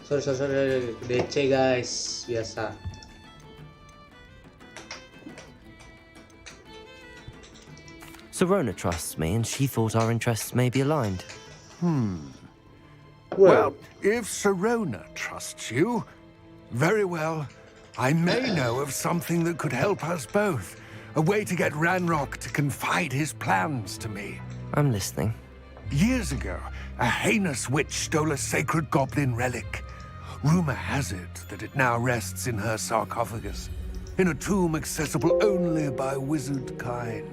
Sorry, DC guys, biasa. Sirona trusts me, and she thought our interests may be aligned. Well, if Sirona trusts you, very well. I may know of something that could help us both. A way to get Ranrock to confide his plans to me. I'm listening. Years ago, a heinous witch stole a sacred goblin relic. Rumor has it that it now rests in her sarcophagus, in a tomb accessible only by wizard kind.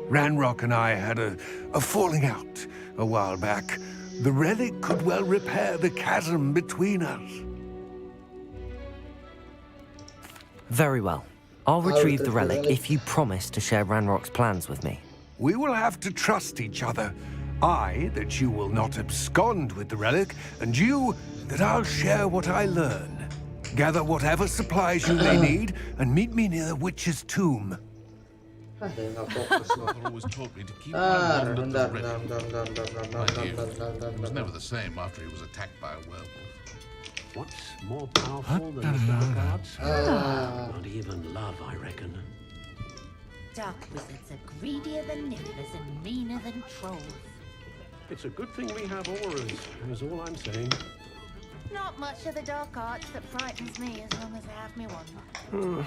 Ranrock and I had a falling out a while back. The relic could well repair the chasm between us. Very well. I'll retrieve the relic if you promise to share Ranrock's plans with me. We will have to trust each other. I, that you will not abscond with the relic, and you, that I'll share what I learn. Gather whatever supplies you may need, and meet me near the witch's tomb. Father always taught me to keep my wand at the ready. It was never the same after he was attacked by a werewolf. What's more powerful than the dark arts? Not even love, I reckon. Dark wizards are greedier than nifflers and meaner than trolls. It's a good thing we have auras, is all I'm saying. Not much of the dark arts that frightens me as long as I have me wand.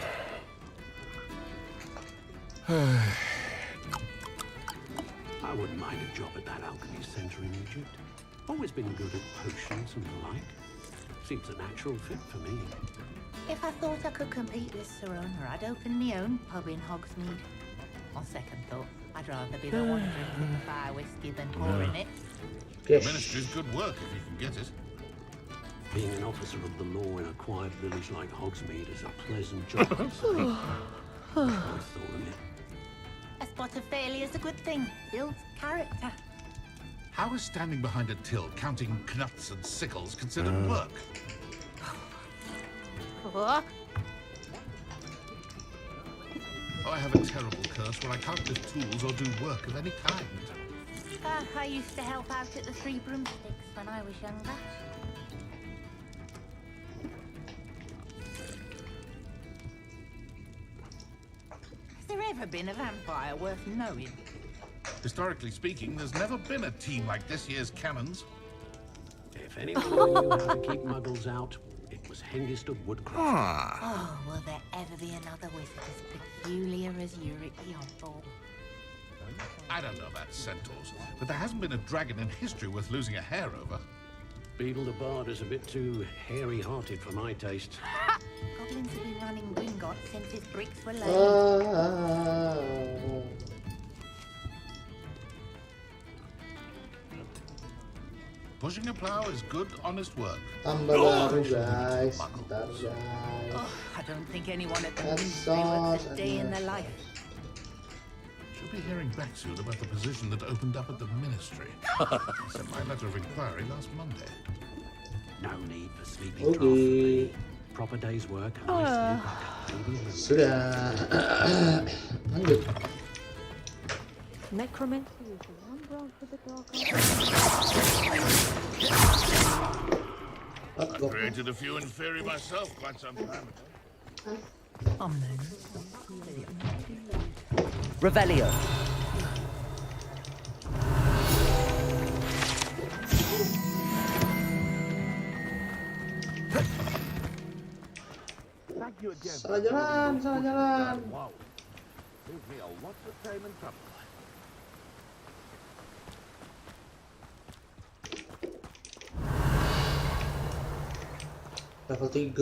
I wouldn't mind a job at that alchemy centre in Egypt. Always been good at potions and the like. Seems a natural fit for me. If I thought I could compete with Sirona, I'd open my own pub in Hogsmeade. On second thought, I'd rather be the one drinking the fire whiskey than pouring it. The ministry's good work if you can get it. Being an officer of the law in a quiet village like Hogsmeade is a pleasant job, I'd say. I thought of it. A spot of failure's a good thing. Builds character. How is standing behind a till counting knuts and sickles considered work? What? Oh, I have a terrible curse where I can't lift tools or do work of any kind. I used to help out at the Three Broomsticks when I was younger. Has there ever been a vampire worth knowing? Historically speaking, there's never been a team like this year's cannons. If anyone knew how to keep muggles out, it was Hengist of Woodcroft. Oh, will there ever be another wizard as peculiar as Uric the Oddball? I don't know about centaurs, but there hasn't been a dragon in history worth losing a hair over. Beetle the Bard is a bit too hairy-hearted for my taste. Goblins have been running Gringotts since his bricks were laid. Pushing a plough is good, honest work. Tambah baru guys, bentar guys. Oh, I don't think anyone at the That's ministry works a awesome. day in their life. Should be hearing back soon about the position that opened up at the ministry. I sent my letter of inquiry last Monday. No need for sleeping trough for me. Oke, Proper day's work, and I sleep like a baby. sudah. Lanjut. Necromancy is the one branch of the dark arts. I created a few in theory myself quite some time ago. Revelio. Thank you again. Salah jalan, salah jalan. Wow. Saved me a lot of time and trouble. Level 3.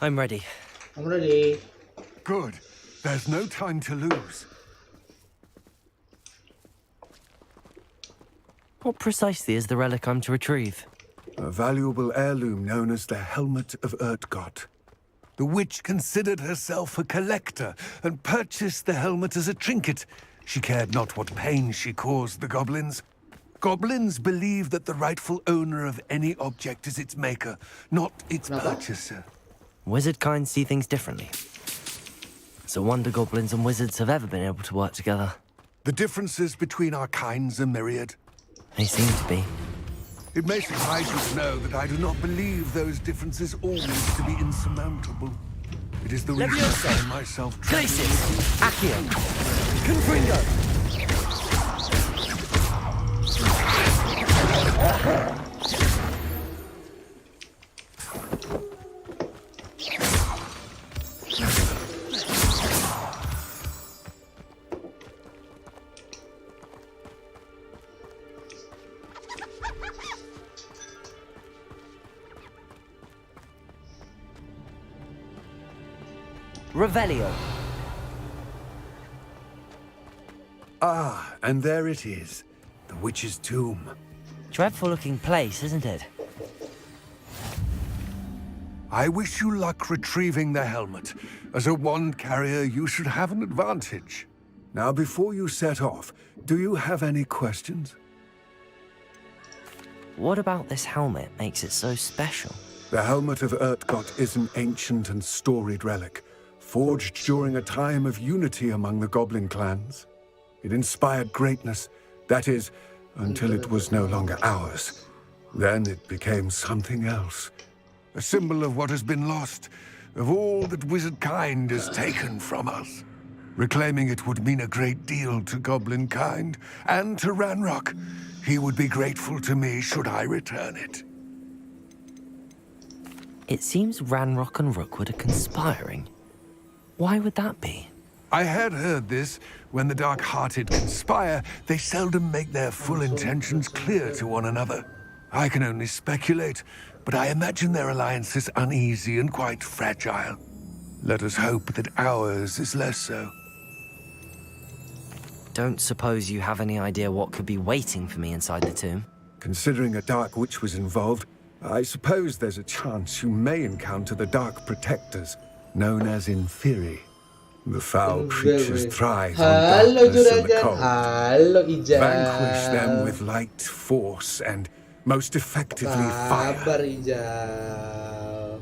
I'm ready. I'm ready. Good. There's no time to lose. What precisely is the relic I'm to retrieve? A valuable heirloom known as the Helmet of Urtgott. The witch considered herself a collector and purchased the helmet as a trinket. She cared not what pain she caused the goblins. Goblins believe that the rightful owner of any object is its maker, not its Kenapa? purchaser. Wizard kind see things differently. It's a wonder goblins and wizards have ever been able to work together. The differences between our kinds are myriad. They seem to be. It may surprise you to know that I do not believe those differences always to be insurmountable. It is the reason I find myself Glacis! Accio! Confringo! Revelio. Ah, and there it is. The witch's tomb. Dreadful looking place, isn't it? I wish you luck retrieving the helmet. As a wand carrier, you should have an advantage. Now, before you set off, do you have any questions? What about this helmet makes it so special? The helmet of Urtkot is an ancient and storied relic, forged during a time of unity among the goblin clans. It inspired greatness, that is, until it was no longer ours. Then it became something else. A symbol of what has been lost, of all that wizard kind is taken from us. Reclaiming it would mean a great deal to goblin kind, and to Ranrock. He would be grateful to me should I return it. It seems Ranrock and Rookwood are conspiring. Why would that be? I had heard this. When the dark-hearted conspire, they seldom make their full intentions clear to one another. I can only speculate, but I imagine their alliance is uneasy and quite fragile. Let us hope that ours is less so. Don't suppose you have any idea what could be waiting for me inside the tomb? Considering a Dark Witch was involved, I suppose there's a chance you may encounter the Dark Protectors, known as Inferi. The foul creatures thrive on Halo darkness and the Juragan, cold. halo Ijal. Vanquish them with light, force, and most effectively fire. Sabar Ijal.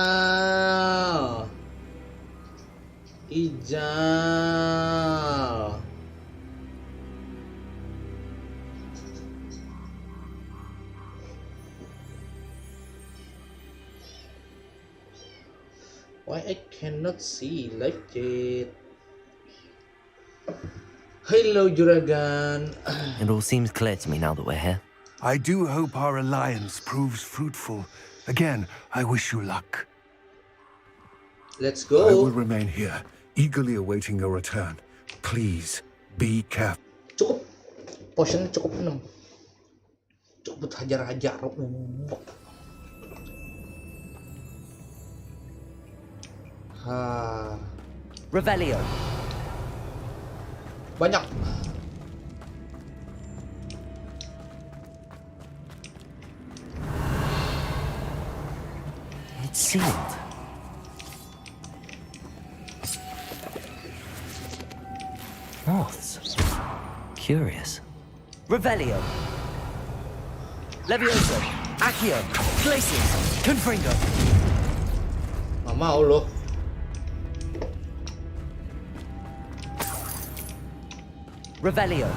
Ijal. Ijal. Why I cannot see like it? Hello, Juragan. It all seems clear to me now that we're here. I do hope our alliance proves fruitful. Again, I wish you luck. Let's I will go. remain here, eagerly awaiting your return. Please, be careful. Cukup. Potionnya cukup 6. Cukup hajar-hajar. Ha. Revelio. Banyak. It's sealed. Moths. Curious. Revelio. Levioso. Accio. Glacis. Confringo. Nggak mau loh. Revelio.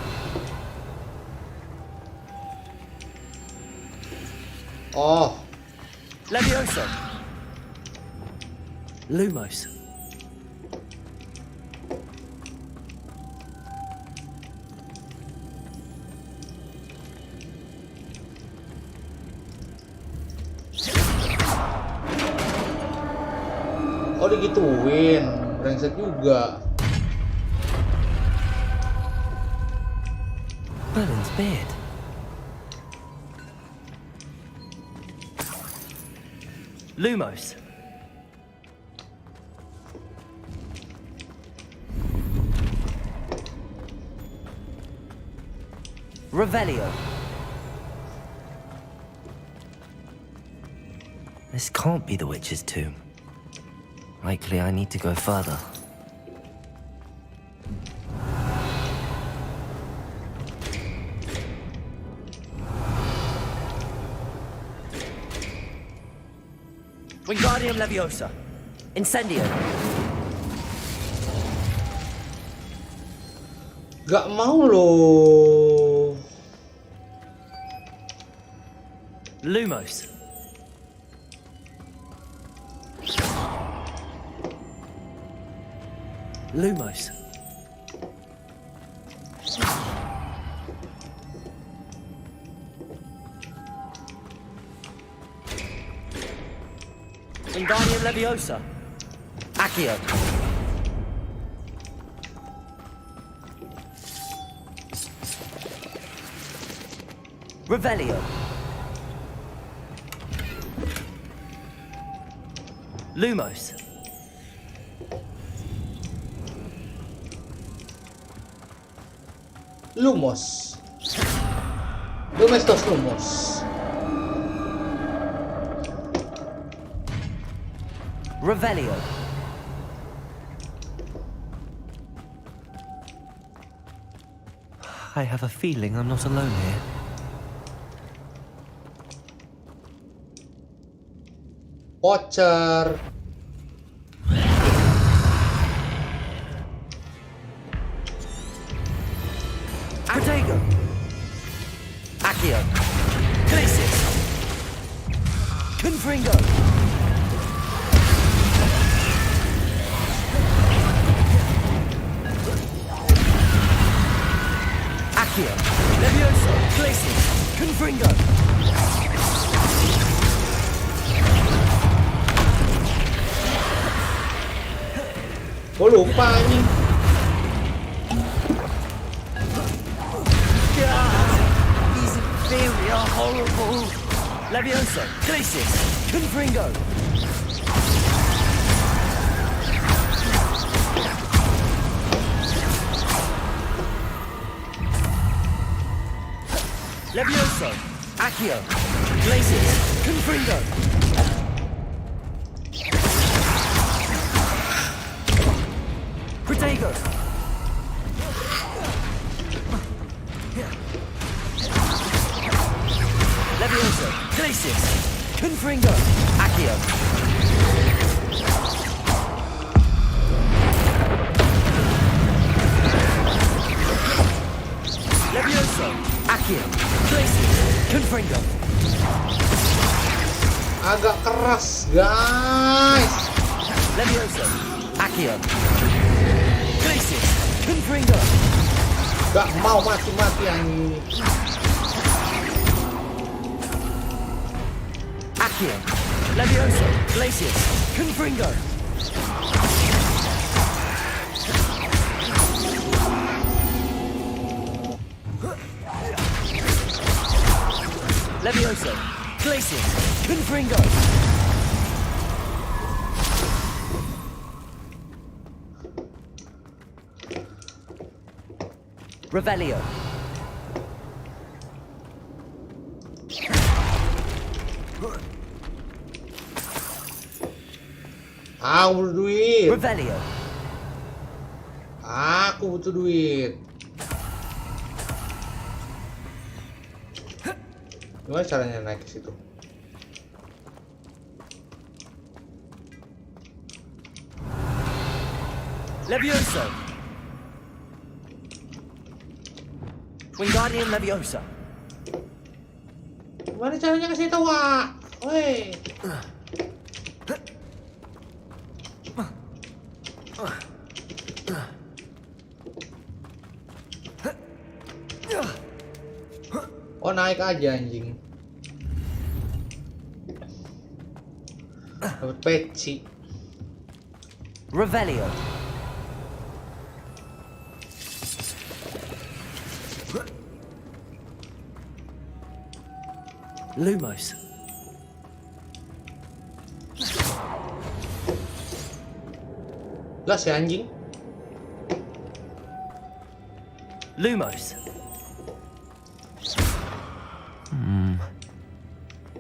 Oh. Levioso. Lumos. Oh, digituin. Brengsek juga. Merlin's beard. Lumos. Revelio. This can't be the witch's tomb. Likely I need to go further. Wingardium Leviosa. Incendio. Gak mau loh. Lumos. Lumos. Wingardium Leviosa. Accio. Revelio. Lumos. Lumos. Domestos Lumos. Revelio. I have a feeling I'm not alone here. Voucher. Protego. Accio. Glacis. Confringo. Accio. Levioso. Glacis. Confringo. Gue lupa anjing. These inferior, horrible. Levioso. Glacis. Confringo. Levioso. Accio. Glacis. Confringo. Protego. Levioso. Glacis. Confringo. Accio. Levioso. Accio. Glacis. Confringo. Agak keras, guys. Levioso. Accio. Glacis. Confringo. Gak mau mati-mati anjing. Accio. Levioso. Glacis. Confringo. Levioso. Glacis. Confringo. Revelio. Aku butuh duit. Revelio. Aku butuh duit. Gimana caranya naik ke situ? Levioso. Wingardium Leviosa. Gimana caranya ke situ, Wak? Woi. Oh, naik aja anjing. Dapat peci. Revelio. Lumos. Lah si anjing. Lumos.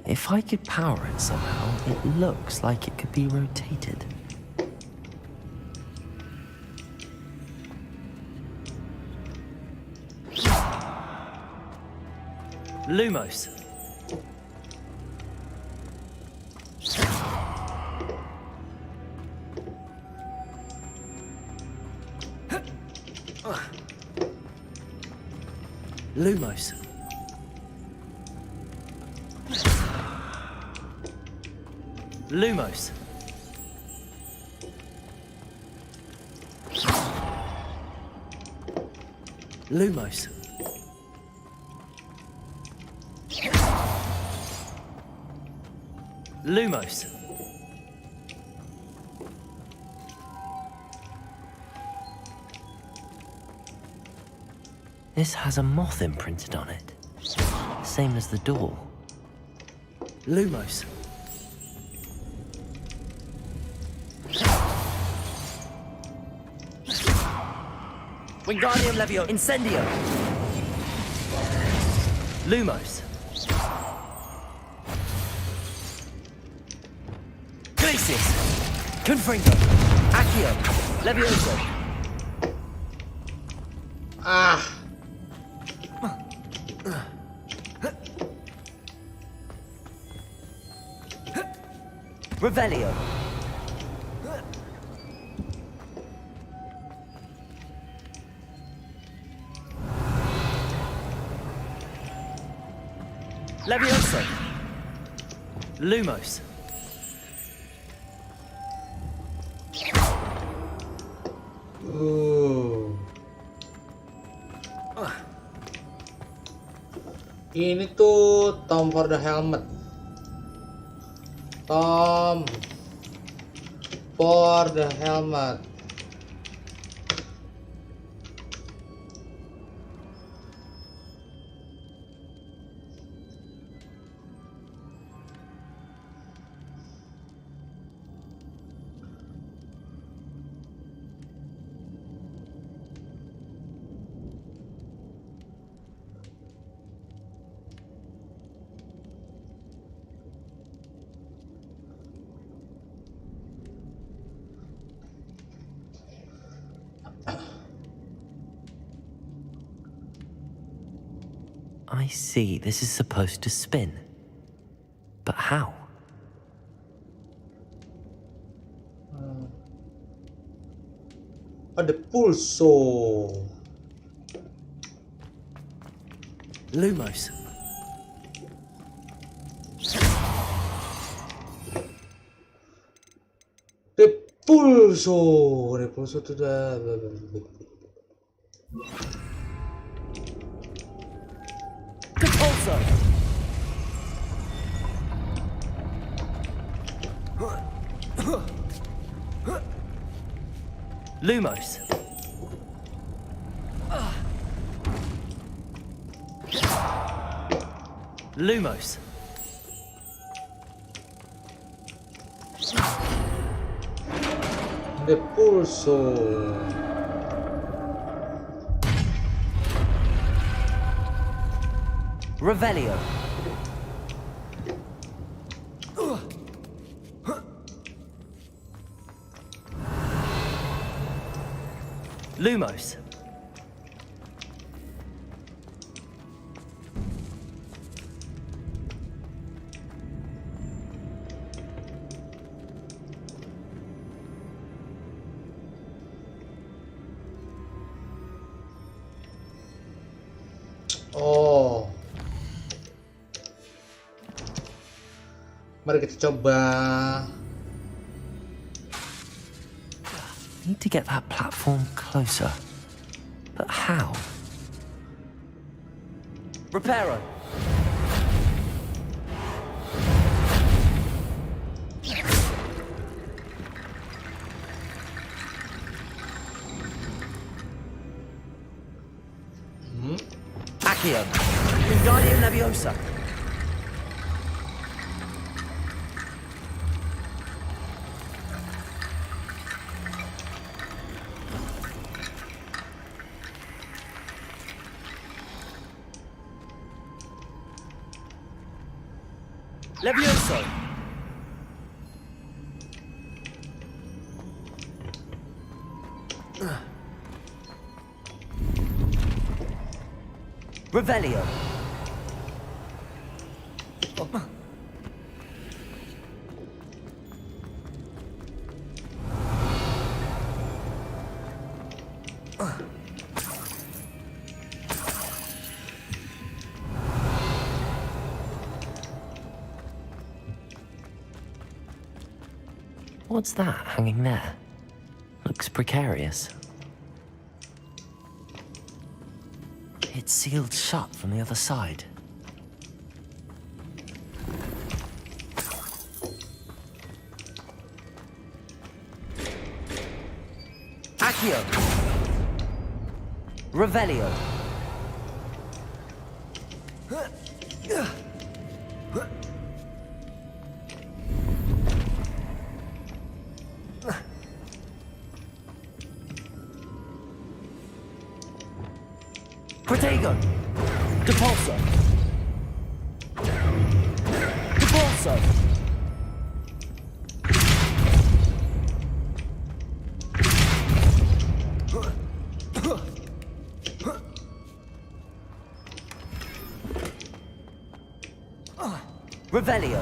If I could power it somehow, it looks like it could be rotated. Lumos. Lumos. Lumos. Lumos. Lumos. This has a moth imprinted on it. Same as the door. Lumos. Wingardium Levio. Incendio. Lumos. Glacius. Confringo. Accio. Levioso. Ah. Revelio. Levioso. Lumos. Ini tuh Tom for the helmet. Tom for the helmet. I see, this is supposed to spin. But how? Ada pulso. Lumos. Repulso tuh dah. Compulso. Lumos. Lumos. Repulso. Revelio. Lumos. Oh. Mari kita coba. Need to get that platform closer. But how? Reparo. Accio. Wingardium Leviosa. Levioso. Revelio. What's that hanging there? Looks precarious. It's sealed shut from the other side. Accio! Revelio! Protego! Depulso! Depulso! Revelio!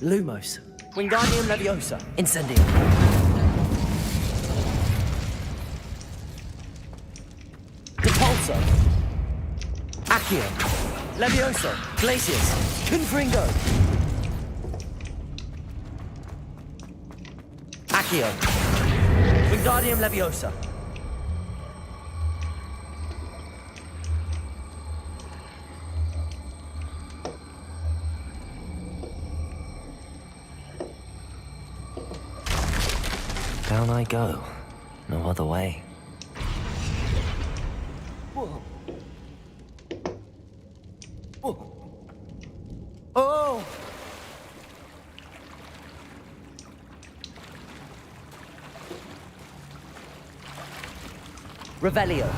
Lumos. Wingardium Leviosa. Incendio. Depulso. Accio. Levioso. Glacius. Confringo. Accio. Wingardium Leviosa. Down I go. No other way. Whoa. Whoa. Oh! Revelio.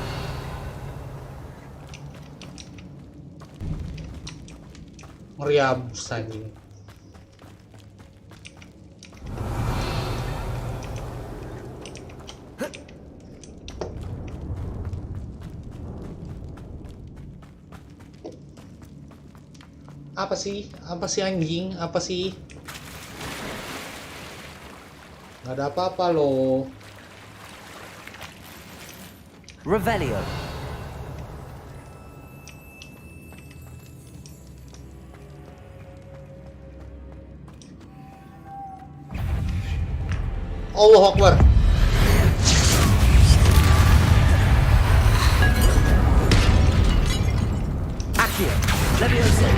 Meriabus anjing. Apa sih? Apa sih anjing? Apa sih? Nggak ada apa-apa loh. Revelio. Allahu Akbar. Accio. Leviosa.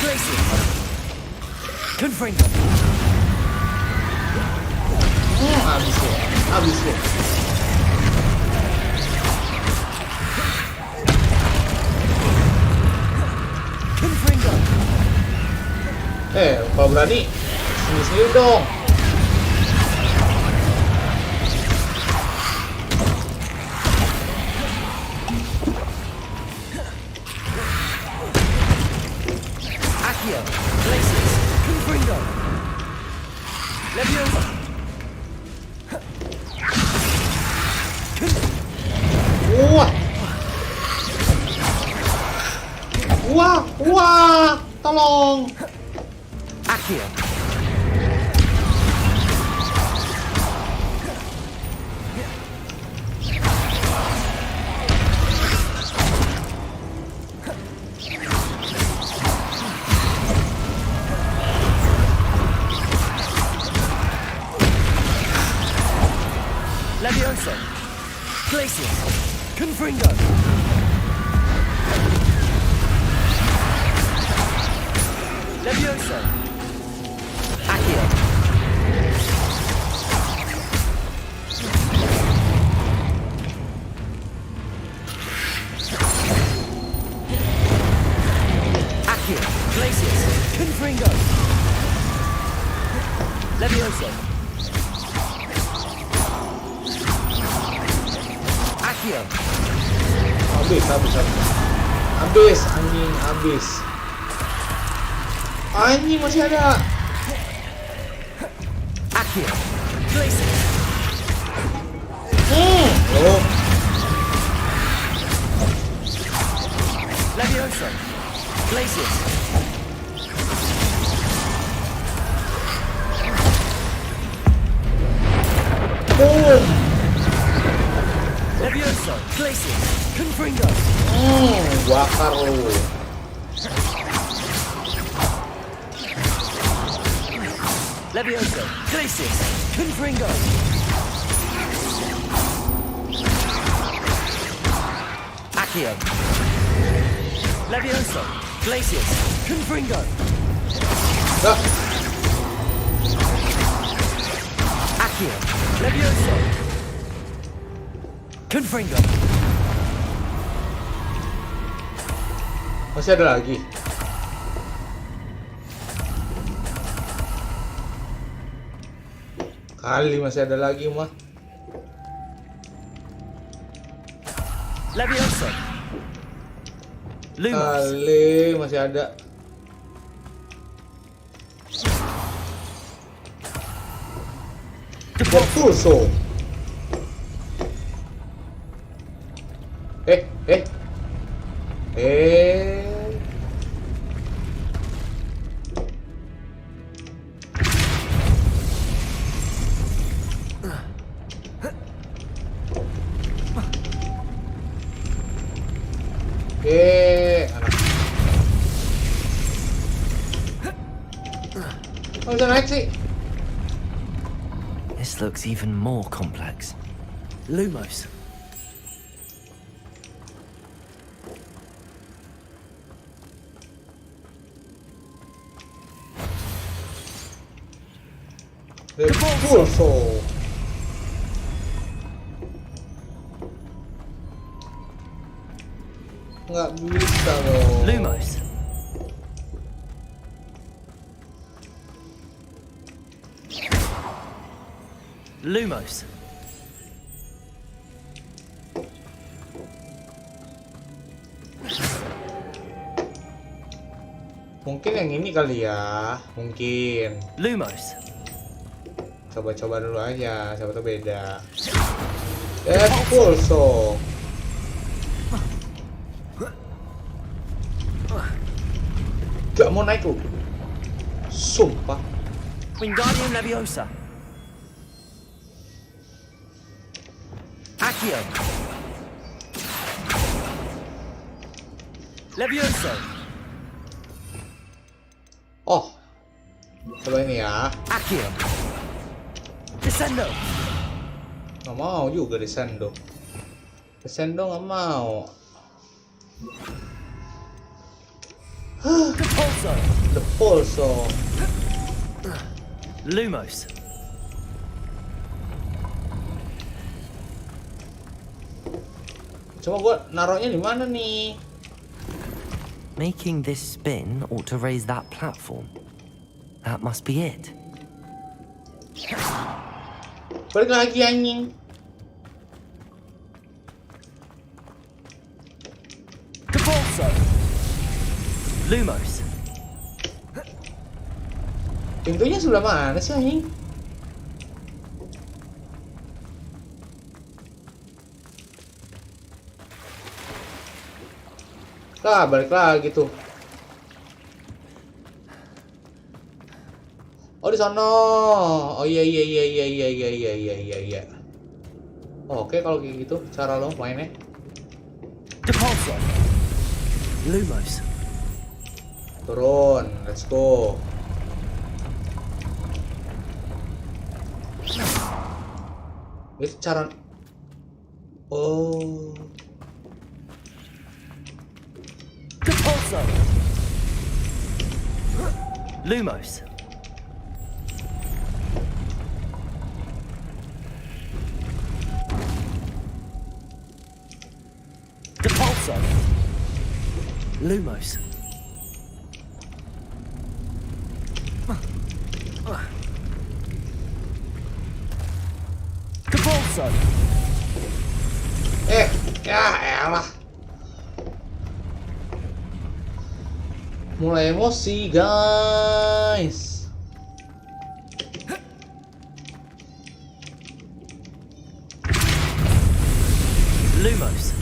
Glacius. Confringo. Habis lo. Habis lo. Confringo. Kalau berani sini-sini dong. Accio. Glacius. Confringo. Leviosa. Wah. Wah, wah, tolong. Accio. Leviosa. Glacius. Confringo. Leviosa. Accio. Accio. Glacius. Confringo. Levioso. Accio. Habis, anjing, habis. Anjing masih ada. Accio. Glacius. Oh. Levioso. Glacius. Boom. Levioso. Glacius. Confringo. Bakar lu. Levioso. Glacius. Confringo. Accio. Levioso. Glacius. Confringo. Dah. Accio. Levioso. Confringo. Masih ada lagi. Kali masih ada lagi mah. Levioso. Lumos. Kali masih ada. Pulso. Anak. Oh, bisa naik sih. This looks even more complex. Lumos. Pulso. Nggak bisa loh. Lumos. Lumos. Mungkin yang ini kali ya. Mungkin. Lumos. Coba-coba dulu aja, siapa tahu beda. Pulso. Gak mau naik lu. Sumpah. Wingardium Leviosa. Accio. Levioso. Oh. Coba ini ya. Accio. Descendo. Nggak mau juga Descendo. Descendo nggak mau. Depulso. The Pulso. Lumos. Coba gua naruhnya di mana nih? Making this spin ought to raise that platform. That must be it. Balik lagi anjing. Depulso. Lumos. Pintunya sebelah mana sih anjing? Lah, balik lagi tuh. Oh, di sana. Oh iya. Oke, kalau kayak gitu cara lo mainnya. Depulso. Lumos. Turun, let's go. Itu cara. Oh. Depulso. Lumos. Depulso. Lumos. Ya elah. Mulai emosi, guys. Lumos.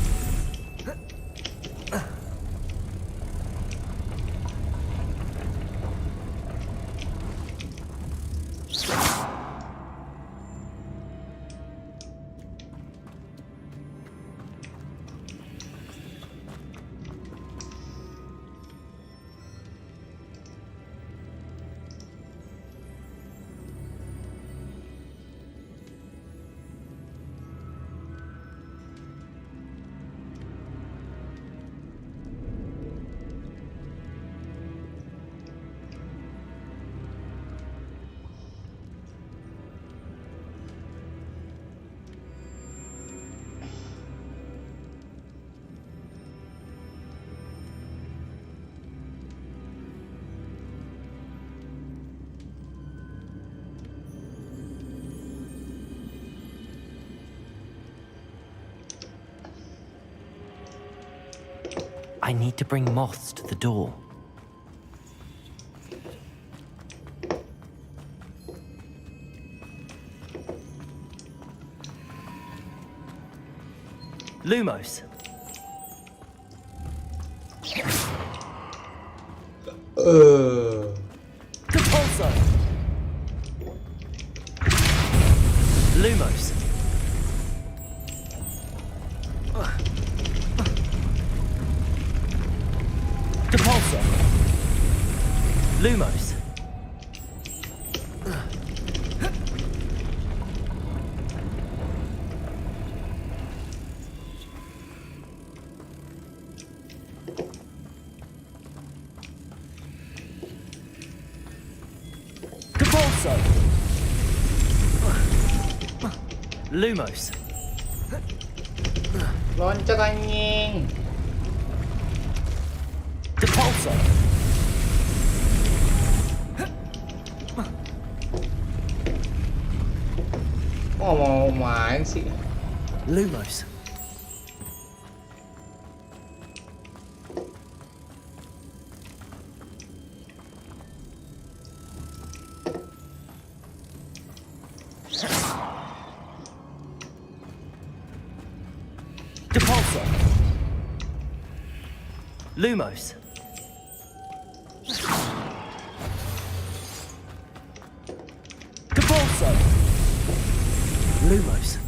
I need to bring moths to the door. Lumos. Depulso. Lumos. Depulso. Lumos. Depulso. Lumos. Loncat anjing. Depulso. Oh, mau main sih. Lumos. Depulso. Lumos. Depulso. Lumos.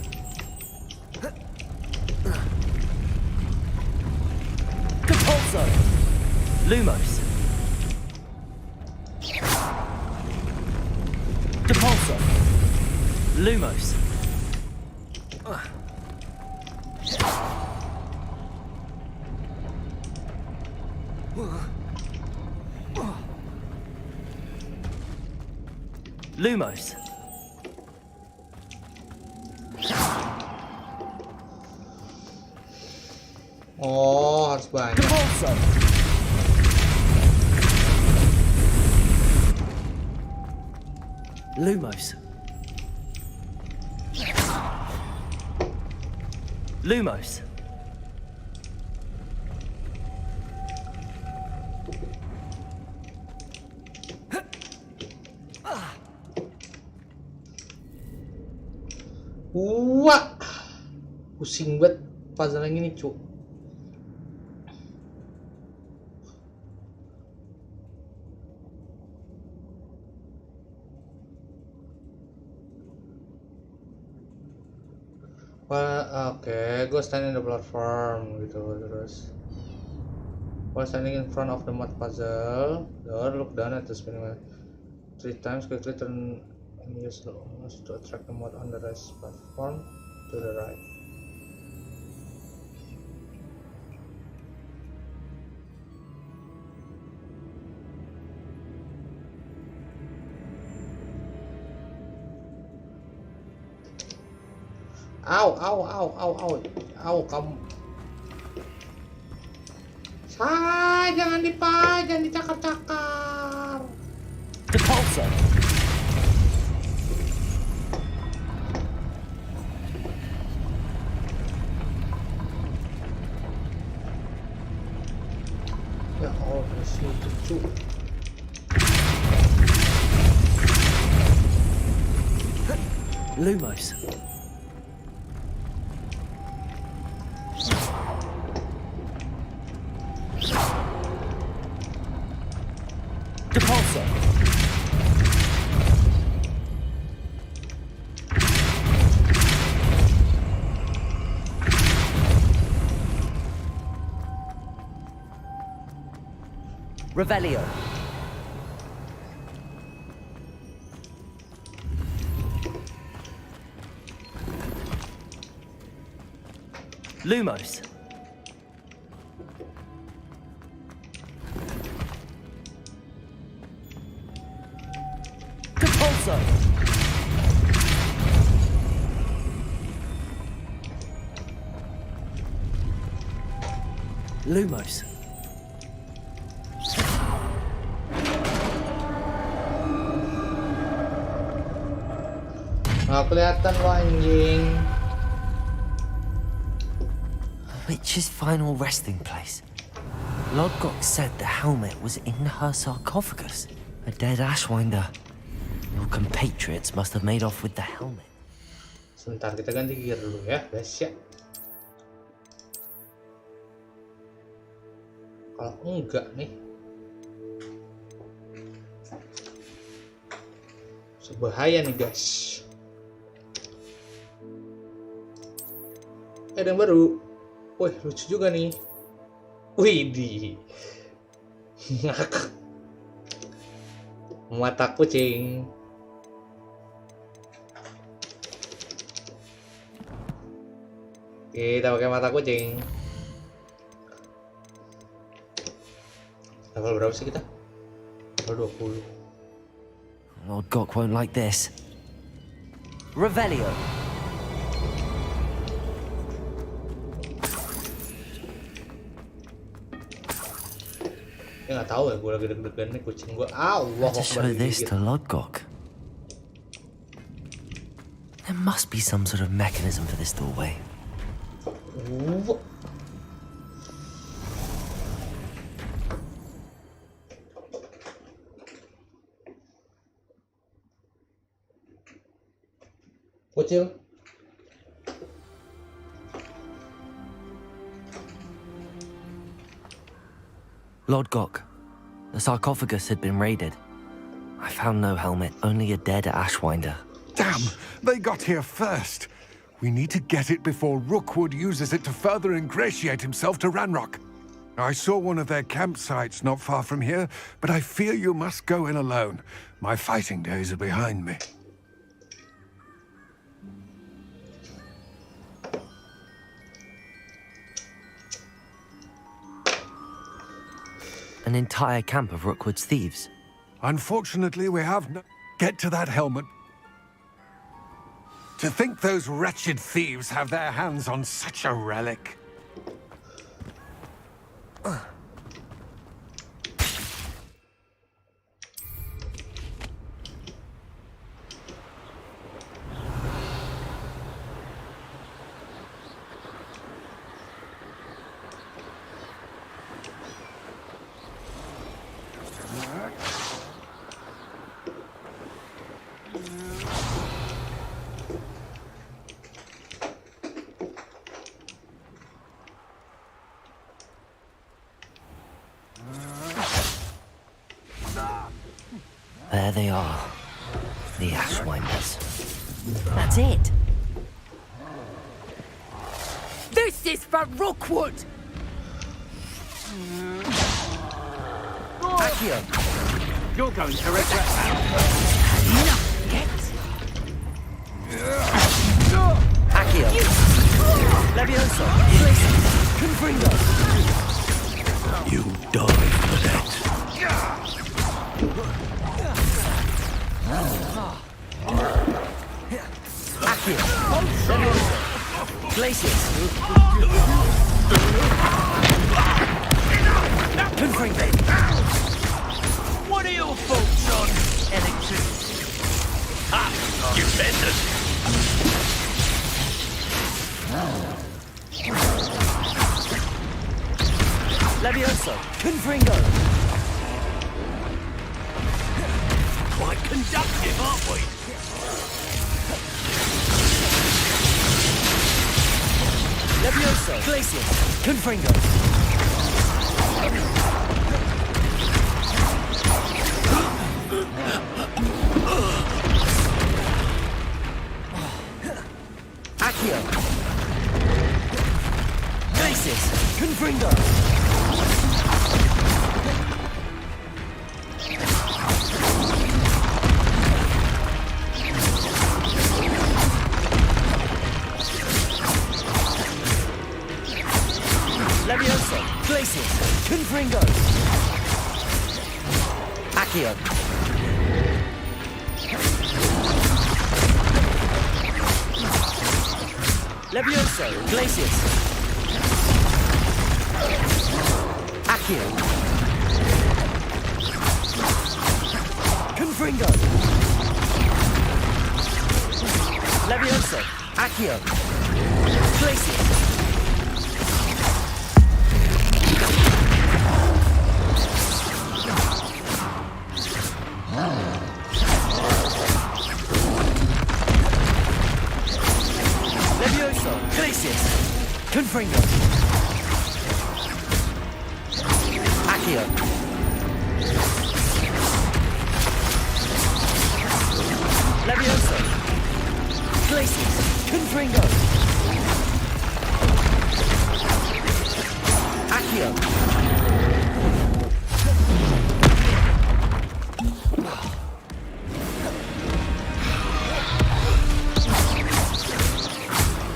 Depulso. Lumos. Depulso. Lumos. Lumos. Oh, harus banyak. Depulso. Lumos. Lumos. Wah, pusing banget puzzle yang ini, cuk. Oke, gue standing in the platform gitu terus. While standing in front of the mud puzzle, door look down at the spinning wheel. 3 times quickly turn and use the mouse to attract the mud on the rest platform to the right. Au, kamu. Jangan dicakar-cakar. Depulso. Lumos. Depulso. Revelio. Lumos. Depulso. Lumos. Nggak kelihatan lo anjing. Witch's final resting place. Lodgok said the helmet was in her sarcophagus. A dead ashwinder. Your compatriots must have made off with the helmet. Sebentar, kita ganti gear dulu ya, guys ya. Kalau enggak nih, bahaya nih guys. Ada yang baru. Wih, lucu juga nih. Widih. Ngakak. Mata kucing. Kita pakai mata kucing. Level berapa sih kita? Level 20. Lodgok won't like this. Revelio. Nggak tahu ya, gue lagi deg-degan nih kucing gue. Allah, To show this to Lodgok. There must be some sort of mechanism for this doorway. Kucing. Lodgok, the sarcophagus had been raided. I found no helmet, only a dead ashwinder. Damn, they got here first. We need to get it before Rookwood uses it to further ingratiate himself to Ranrock. I saw one of their campsites not far from here, but I fear you must go in alone. My fighting days are behind me. An entire camp of Rookwood's thieves. Unfortunately, we have no... Get to that helmet. To think those wretched thieves have their hands on such a relic. There they are, the ashwinders. That's it. This is for Rookwood! Accio! You're going to regret that. Enough yet! Accio! Levioso! Confringo! You die for that. Accio! Glacius! Confringo! What are your thoughts on electricity? Defenders! Levioso! Confringo! Quite conductive, aren't we? Levioso. Glacius. Confringo. Accio. Glacius. Confringo. Levioso. Glacius. Confringo. Accio. Levioso. Glacius. Accio. Confringo. Levioso. Accio. Glacius. Levioso. Glacius. Confringo. Accio. Levioso. Glacius. Confringo. Accio.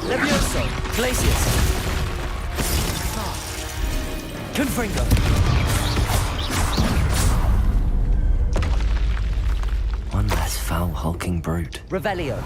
Levioso. Glacius. Confringo. One less foul hulking brute. Revelio.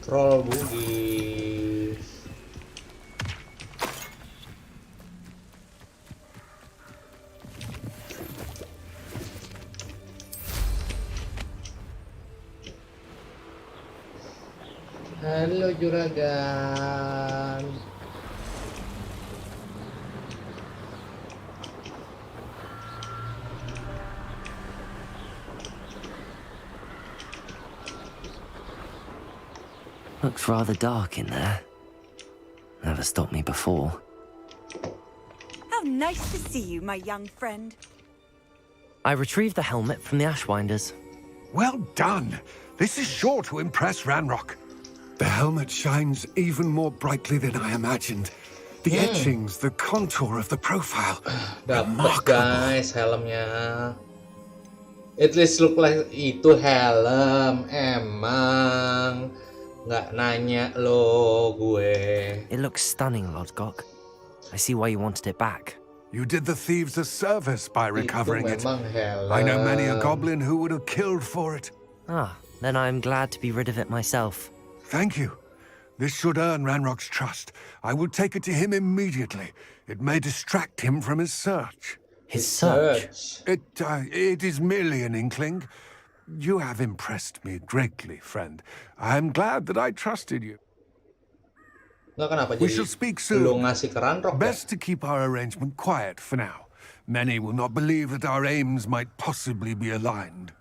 Troll bugis. Halo juragan. Looks rather dark in there. Never stopped me before. How nice to see you, my young friend. I retrieved the helmet from the Ashwinders. Well done. This is sure to impress Ranrock. The helmet shines even more brightly than I imagined. The etchings, the contour of the profile. Dapat guys helmnya. At least look like itu helm emang. Nggak nanya lo gue. It looks stunning, Lodgok. I see why you wanted it back. You did the thieves a service by recovering it. Memang helm. I know many a goblin who would have killed for it. Ah, then I'm glad to be rid of it myself. Thank you. This should earn Ranrock's trust. I will take it to him immediately. It may distract him from his search. His search? It is merely an inkling. You have impressed me greatly, friend. I am glad that I trusted you. Nggak kenapa We jadi shall speak soon. lo ngasih ke Ranrock ya? Best to keep our arrangement quiet for now. Many will not believe that our aims might possibly be aligned.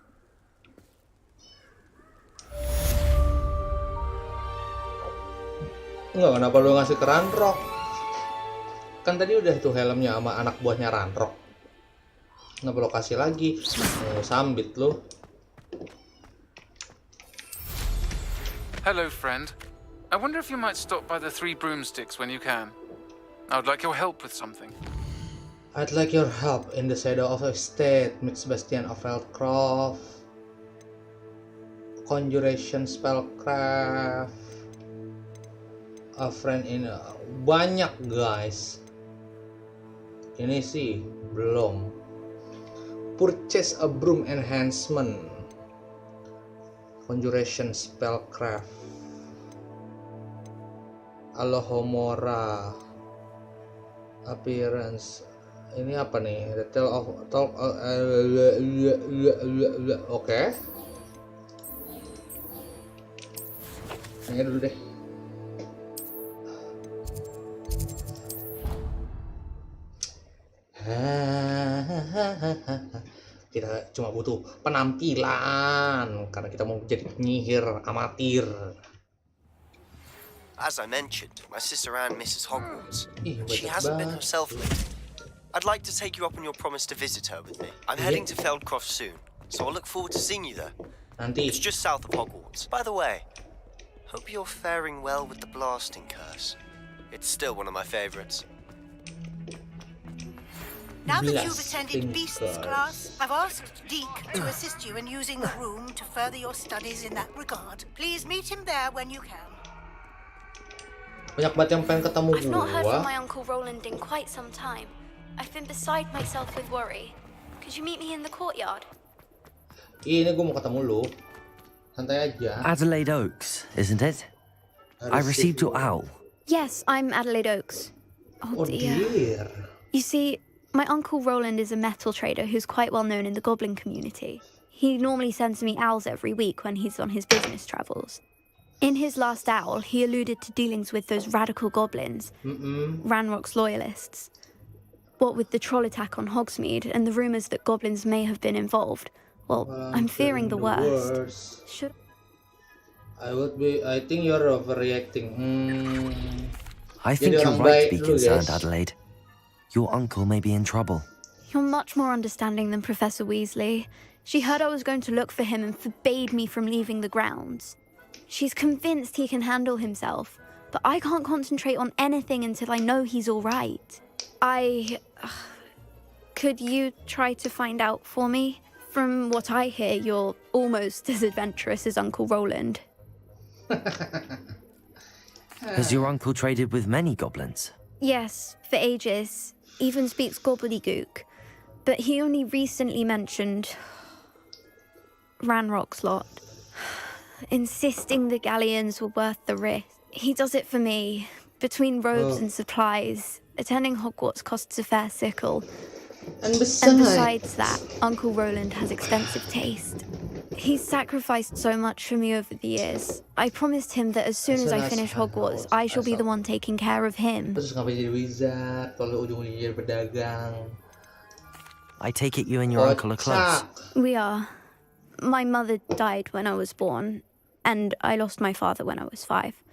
Nggak, kenapa lo ngasih ke Ranrock? Kan tadi udah tuh helmnya sama anak buahnya Ranrock. Kenapa lo kasih lagi? Sambit lo. Hello, friend. I wonder if you might stop by the Three Broomsticks when you can. I would like your help with something. I'd like your help in the shadow of a state, Mix Bastian of Eldcroft, Conjuration Spellcraft, a friend in banyak guys. Ini sih belum. Purchase a broom enhancement, Conjuration Spellcraft, Alohomora, appearance. Ini apa nih? Detail of talk. Oke. Ini dulu deh. Kita cuma butuh penampilan karena kita mau jadi penyihir amatir. As I mentioned, my sister Anne misses Hogwarts. Ih, She banyak hasn't been banget. herself lately. I'd like to take you up on your promise to visit her with me. I'm heading to Feldcroft soon, so I'll look forward to seeing you there. Nanti. It's just south of Hogwarts. By the way, hope you're faring well with the blasting curse. It's still one of my favorites. Now that you've attended Blasting Beast's curse. class, I've asked Deke to assist you in using the room to further your studies in that regard. Please meet him there when you can. Banyak banget yang pengen ketemu I've not heard gua. from my Uncle Roland in quite some time. I've been beside myself with worry. Could you meet me in the courtyard? Ini gua mau ketemu lu. Santai aja. Adelaide Oaks, isn't it? I received your owl. Yes, I'm Adelaide Oaks. Oh dear. You see, my Uncle Roland is a metal trader who's quite well known in the goblin community. He normally sends me owls every week when he's on his business travels. In his last owl, he alluded to dealings with those radical goblins, Ranrock's loyalists. What with the troll attack on Hogsmeade and the rumours that goblins may have been involved, well, I'm fearing the worst. Should I think you're overreacting. I think Jadi you're orang right baik to be dulu, concerned, guys. Adelaide. Your uncle may be in trouble. You're much more understanding than Professor Weasley. She heard I was going to look for him and forbade me from leaving the grounds. She's convinced he can handle himself, but I can't concentrate on anything until I know he's all right. Could you try to find out for me? From what I hear, you're almost as adventurous as Uncle Roland. Has your uncle traded with many goblins? Yes, for ages. Even speaks gobbledygook. But he only recently mentioned Ranrock's lot, insisting the galleons were worth the risk. He does it for me. Between robes and supplies, attending Hogwarts costs a fair sickle. And besides that, Uncle Roland has extensive taste. He's sacrificed so much for me over the years. I promised him that as soon as I finish Hogwarts, I shall be the one taking care of him. Terus ngapain jadi wizard kalau ujung-ujungnya jadi pedagang? I take it you and your uncle are close. We are. My mother died when I was born, and I lost my father when I was 5.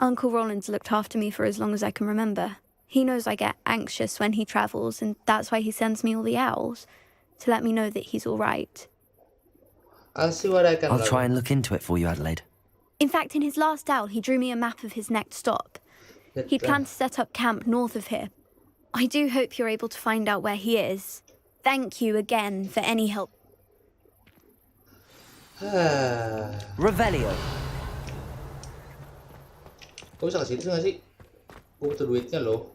Uncle Roland's looked after me for as long as I can remember. He knows I get anxious when he travels, and that's why he sends me all the owls, to let me know that he's all right. I'll see what I can I'll learn. try and look into it for you, Adelaide. In fact, in his last owl, he drew me a map of his next stop. He'd planned to set up camp north of here. I do hope you're able to find out where he is. Thank you again for any help. Revelio. Kok bisa ke situ nggak sih? Gue butuh duitnya loh.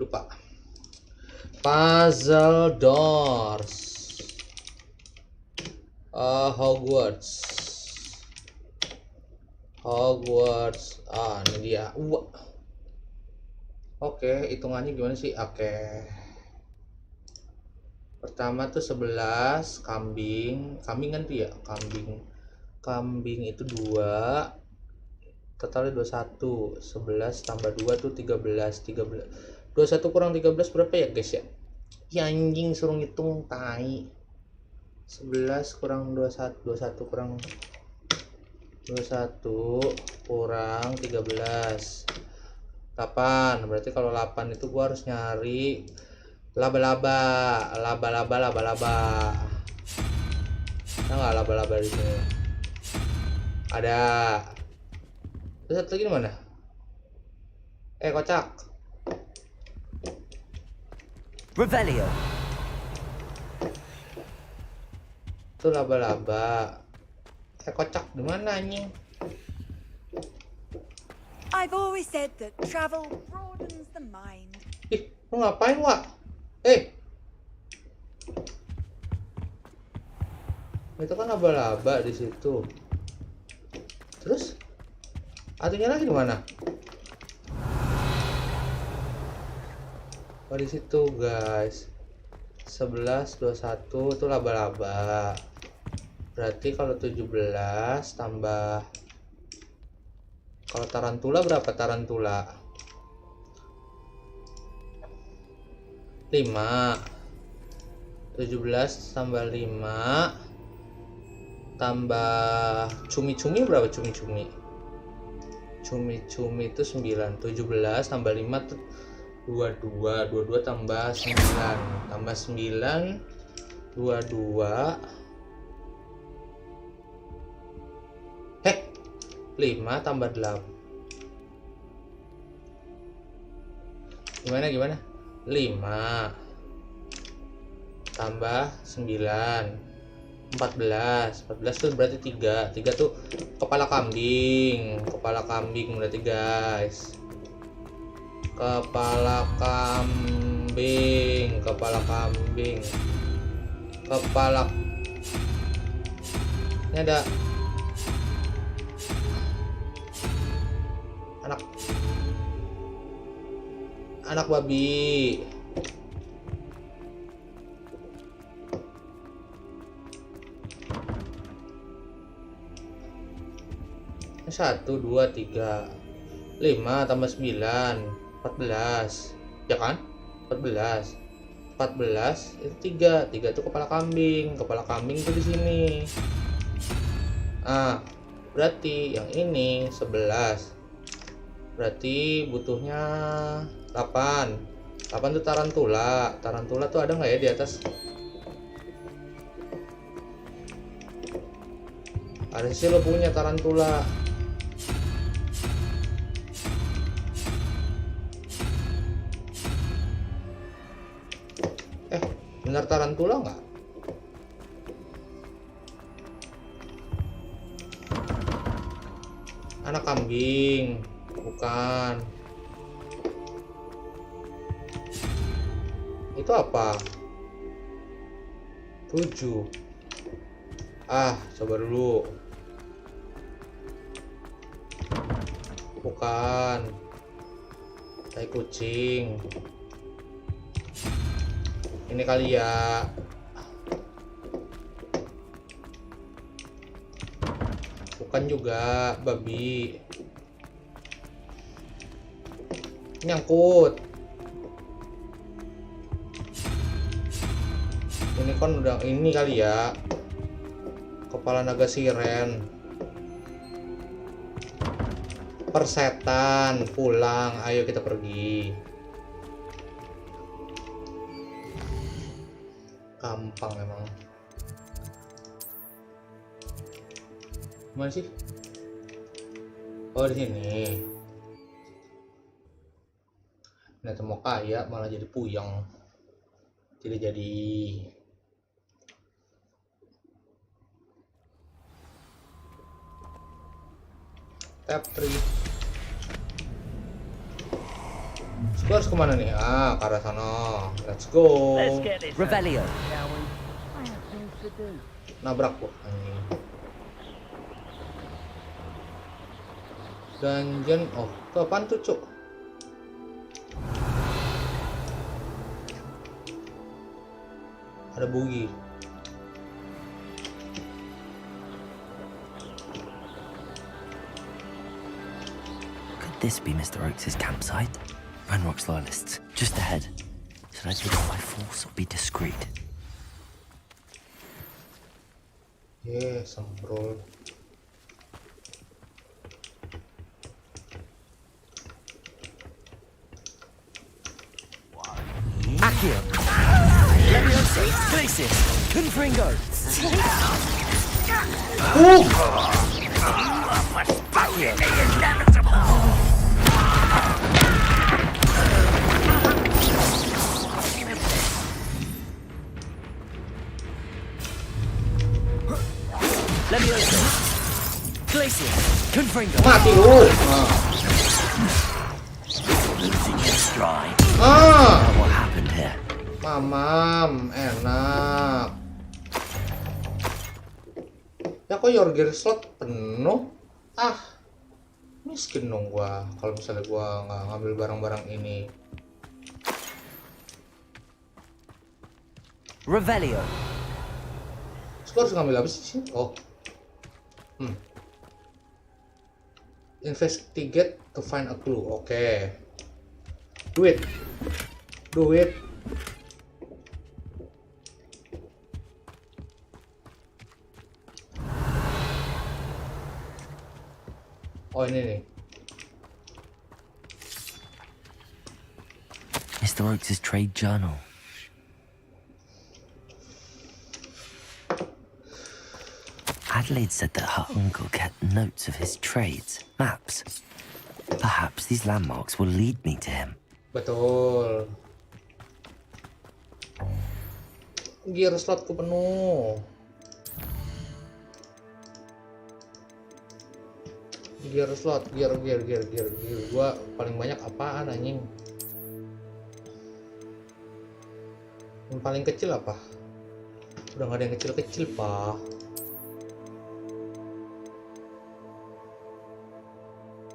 Lupa. Puzzle doors. Hogwarts. Ini dia. Oke, hitungannya gimana sih? Oke. Pertama tuh 11 kambing. Kambing kan tuh ya? Kambing itu 2. Totalnya 21. 11 tambah 2 tuh 13. 21 kurang 13 berapa ya, guys ya? Ya anjing, suruh ngitung tai. 11 kurang 21 kurang 21 kurang 13 8. Berarti kalau 8 itu gua harus nyari laba-laba. Ada nggak laba-laba di sini? Ada. Terus satu lagi mana? Kocak. Revelio. Itu laba-laba. Kocak di mana anjing? I've always said that travel broadens the mind. Lu ngapain, Wak? Itu kan laba-laba di situ. Terus artinya lagi di mana? Oh di situ guys. 11 21 itu laba-laba. Berarti kalau 17 tambah, kalau tarantula berapa tarantula? 5. 17 tambah 5 tambah cumi-cumi berapa cumi-cumi? Cumi-cumi itu 9. 17 tambah 5 tuh 22 tambah 9 tambah 9 22 5 tambah 8 gimana 5 tambah 9 14 tuh berarti 3 tuh kepala kambing berarti guys, kepala kambing ini ada anak babi. Ini 1 2 3 5 tambah 9 14 ya kan? 14 itu 3 itu kepala kambing itu di sini. Berarti yang ini 11, berarti butuhnya 8 tuh tarantula tuh ada nggak ya di atas? Ada sih lo punya tarantula. Benar tarantula nggak? Anak kambing bukan. Itu apa? 7. Coba dulu. Bukan. Tai kucing. Ini kali ya. Bukan juga, babi. Nyangkut. Ini kan udah ini kali ya. Kepala naga siren. Persetan, pulang. Ayo kita pergi. Gampang emang. Mana sih? Oh di sini. Nah mau kaya malah jadi puyeng. Tidak jadi. Tab 3. Gue harus kemana nih? Ke arah sana. Let's go. Revelio. Nabrak gua. Dungeon. Oh, itu apaan tuh, Cuk? Ada bugi. Could this be Mr. Oakes' campsite? Ranrock's loyalists, just ahead. Should I take it by force or be discreet? Yeah, semprol. Accio! Leviosa! Glacis! Confringo! Leviosa! Glacis! Confringo! Mati lu! Losing your stride. What happened here? Mamam, enak. Ya kok your gear slot penuh? Ah, miskin dong gua kalau misalnya gua nggak ngambil barang-barang ini. Revelio. Terus gua harus ngambil apa sih? Oh. Investigate to find a clue. Oke. Do it. Oh ini nih. Mr. Oakes' trade journal. Adelaide said that her uncle kept notes of his trades, maps. Perhaps these landmarks will lead me to him. Betul. Gear slotku penuh. Gear slot, gear. Gua paling banyak apaan anjing? Yang paling kecil apa? Udah gak ada yang kecil-kecil, Pak.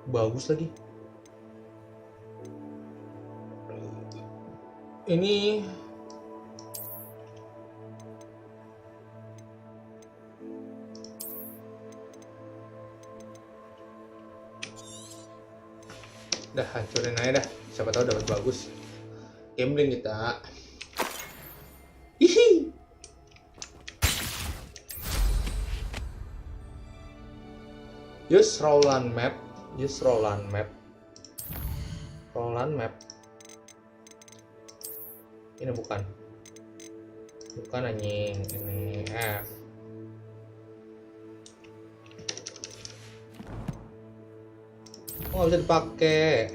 Bagus lagi. Ini dah hancurin aja dah, siapa tahu dapat bagus. Gambling kita. Hihi. Use Roland map. Roland map. Ini bukan anjing, ini F. Oh, nggak bisa dipakai.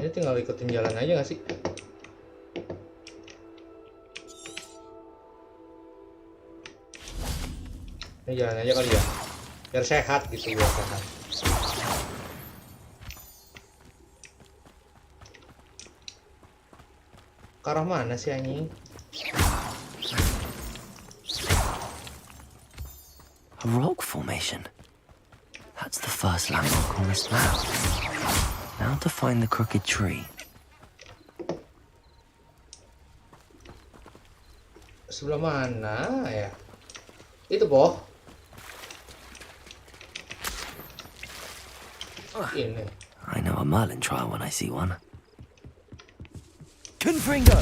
Ini tinggal ikutin jalan aja nggak sih? Ini jalan aja kali ya, biar sehat gitu, biar sehat. Ke arah mana sih anjing? A rock formation. That's the first landmark on this map. Now to find the crooked tree. Sebelah mana ya? Itu boh. Ini. I know a Merlin trial when I see one. Confringo!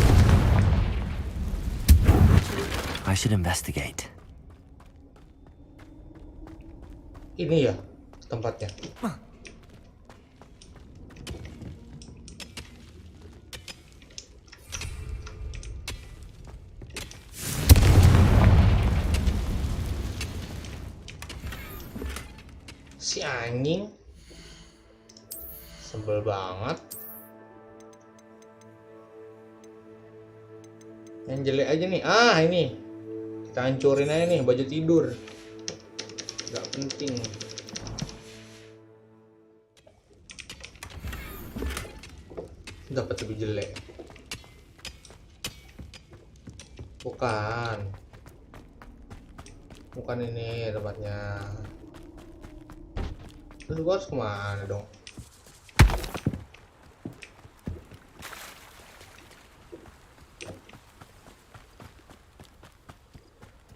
I should investigate. Ini ya tempatnya. Si anjing sebel banget. Yang jelek aja nih. Ah, ini kita hancurin aja nih, baju tidur nggak penting. Dapat lebih jelek. Bukan ini tempatnya. Terus gua harus kemana dong?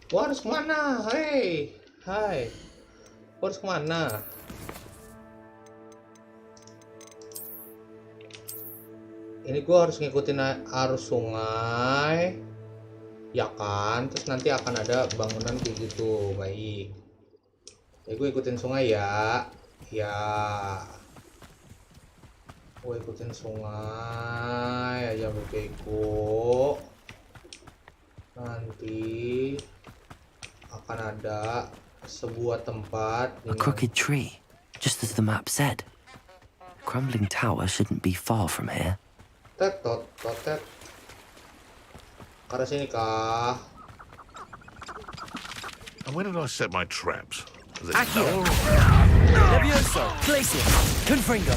Gua harus kemana? Hai, gua harus kemana? Ini gua harus ngikutin arus sungai, ya kan? Terus nanti akan ada bangunan kayak gitu, baik. Ya gue ikutin sungai ya. Gue ikutin sungai aja begitu. Nanti akan ada sebuah tempat. A crooked tree, just as the map said. The crumbling tower shouldn't be far from here. Tetot. Ke arah sini kah? And where did I set my traps? Accio! Levioso! Glacier! Confringo!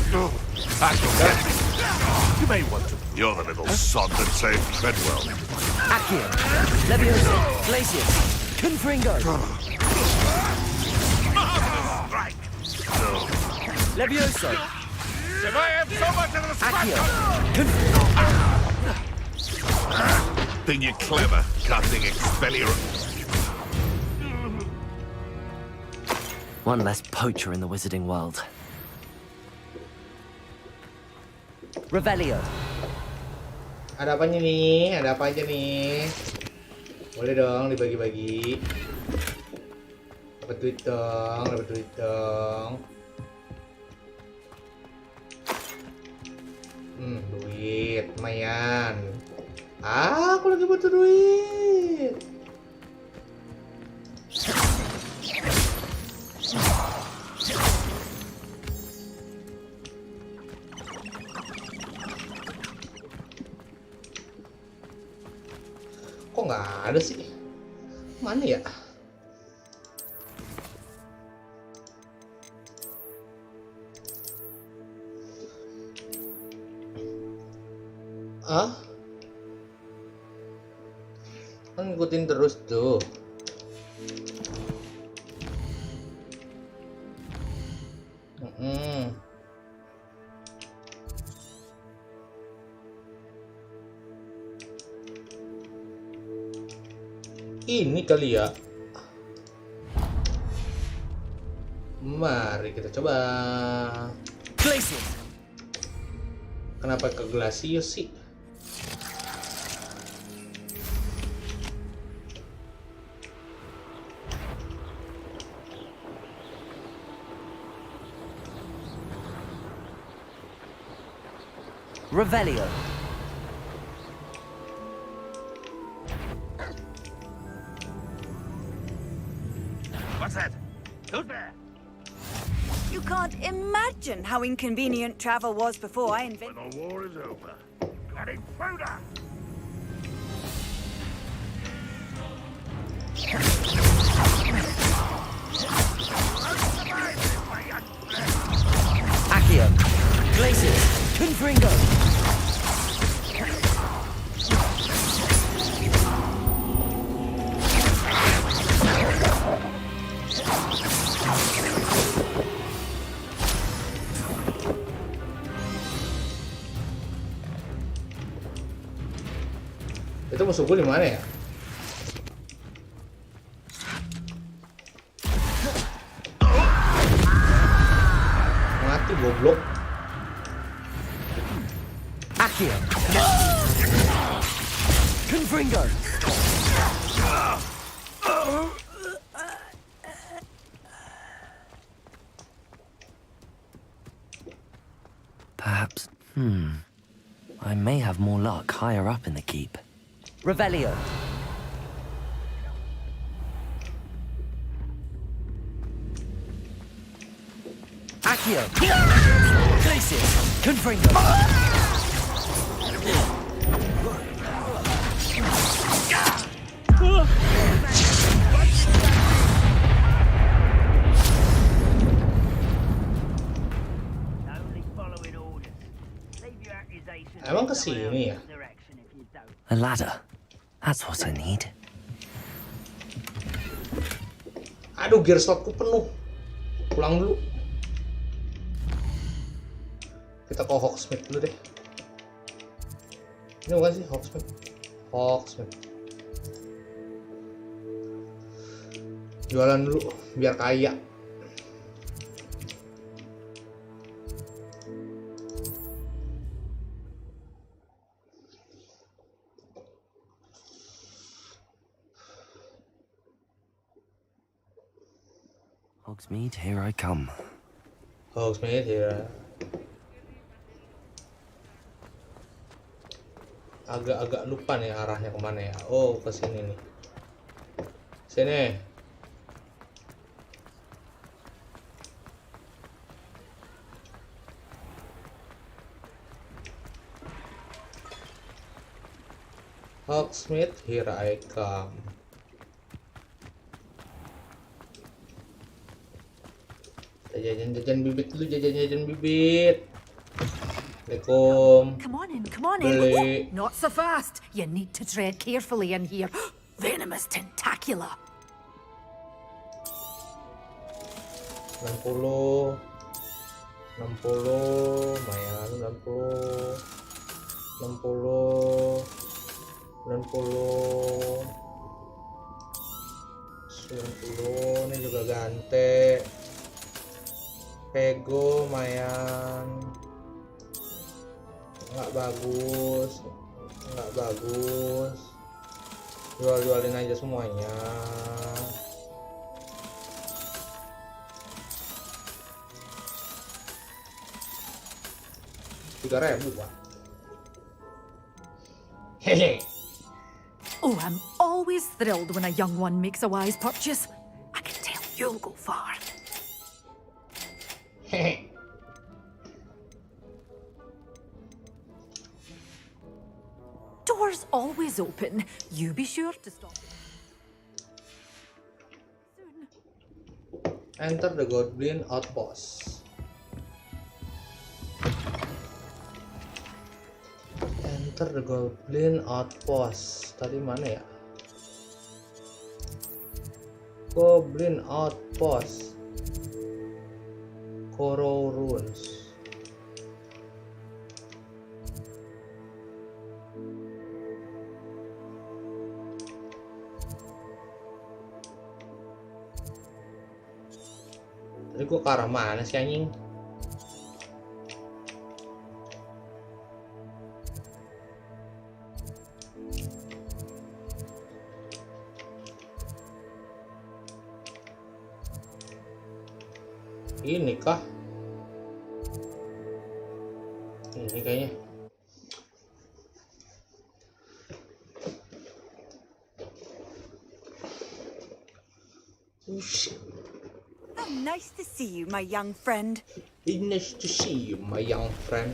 You may want to. You're the little sod that saved Treadwell. Accio! Levioso! Glacier! Confringo! Strike! Levioso! If I have so much of the Accio! Think you're clever, casting Expelliarm. One less poacher in the wizarding world. Revelio. Ada apanya nih? Ada apa aja nih? Boleh dong dibagi-bagi. Dapat duit dong, dapat duit dong. Duit, lumayan. Aku lagi butuh duit. Kok nggak ada sih? Mana ya? Kan ngikutin terus tuh. Ini kali ya. Mari kita coba. Glacius. Kenapa ke Glacius sih? Revelio. What's that? Who's there? You can't imagine how inconvenient travel was before I invented. When the war is over. An intruder! Accio. Glacius. Confringo. Itu musuh gue di mana ya? Mati goblok. Accio. Confringo. Perhaps, I may have more luck higher up in the keep. Revelio. Accio. Glacius. Confringo. Emang kesini ya? A ladder. That's what I need. Aduh, gear slotku penuh. Pulang dulu. Kita ke Hogsmeade dulu deh. Ini bukan sih Hogsmeade. Hogsmeade. Jualan dulu biar kaya. Hogsmeade, here I come. Hogsmeade ya. Agak-agak lupa nih arahnya kemana ya. Oh, ke sini nih. Sini. Hogsmeade, here I come. jajan bibit dulu, jajan bibit. Assalamualaikum. Come on in. Beli. Oh, not so fast. You need to tread carefully in here. Venomous tentacula. 60, lumayan 60, 90 ini juga gante. Pego lumayan, nggak bagus, jualin aja semuanya. $3.000 Pak. Hehe. Oh, I'm always thrilled when a young one makes a wise purchase. I can tell you'll go far. Hehe. Doors always open. You be sure to stop soon. Enter the Goblin Outpost. Enter the Goblin Outpost. Tadi mana ya? Goblin Outpost. Coral Ruins. Tadi gua ke arah mana sih anjing? Ini kah? Ini kayaknya. Oh shit. Oh, nice to see you, my young friend. It's nice to see you, my young friend.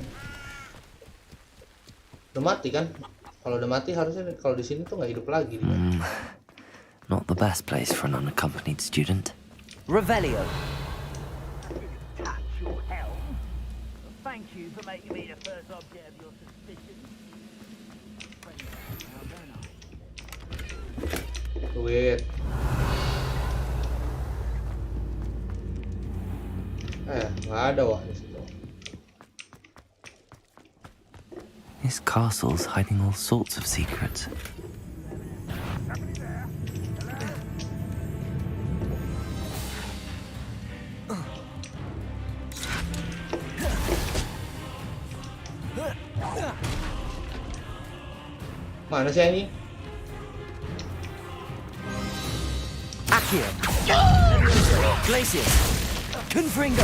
Udah mati kan? Kalau udah mati harusnya kalau di sini tuh nggak hidup lagi dia. Not the best place for an unaccompanied student. Revelio. Thank you for making me the first object of your suspicion. Duit. Nggak ada wah di situ. This castle's hiding all sorts of secrets. Mana sih ini? Accio. Glacier. Confringo.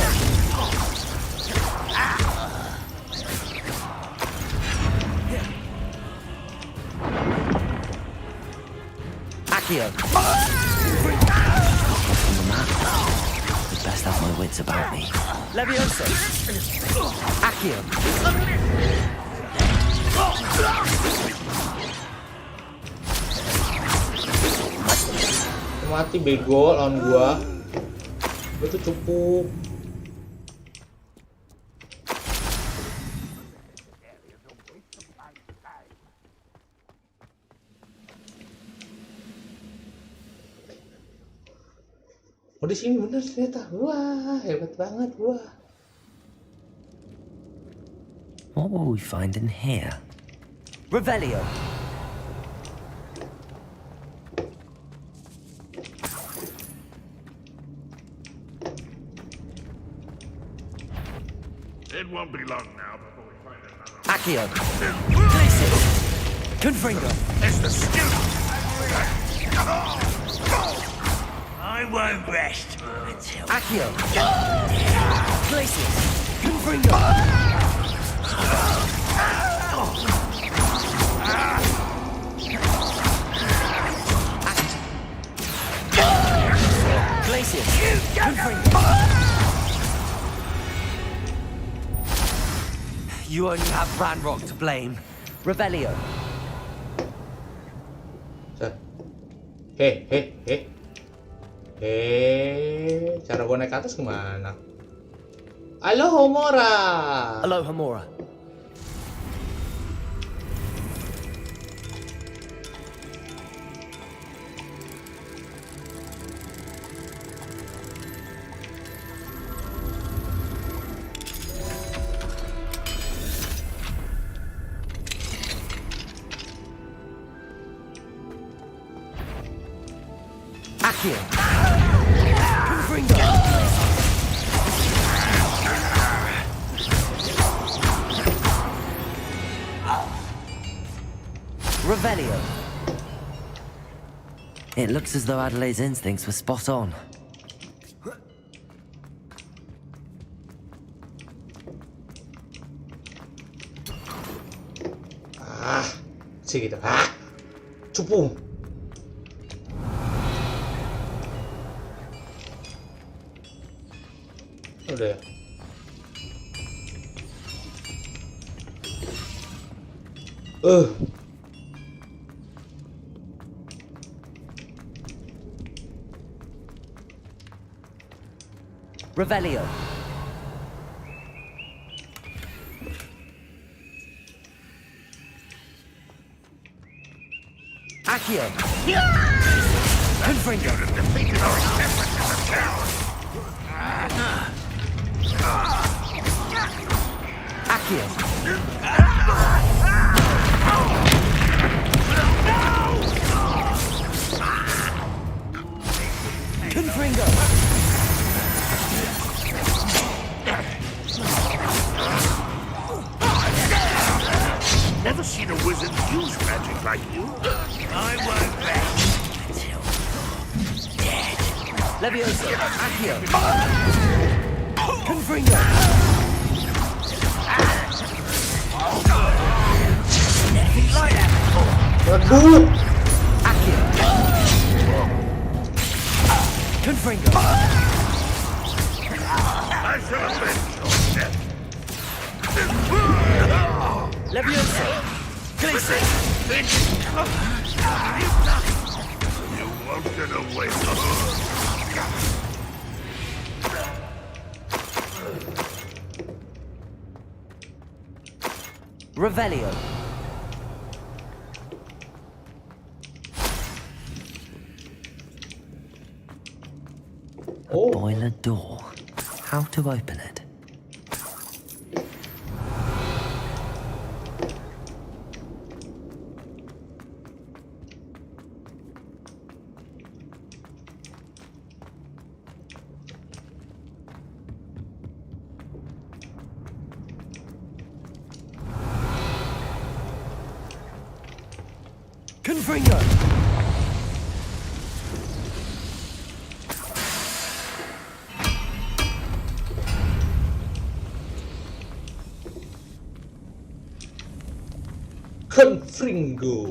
Accio. Best have my wits about me. Leviosa. Accio. Mati bego lawan gua. Gua tuh cukup. Oh di sini bener ternyata. Wah, hebat banget gua. What will we find in here? Revelio. It won't be long now before we find another. Accio. Glacier. Confringo. It's the student. I won't rest until Accio. Glacier. Confringo. Glacier. Confringo. You only have Ranrock to blame. Revelio. Cara gua naik ke atas gimana? Alohomora. Alohomora. Mackie. Revelio. It looks as though Adelaide's instincts were spot on. Sige dah. Cupu. Udah ya. Revelio. Accio. Confringo. Defeated our nemesis of town. Accio. Confringo. Never seen a wizard use magic like you. I won't rest until dead. Levioso. Accio. Confringo. Anything like that before. Accio. Confringo. I shall avenge your death. Levioso. Glacier. You won't get away from us. Revelio. A boiler door. How to open it? Confringo. Confringo.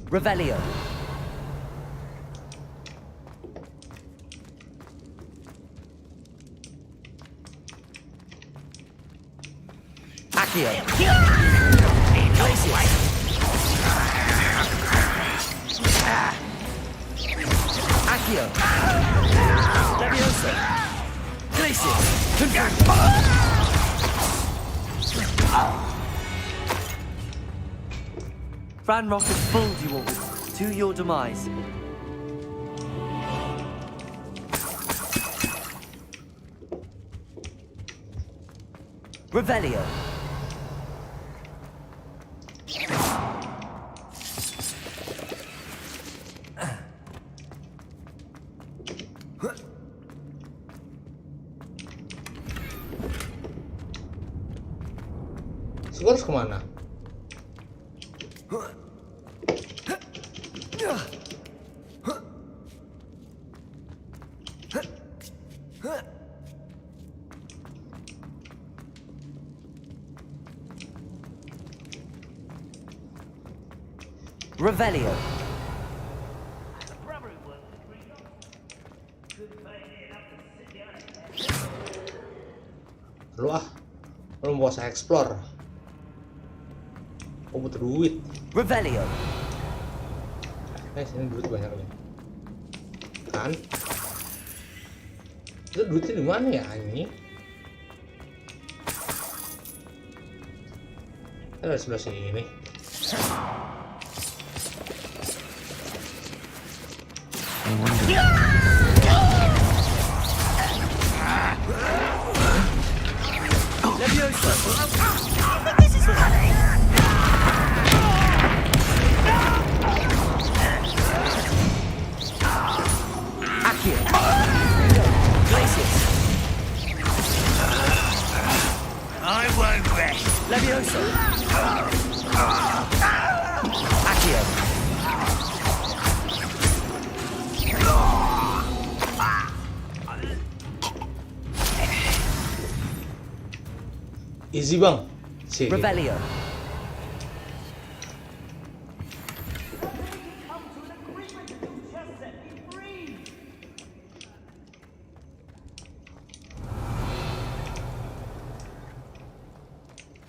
Revelio. Accio. Glacier. Accio. Levioso. Glacier. Ranrock has fooled you all to your demise. Revelio. Gue harus kemana? Revelio. Lu lu mau saya explore. Oh, butuh duit. Revelio. Sini duit banyak nih. Kan? Itu duitnya di mana ya anjing? Ada di sebelah sini. I won't rest. Levioso. Accio. Easy bang. Cih. Revelio.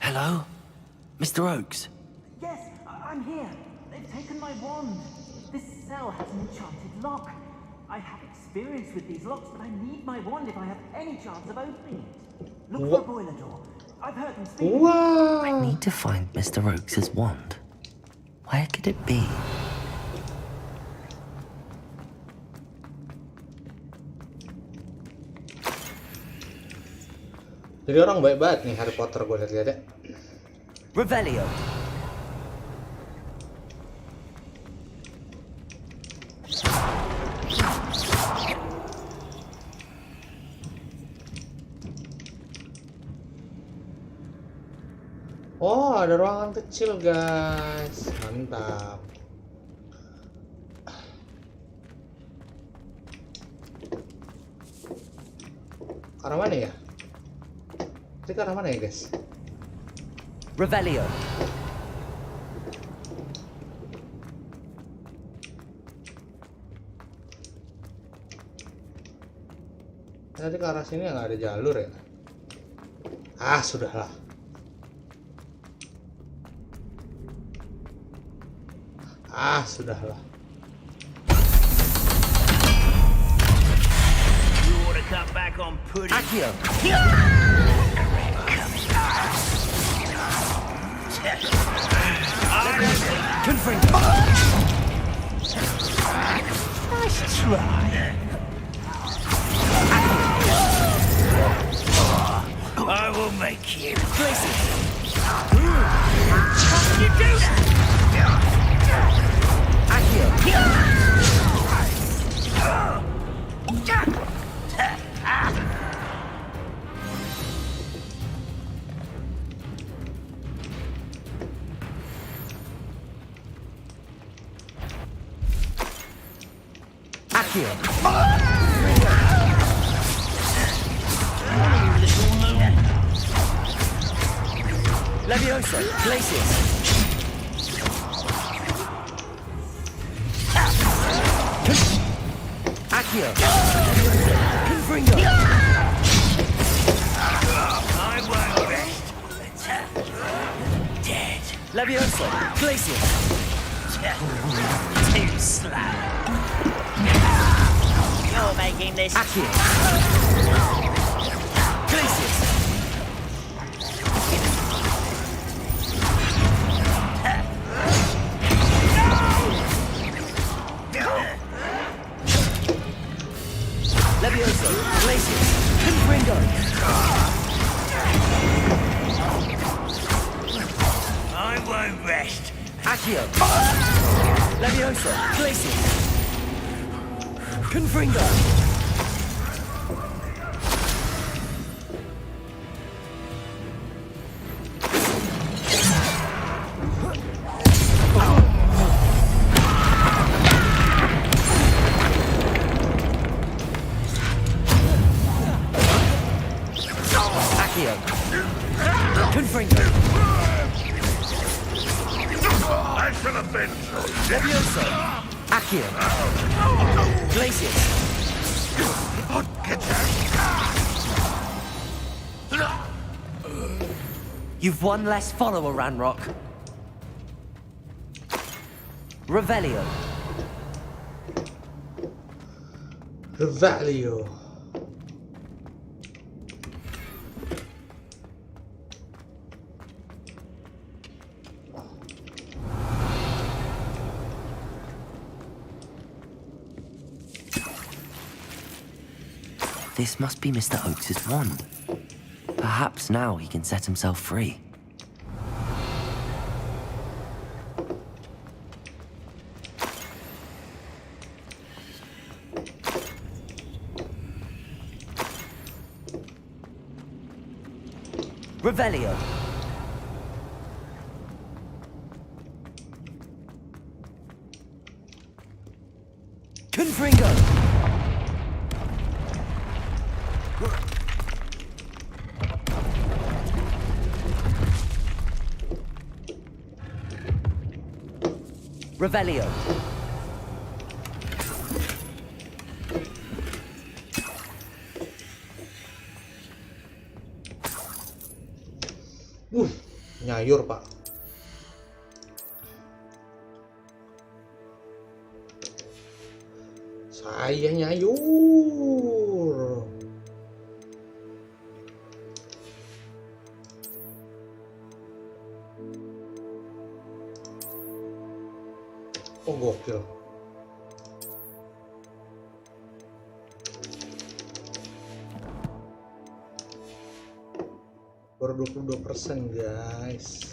Hello? Mr. Oakes? Yes, I'm here. They've taken my wand. This cell has an enchanted lock. I have experience with these locks, but I need my wand if I have any chance of opening it. Look for a boiler door. I've heard them speak. I need to find Mr. Oakes' wand. Where could it be? Jadi orang baik banget nih Harry Potter gue lihat ya. Revelio. Oh, ada ruangan kecil guys, mantap. Ke arah mana ya? Ini ke arah mana ya guys? Revelio. Tadi ke arah sini nggak ada jalur ya? Ah, sudahlah. Ah, sudahlah. You want to cut back on pudding? Accio. Confirm. Nice try. I will make you. Place it. How can you do that? Accio. Accio. Levioso. Glacius. Accio. Confringo. I won't rest. Dead. Levioso. Glacius. Too slow. You're making this. Accio. Glacius. Levioso. Glacius. Confringo. I won't rest. Accio. Levioso. Glacius. Confringo. Accio. Confringo. I should have been so Levioso. Accio. Glacius. You've one less follower, Ranrock. Revelio. Revelio. This must be Mr. Oakes's wand. Perhaps now he can set himself free. Revelio. Confringo. Revelio. Nyayur pak. Saya nyayur. Oh gokil. Baru 22% guys.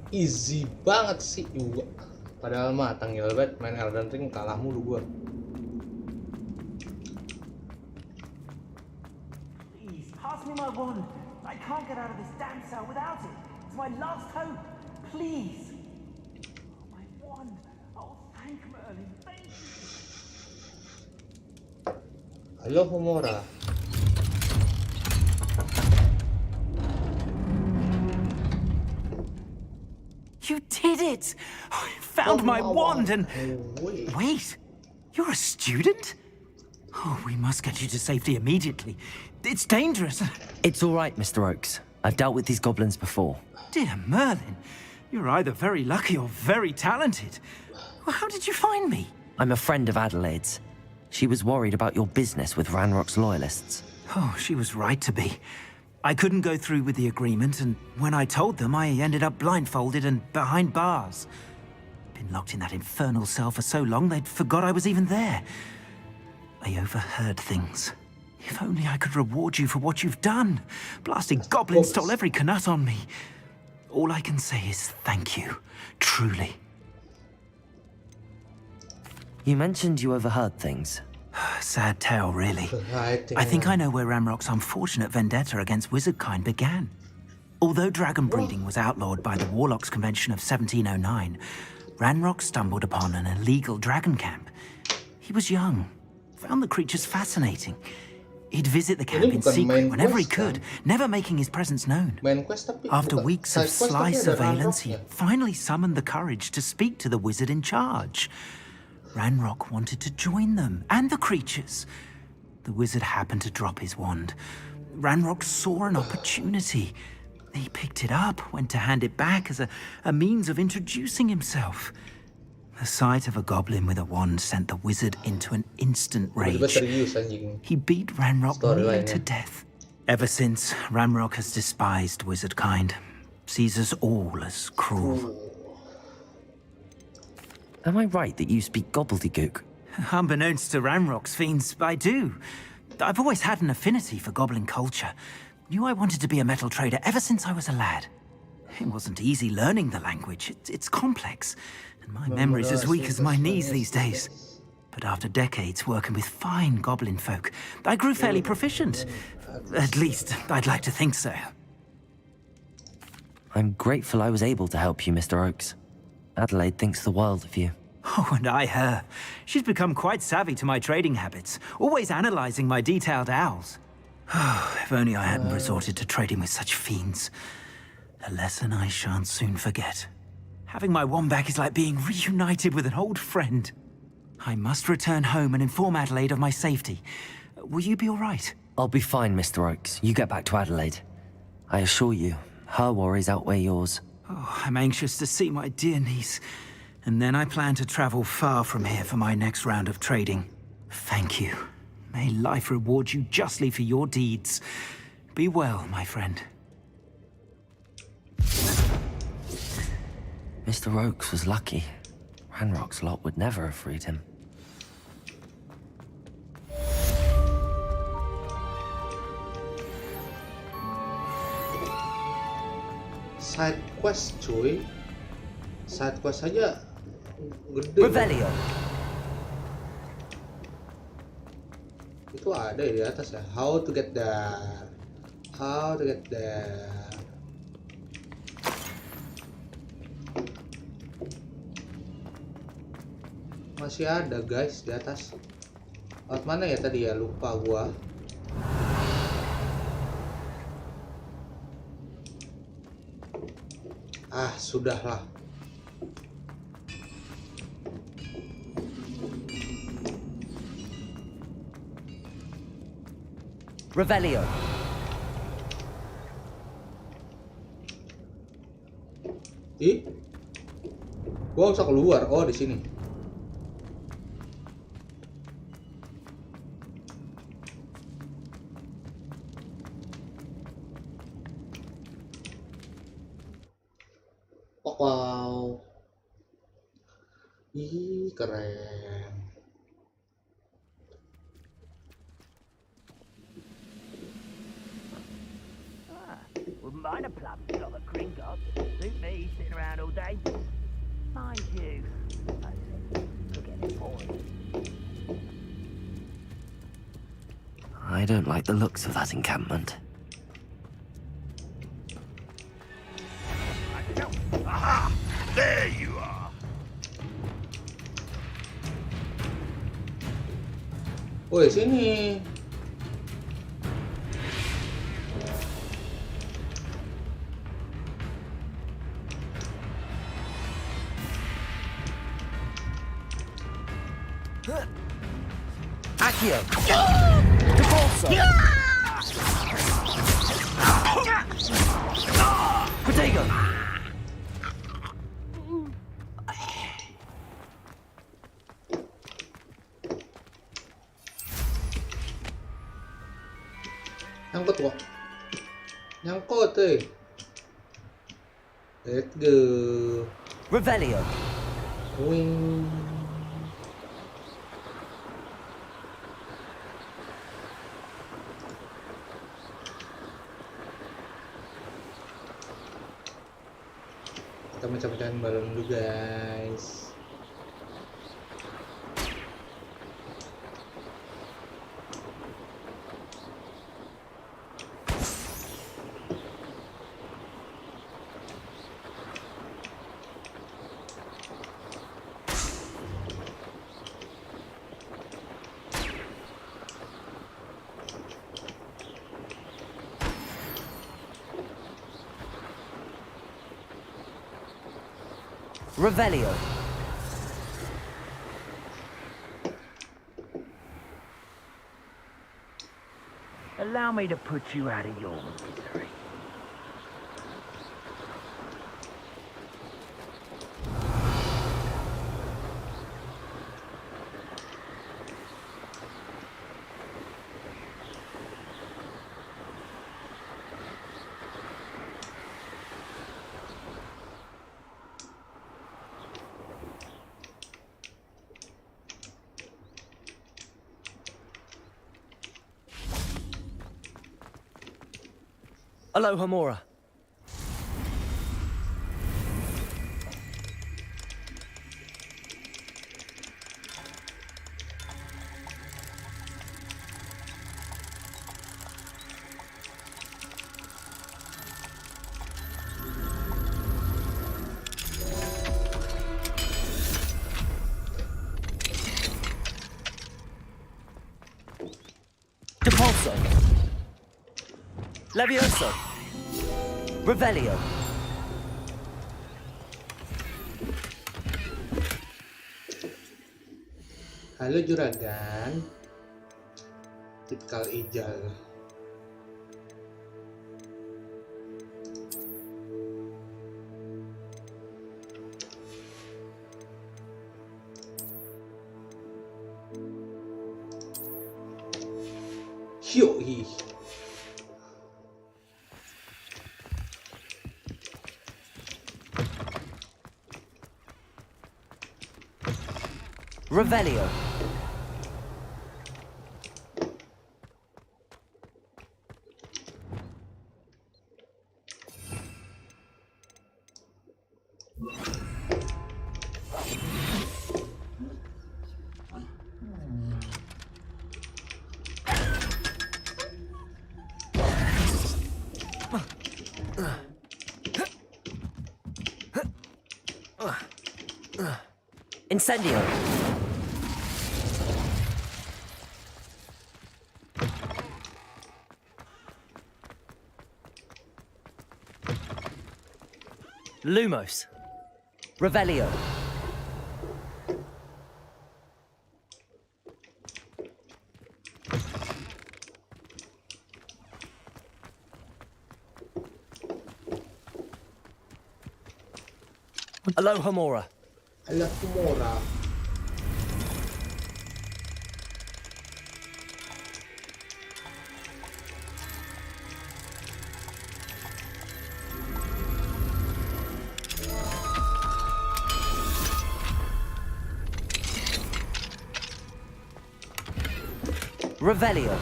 Easy banget sih juga. Padahal mah tanggal banget main Elden Ring kalah mulu gua. Please, pass me my wand. I can't get out of this damn cell without it. It's my last hope. Please. Oh, my wand. Oh, thank Merlin. Thank you. Halo Homora. You did it! I found my wand and... Wait, you're a student? Oh, we must get you to safety immediately. It's dangerous. It's all right, Mr. Oakes. I've dealt with these goblins before. Dear Merlin, you're either very lucky or very talented. Well, how did you find me? I'm a friend of Adelaide's. She was worried about your business with Ranrock's loyalists. Oh, she was right to be. I couldn't go through with the agreement, and when I told them, I ended up blindfolded and behind bars. Been locked in that infernal cell for so long, they'd forgot I was even there. I overheard things. If only I could reward you for what you've done. Blasted goblins stole every canut on me. All I can say is thank you, truly. You mentioned you overheard things. Sad tale, really. I think I know where Ranrock's unfortunate vendetta against wizardkind began. Although dragon breeding was outlawed by the Warlocks Convention of 1709, Ranrock stumbled upon an illegal dragon camp. He was young, found the creatures fascinating. He'd visit the camp in secret whenever he could, never making his presence known. After weeks of sly surveillance, he finally summoned the courage to speak to the wizard in charge. Ranrock wanted to join them, and the creatures. The wizard happened to drop his wand. Ranrock saw an opportunity. He picked it up, went to hand it back as a means of introducing himself. The sight of a goblin with a wand sent the wizard into an instant rage. He beat Ranrock nearly to death. Ever since, Ranrock has despised wizardkind, sees us all as cruel. Am I right that you speak gobbledygook? Unbeknownst to Ranrock's fiends, I do. I've always had an affinity for goblin culture. Knew I wanted to be a metal trader ever since I was a lad. It wasn't easy learning the language. It's complex, and my memory's as weak as my knees these days. But after decades working with fine goblin folk, I grew fairly proficient. At least, I'd like to think so. I'm grateful I was able to help you, Mr. Oakes. Adelaide thinks the world of you. Oh, and I her. She's become quite savvy to my trading habits, always analyzing my detailed owls. If only I hadn't resorted to trading with such fiends. A lesson I shan't soon forget. Having my wand back is like being reunited with an old friend. I must return home and inform Adelaide of my safety. Will you be all right? I'll be fine, Mr. Oakes. You get back to Adelaide. I assure you, her worries outweigh yours. Oh, I'm anxious to see my dear niece. And then I plan to travel far from here for my next round of trading. Thank you. May life reward you justly for your deeds. Be well, my friend. Mr. Oakes was lucky. Ranrock's lot would never have freed him. Side quest cuy. Side quest aja gede. Revelio. Itu ada ya di atas ya. How to get there. How to get there. Masih ada guys di atas. Lewat mana ya tadi ya? Lupa gua. Ah, sudahlah. Revelio. Ih. Gua usah keluar. Oh, di sini. Wow. Ih, keren. Wouldn't mind a plum job at Gringotts. Suit me, sitting around all day. Mind you, forget it, boy. I don't like the looks of that encampment. Aha! There you are. Woi, sini. Accio. Devolso. Protego. Nyangkut kok. Nyangkut eh. Let's go. Revelio. Wing. Kita pecah-pecahin balon dulu guys. Revelio. Allow me to put you out of your misery. Aloha Mora. Depulso. Levioso. Revelio. Halo juragan. Tipikal ijal. Yoi. Revelio. Incendio. Lumos. Revelio. Alohomora. Alohomora. Revelio.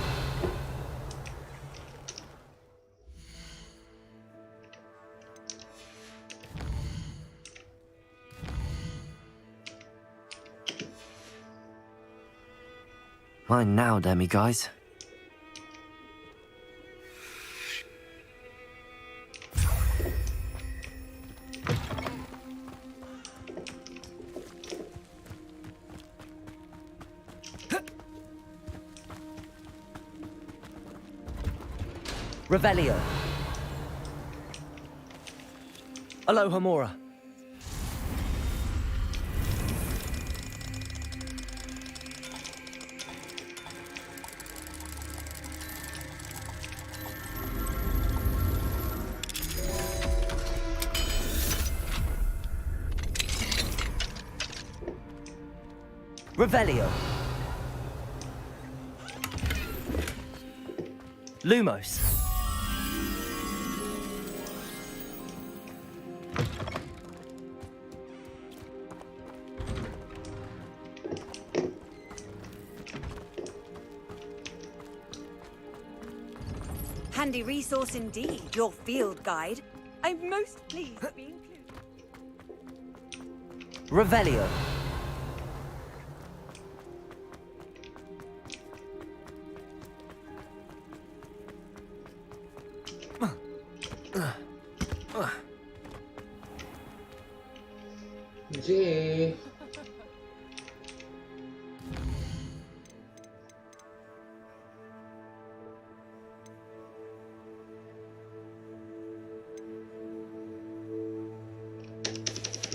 Mine now, demi guys. Revelio. Alohomora. Revelio. Lumos. Handy resource indeed, your field guide. I'm most pleased to be included. Revelio. J.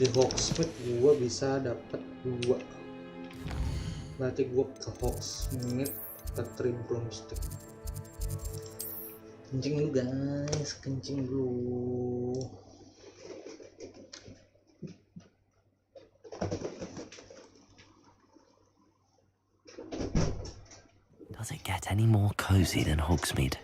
Di Socmed gua bisa dapat 2. Berarti gua ke Socmed ke 3 broomstick. Kencing dulu guys, kencing dulu. Does it get any more cozy than Hogsmeade?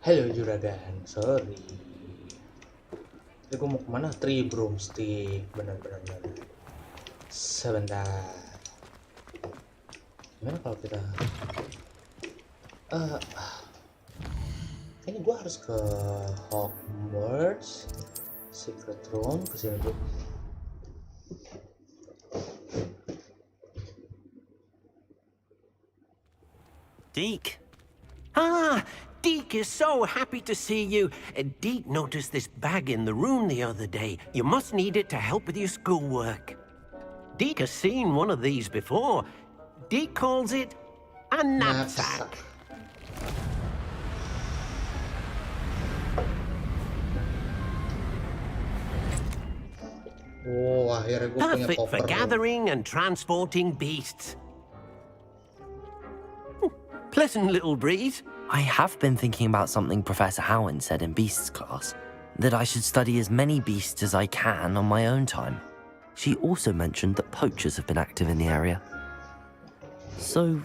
Hello juragan, sorry. Jadi gue mau kemana? 3 broomstick, benar. Sebentar. Gimana kalau kita? Kayaknya gue harus ke Hogwarts, secret room, kesini dulu. Deke. Ah, Deke is so happy to see you. Deke noticed this bag in the room the other day. You must need it to help with your schoolwork. Deke has seen one of these before. Deke calls it a knapsack. Oh, akhirnya gue punya Perfect for koper. gathering and transporting beasts. Pleasant little breeze. I have been thinking about something Professor Howland said in Beasts class, that I should study as many beasts as I can on my own time. She also mentioned that poachers have been active in the area. So,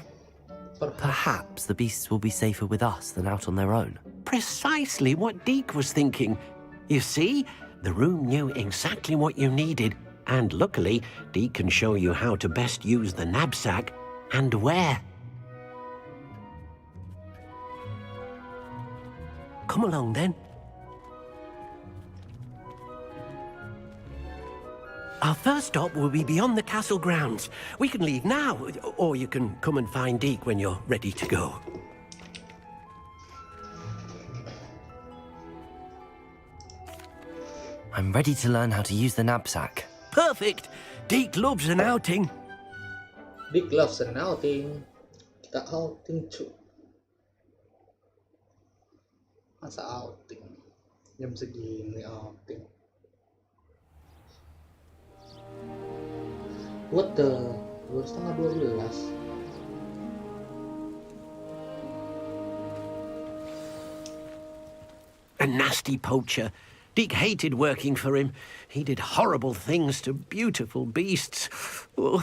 perhaps the beasts will be safer with us than out on their own. Precisely what Deke was thinking. You see, the room knew exactly what you needed, and luckily, Deke can show you how to best use the knapsack and where. Come along, then. Our first stop will be beyond the castle grounds. We can leave now, or you can come and find Deke when you're ready to go. I'm ready to learn how to use the knapsack. Perfect! Deke loves an outing. Deke loves an outing. Kita outing cuy. Masa outing? Jam segini outing. What the? 11:30. A nasty poacher. Deke hated working for him. He did horrible things to beautiful beasts. Oh,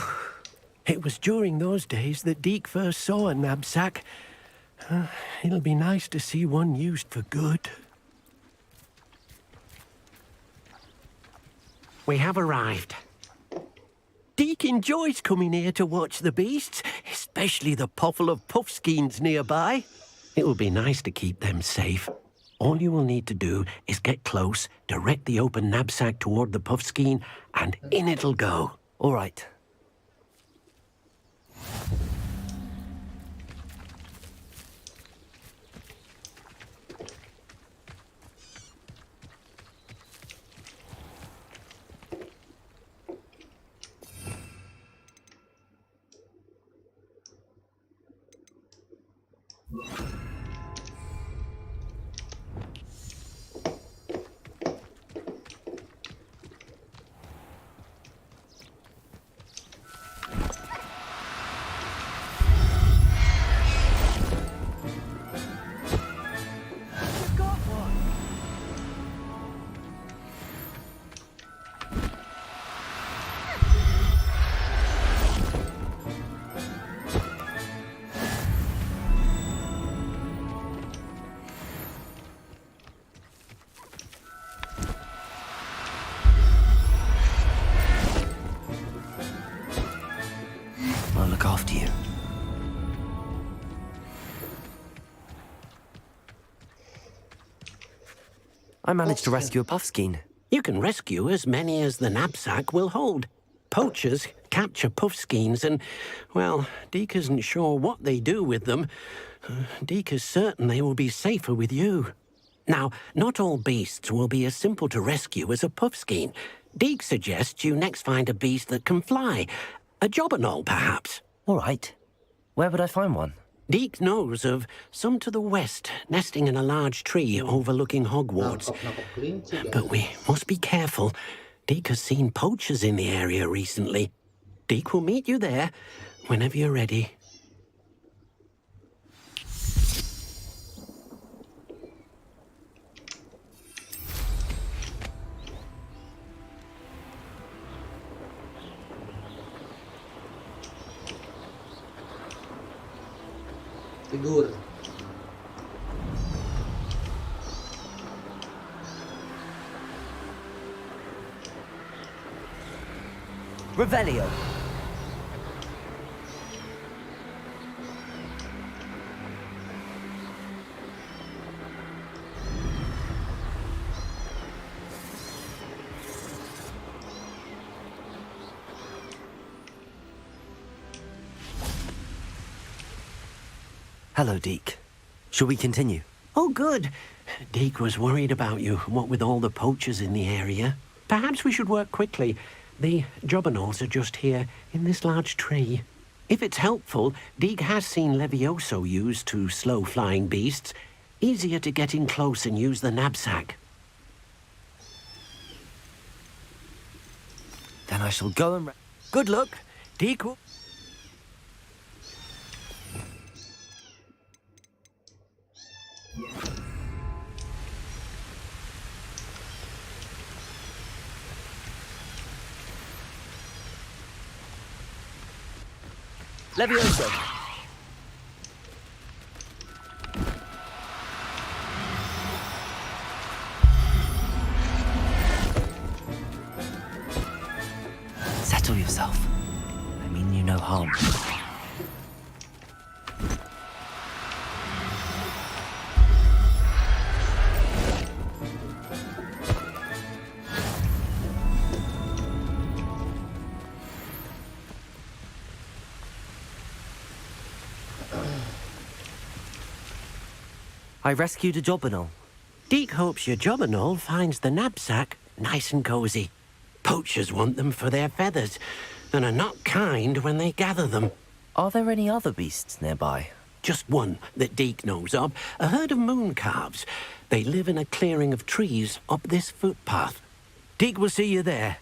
it was during those days that Deke first saw a knapsack. It'll be nice to see one used for good. We have arrived. Deke enjoys coming here to watch the beasts, especially the potful of puffskeins nearby. It will be nice to keep them safe. All you will need to do is get close, direct the open knapsack toward the puffskein, and in it'll go. All right. I'll look after you. I managed to rescue a puffskein. You can rescue as many as the knapsack will hold. Poachers capture puffskeins and, well, Deke isn't sure what they do with them. Deke is certain they will be safer with you. Now, not all beasts will be as simple to rescue as a puffskein. Deke suggests you next find a beast that can fly. A jobberknoll, perhaps. All right. Where would I find one? Deke knows of some to the west, nesting in a large tree overlooking Hogwarts. But we must be careful. Deke has seen poachers in the area recently. Deke will meet you there whenever you're ready. Tidur. Revelio. Hello, Deke. Shall we continue? Oh, good. Deke was worried about you, what with all the poachers in the area. Perhaps we should work quickly. The jobberknolls are just here, in this large tree. If it's helpful, Deke has seen Levioso used to slow flying beasts. Easier to get in close and use the knapsack. Then I shall go and... Good luck. Deke will... Levioso. Settle yourself. I mean you no harm. I rescued a jobberknoll. Deke hopes your jobberknoll finds the knapsack nice and cozy. Poachers want them for their feathers, and are not kind when they gather them. Are there any other beasts nearby? Just one that Deke knows of, a herd of moon calves. They live in a clearing of trees up this footpath. Deke will see you there.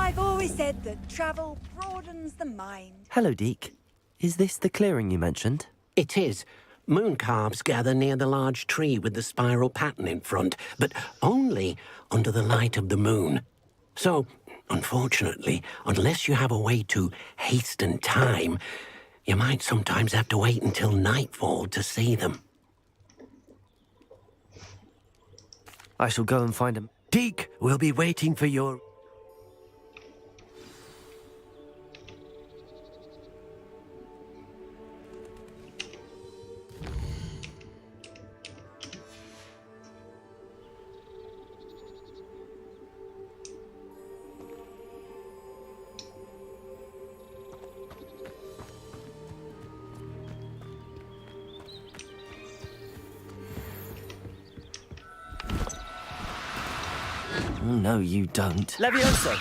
I've always said that travel broadens the mind. Hello, Deke. Is this the clearing you mentioned? It is. Moon calves gather near the large tree with the spiral pattern in front, but only under the light of the moon. So, unfortunately, unless you have a way to hasten time, you might sometimes have to wait until nightfall to see them. I shall go and find him. Deke will be waiting for your... No, you don't. Levioso!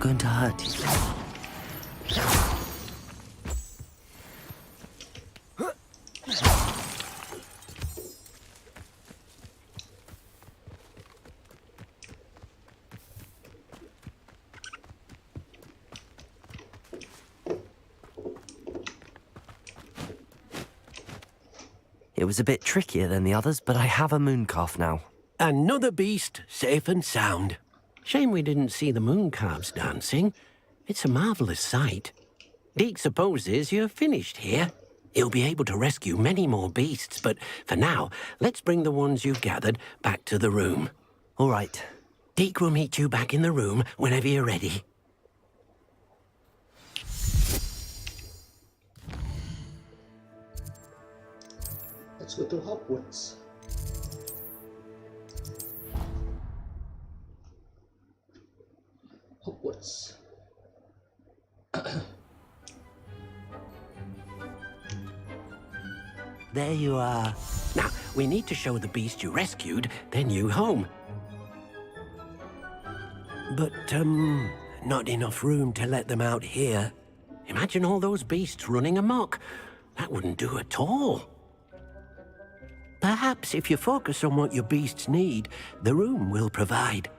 Going to hurt you. It was a bit trickier than the others, but I have a moon calf now. Another beast, safe and sound. Shame we didn't see the moon calves dancing. It's a marvellous sight. Deke supposes you're finished here. He'll be able to rescue many more beasts, but for now, let's bring the ones you've gathered back to the room. All right. Deke will meet you back in the room whenever you're ready. Let's go to Hogwarts. Hogwarts. There you are. Now, we need to show the beast you rescued their new home. But, not enough room to let them out here. Imagine all those beasts running amok. That wouldn't do at all. Perhaps if you focus on what your beasts need, the room will provide.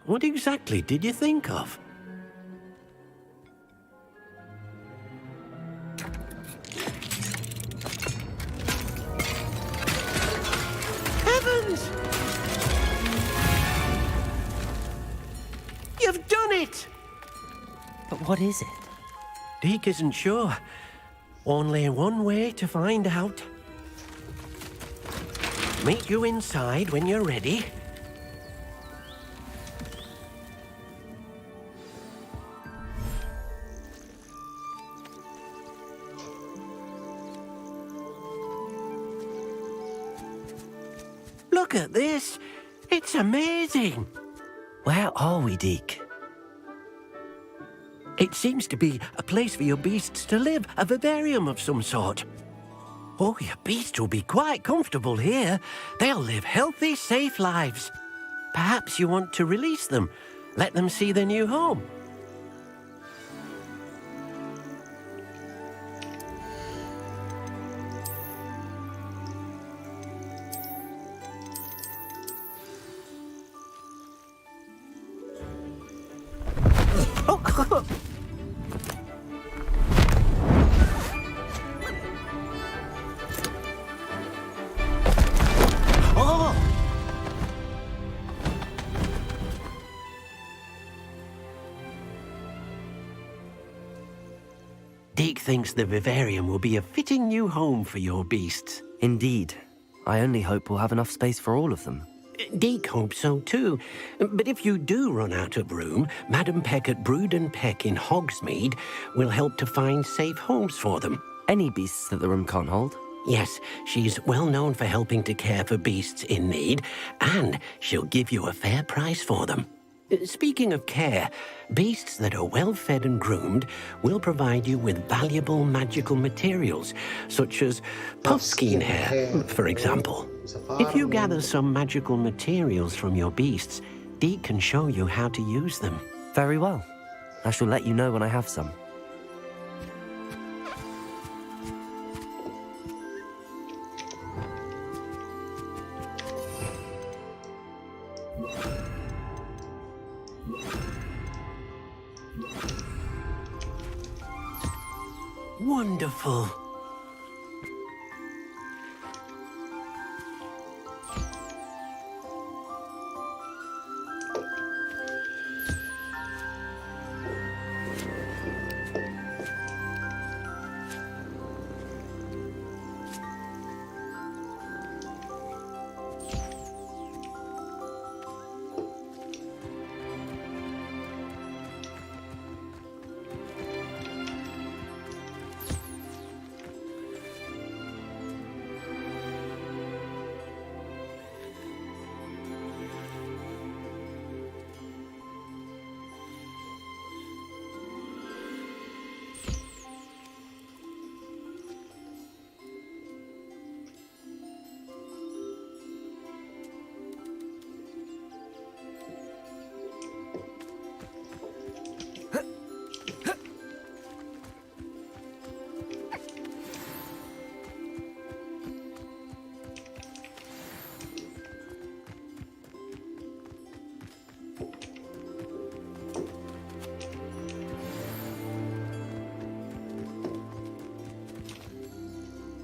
What exactly did you think of? Heavens! You've done it! But what is it? Deke isn't sure. Only one way to find out. Meet you inside when you're ready. Look at this. It's amazing. Where are we, Deke? It seems to be a place for your beasts to live, a vivarium of some sort. Oh, your beasts will be quite comfortable here. They'll live healthy, safe lives. Perhaps you want to release them, let them see their new home. Deke thinks the vivarium will be a fitting new home for your beasts. Indeed. I only hope we'll have enough space for all of them. Deke hopes so too. But if you do run out of room, Madam Peck at Brood and Peck in Hogsmeade will help to find safe homes for them. Any beasts that the room can't hold? Yes, she's well known for helping to care for beasts in need, and she'll give you a fair price for them. Speaking of care, beasts that are well fed and groomed will provide you with valuable magical materials, such as puffskein hair, for example. If you gather some magical materials from your beasts, Deke can show you how to use them. Very well. I shall let you know when I have some. Wonderful.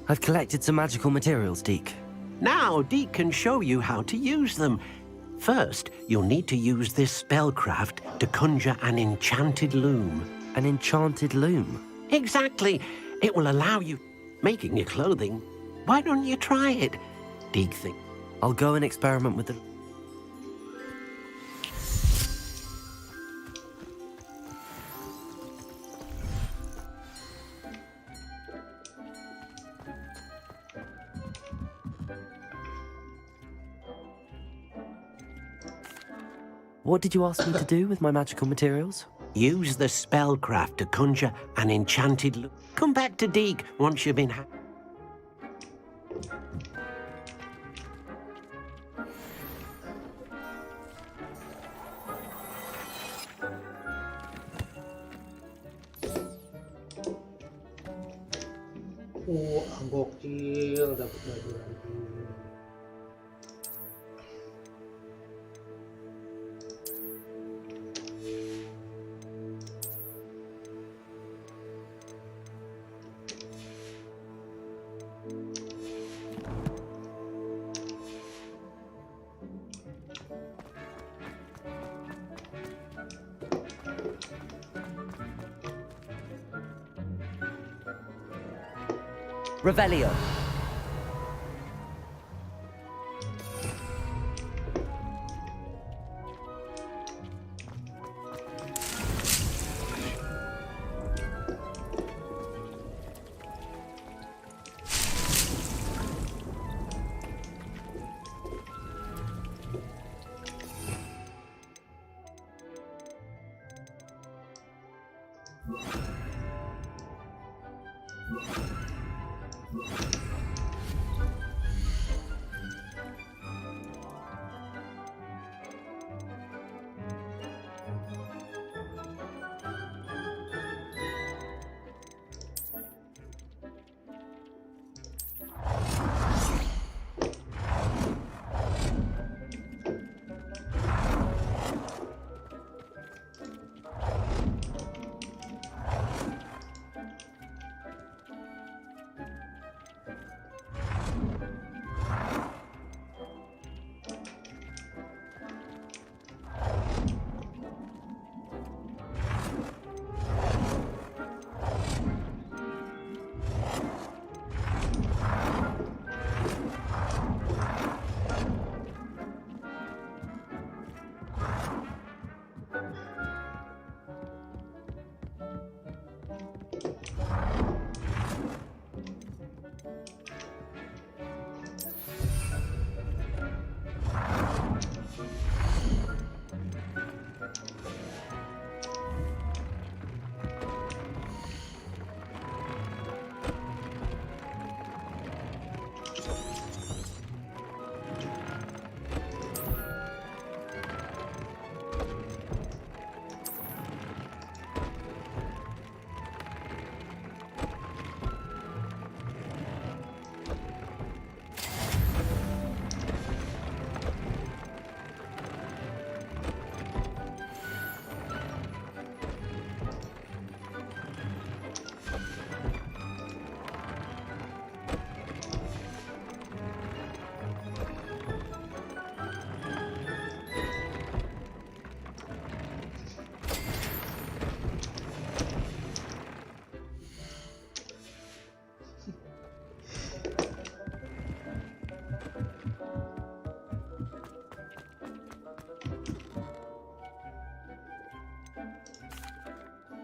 I've collected some magical materials, Deke. Now Deke can show you how to use them. First, you'll need to use this spellcraft to conjure an enchanted loom. An enchanted loom? Exactly. It will allow you making your clothing. Why don't you try it? Deke thinks. I'll go and experiment with the... What did you ask me to do with my magical materials? Use the spellcraft to conjure an enchanted look. Come back to Deke once you've been... Gokil, dapat baju lagi. Revelio.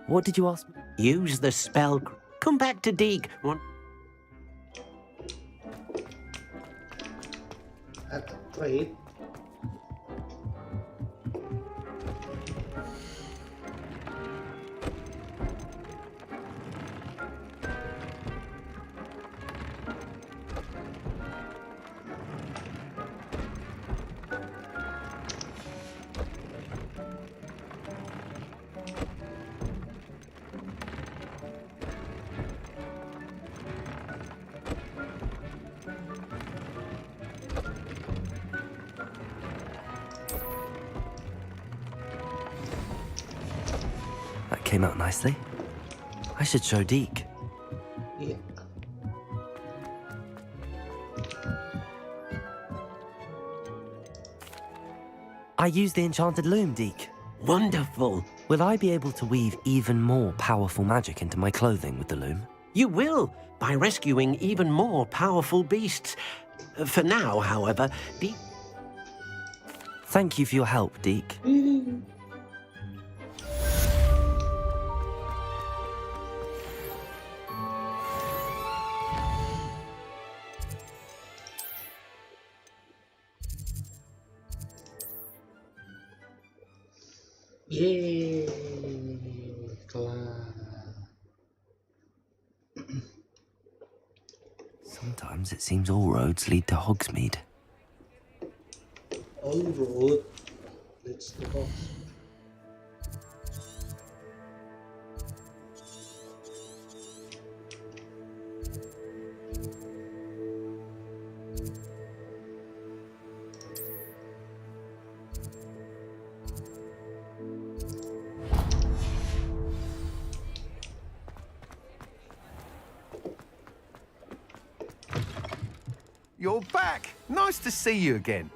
What did you ask me? Use the spell... Come back to Deke. At trade. Came out nicely. I should show Deke. Yeah. I used the enchanted loom, Deke. Wonderful. Will I be able to weave even more powerful magic into my clothing with the loom? You will, by rescuing even more powerful beasts. For now, however, Deke... Thank you for your help, Deke. Yeay. Sometimes it seems all roads lead to Hogsmeade. All road leads to Hogsmeade. You're back. Nice to see you again.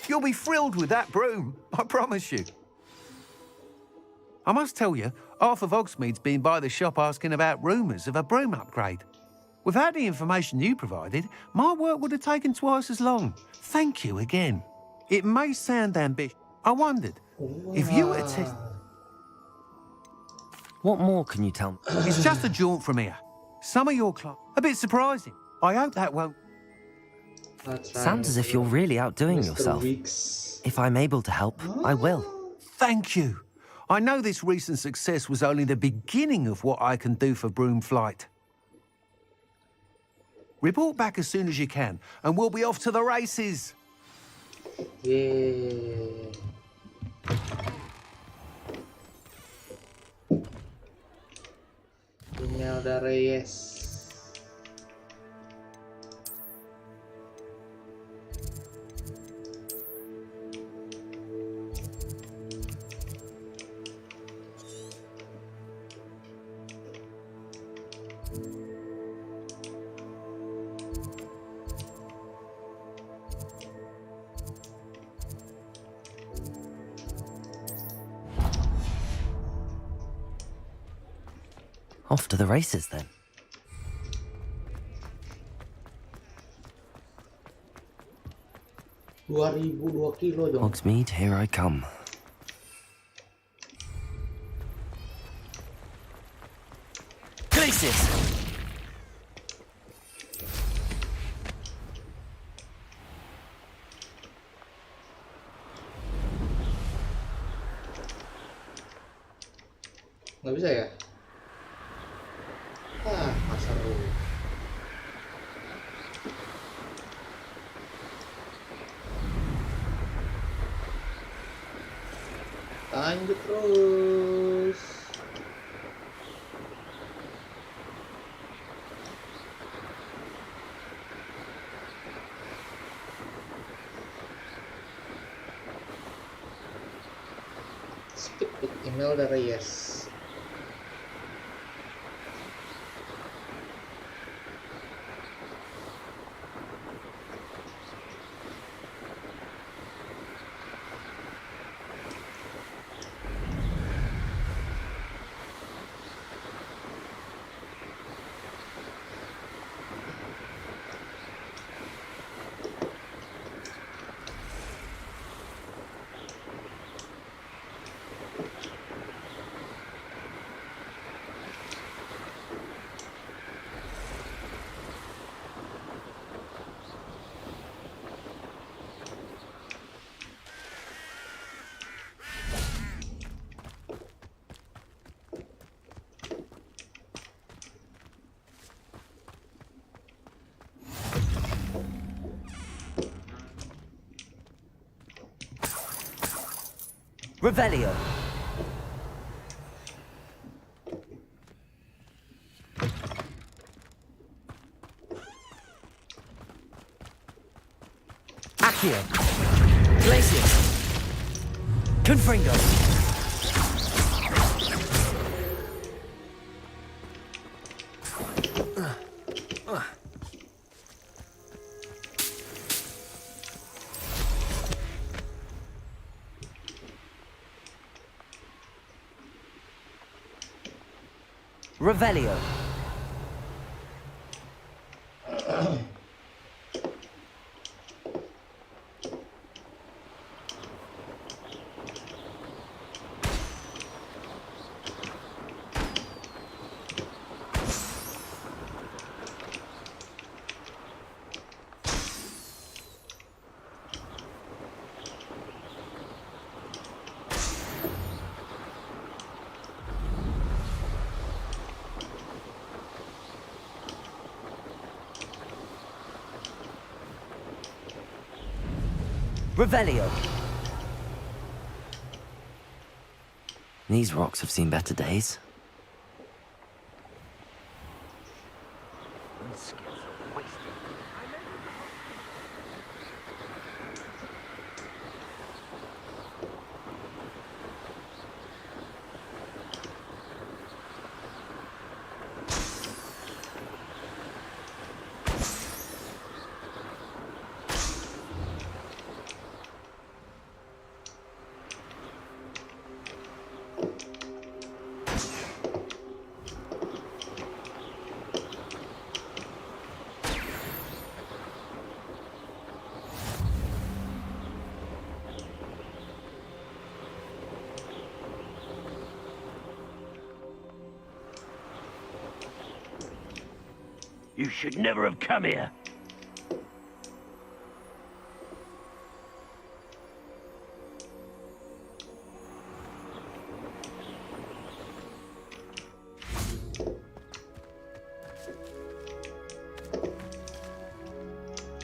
You'll be thrilled with that broom, I promise you. I must tell you, half of Hogsmeade's been by the shop asking about rumours of a broom upgrade. Without the information you provided, my work would have taken twice as long. Thank you again. It may sound ambitious. I wondered, if you were to test... What more can you tell me? It's just a jaunt from here. Some of your clients... A bit surprising. I hope that won't... Sounds as if you're really outdoing yourself. If I'm able to help, I will. Thank you. I know this recent success was only the beginning of what I can do for Broom Flight. Report back as soon as you can, and we'll be off to the races. Yeah. Imelda Reyes. Off to the races, then. Hogsmeade, here I come. Places! Nggak bisa ya? Seru. Lanjut terus. Speak with email dari Yes. Revelio. Accio. Glacius. Confringo. Revelio. Revelio. These rocks have seen better days. You should never have come here.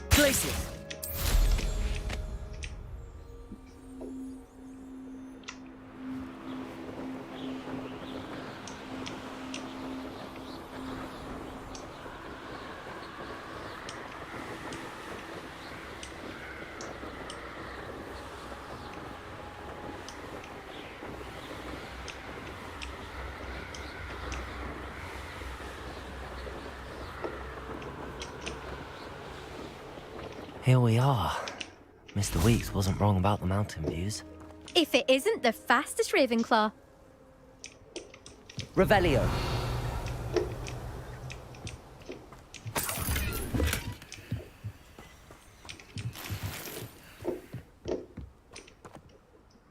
Places. Here we are. Mr. Weeks wasn't wrong about the mountain views. If it isn't the fastest Ravenclaw. Revelio.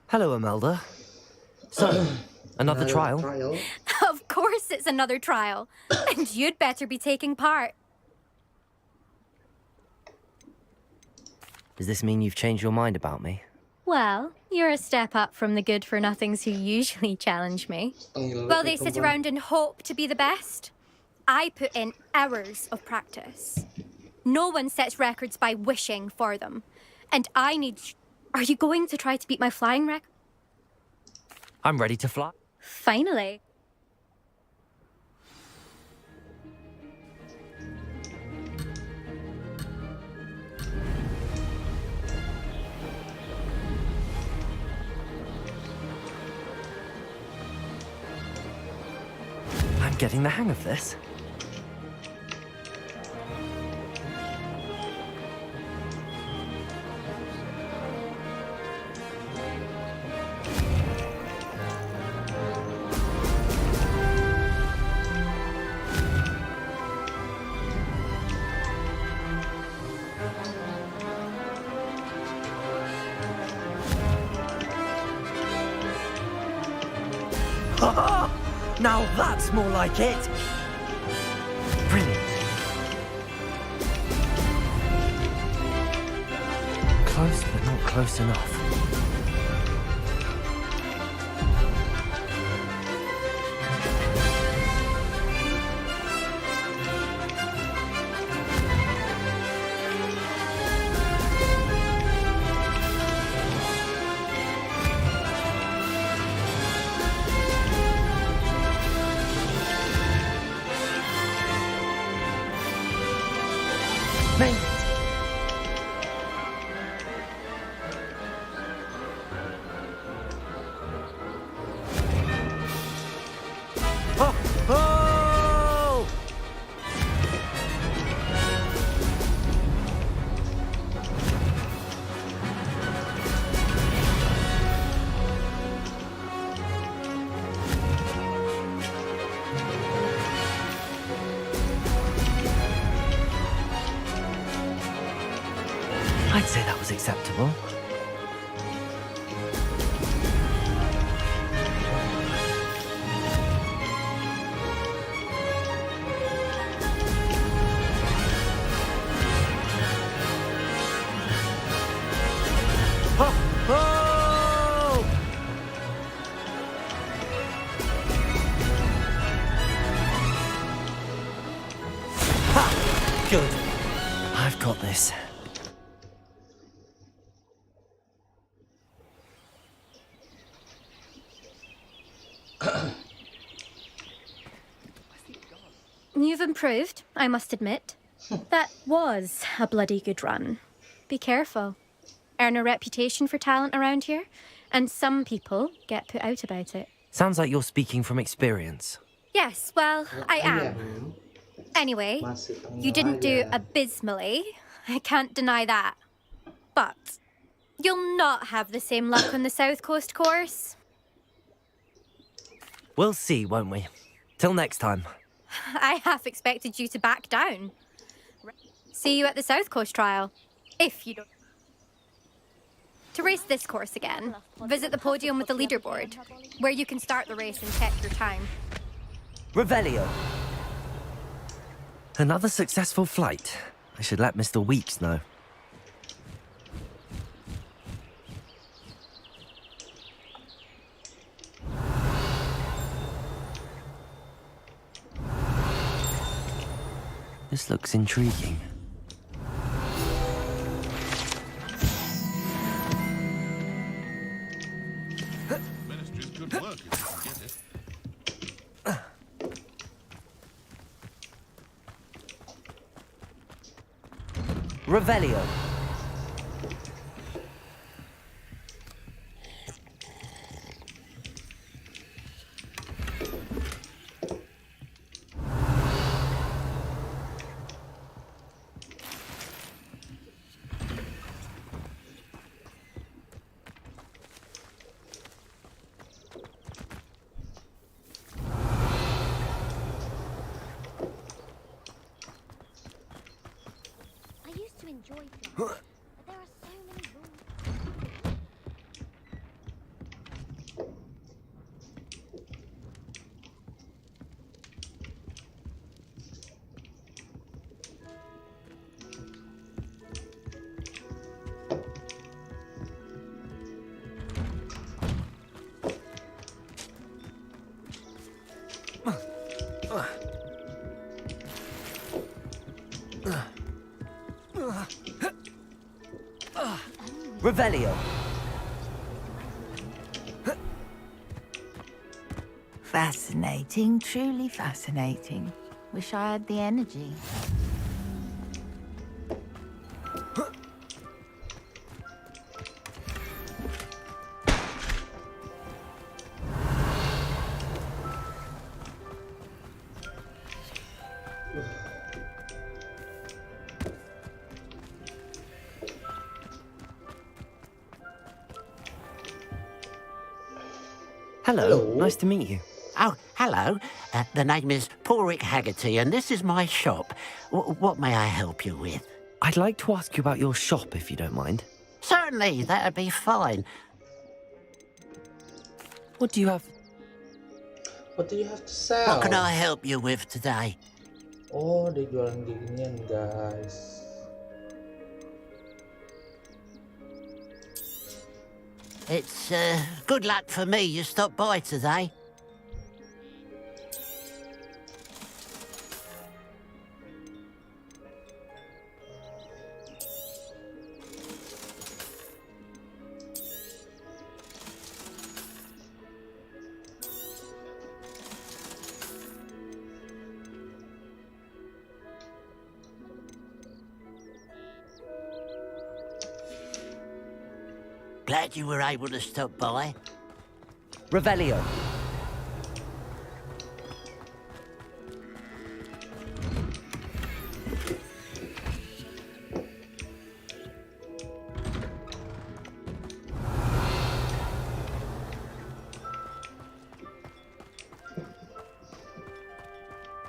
Hello, Imelda. So, another trial? Of course it's another trial. And you'd better be taking part. Does this mean you've changed your mind about me? Well, you're a step up from the good-for-nothings who usually challenge me. Well, they sit around and hope to be the best. I put in hours of practice. No one sets records by wishing for them. And I need... Are you going to try to beat my flying record? I'm ready to fly. Finally. I'm getting the hang of this. Now that's more like it! Brilliant. Close, but not close enough. I'd say that was acceptable. Good. I've got this. You've improved, I must admit. That was a bloody good run. Be careful. Earn a reputation for talent around here, and some people get put out about it. Sounds like you're speaking from experience. Yes, well, I am. Anyway, you didn't do abysmally. I can't deny that. But you'll not have the same luck on the South Coast course. We'll see, won't we? Till next time. I half expected you to back down. See you at the South Coast trial, if you don't. To race this course again, visit the podium with the leaderboard, where you can start the race and check your time. Revelio. Another successful flight. I should let Mr. Weeks know. This looks intriguing. Ministry's good work if you can get it. Revelio. Revelio. Fascinating, truly fascinating. Wish I had the energy. Hello. Nice to meet you. Oh, hello. The name is Porrick Haggerty, and this is my shop. What may I help you with? I'd like to ask you about your shop, if you don't mind. Certainly, that'd be fine. What do you have? What do you have to sell? What can I help you with today? Oh, dia jualan ginian, guys. It's good luck for me you stopped by today. Glad you were able to stop by. Revelio.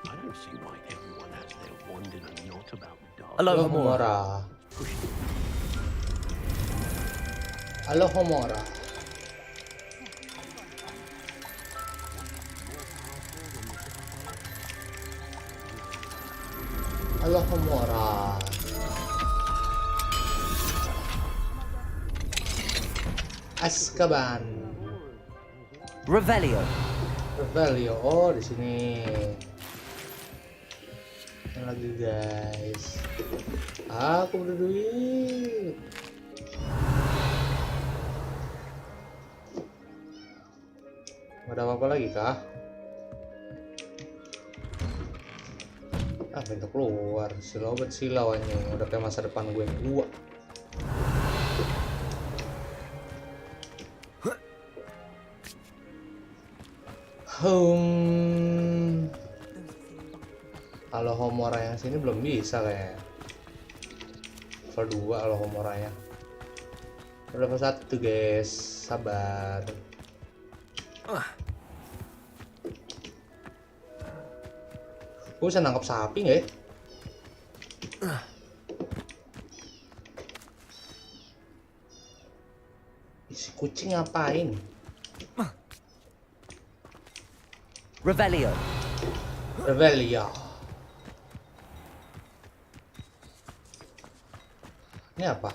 I don't see why everyone has their wand in a knot about dark. Hello, Hobaaaa. Alohomora. Alohomora. Azkaban. Revelio. Revelio. Oh, di sini. Yang lagi guys. Aku berduit. Ada apa-apa lagi kah? Pintu keluar. Silau bet silau anjing. Udah kayak masa depan gue yang gua. Alohomora yang sini belum bisa kayak. Level 2 Alohomoranya. Level 1 guys. Sabar. Gue bisa nangkap sapi nggak ya? Isi kucing ngapain? Revelio. Revelio. Ini apa?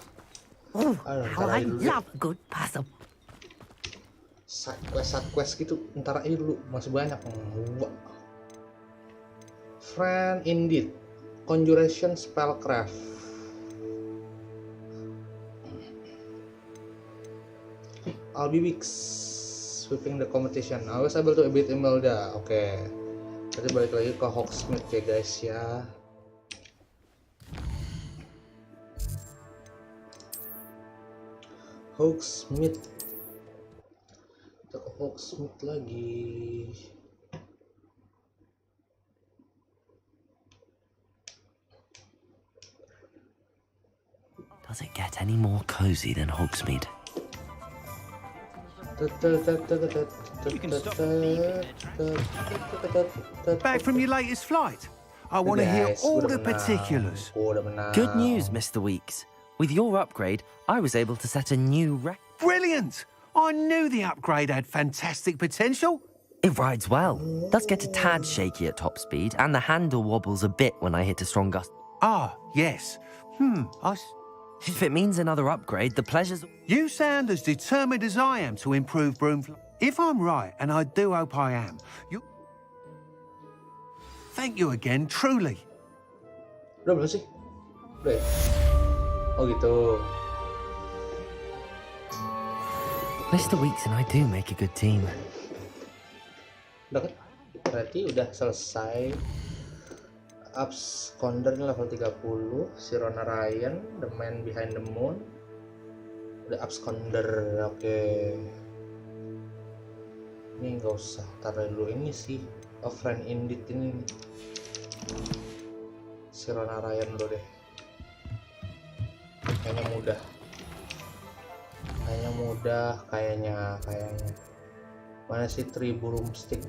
How I love a good puzzle. Side quest gitu. Ntar aja dulu, masih banyak. Friend indeed. Conjuration spellcraft. I'll be weak sweeping the competition. I was able to beat Imelda. Oke. Jadi balik lagi ke Hogsmeade ya guys ya. Hogsmeade. Kita ke Hogsmeade lagi. Does it get any more cozy than Hogsmeade? Back from your latest flight? I want to hear all the particulars. Good news, Mr. Weeks. With your upgrade, I was able to set a new record. Brilliant! I knew the upgrade had fantastic potential. It rides well. Does get a tad shaky at top speed, and the handle wobbles a bit when I hit a strong gust. Ah, yes. If it means another upgrade, the pleasure's... You sound as determined as I am to improve Broomfly. If I'm right, and I do hope I am, you... Thank you again, truly. Udah belum sih? Udah ya? Oh gitu. Mr. Weeks and I do make a good team. Udah kan? Berarti udah selesai. Absconder level 30, Sirona Ryan, The Man Behind the Moon. Udah absconder, oke. Ini nggak usah, taruh dulu ini sih. A Friend Indeed ini. Sirona Ryan dulu deh. Kayaknya mudah. Kayaknya. Mana sih Tree Broomstick?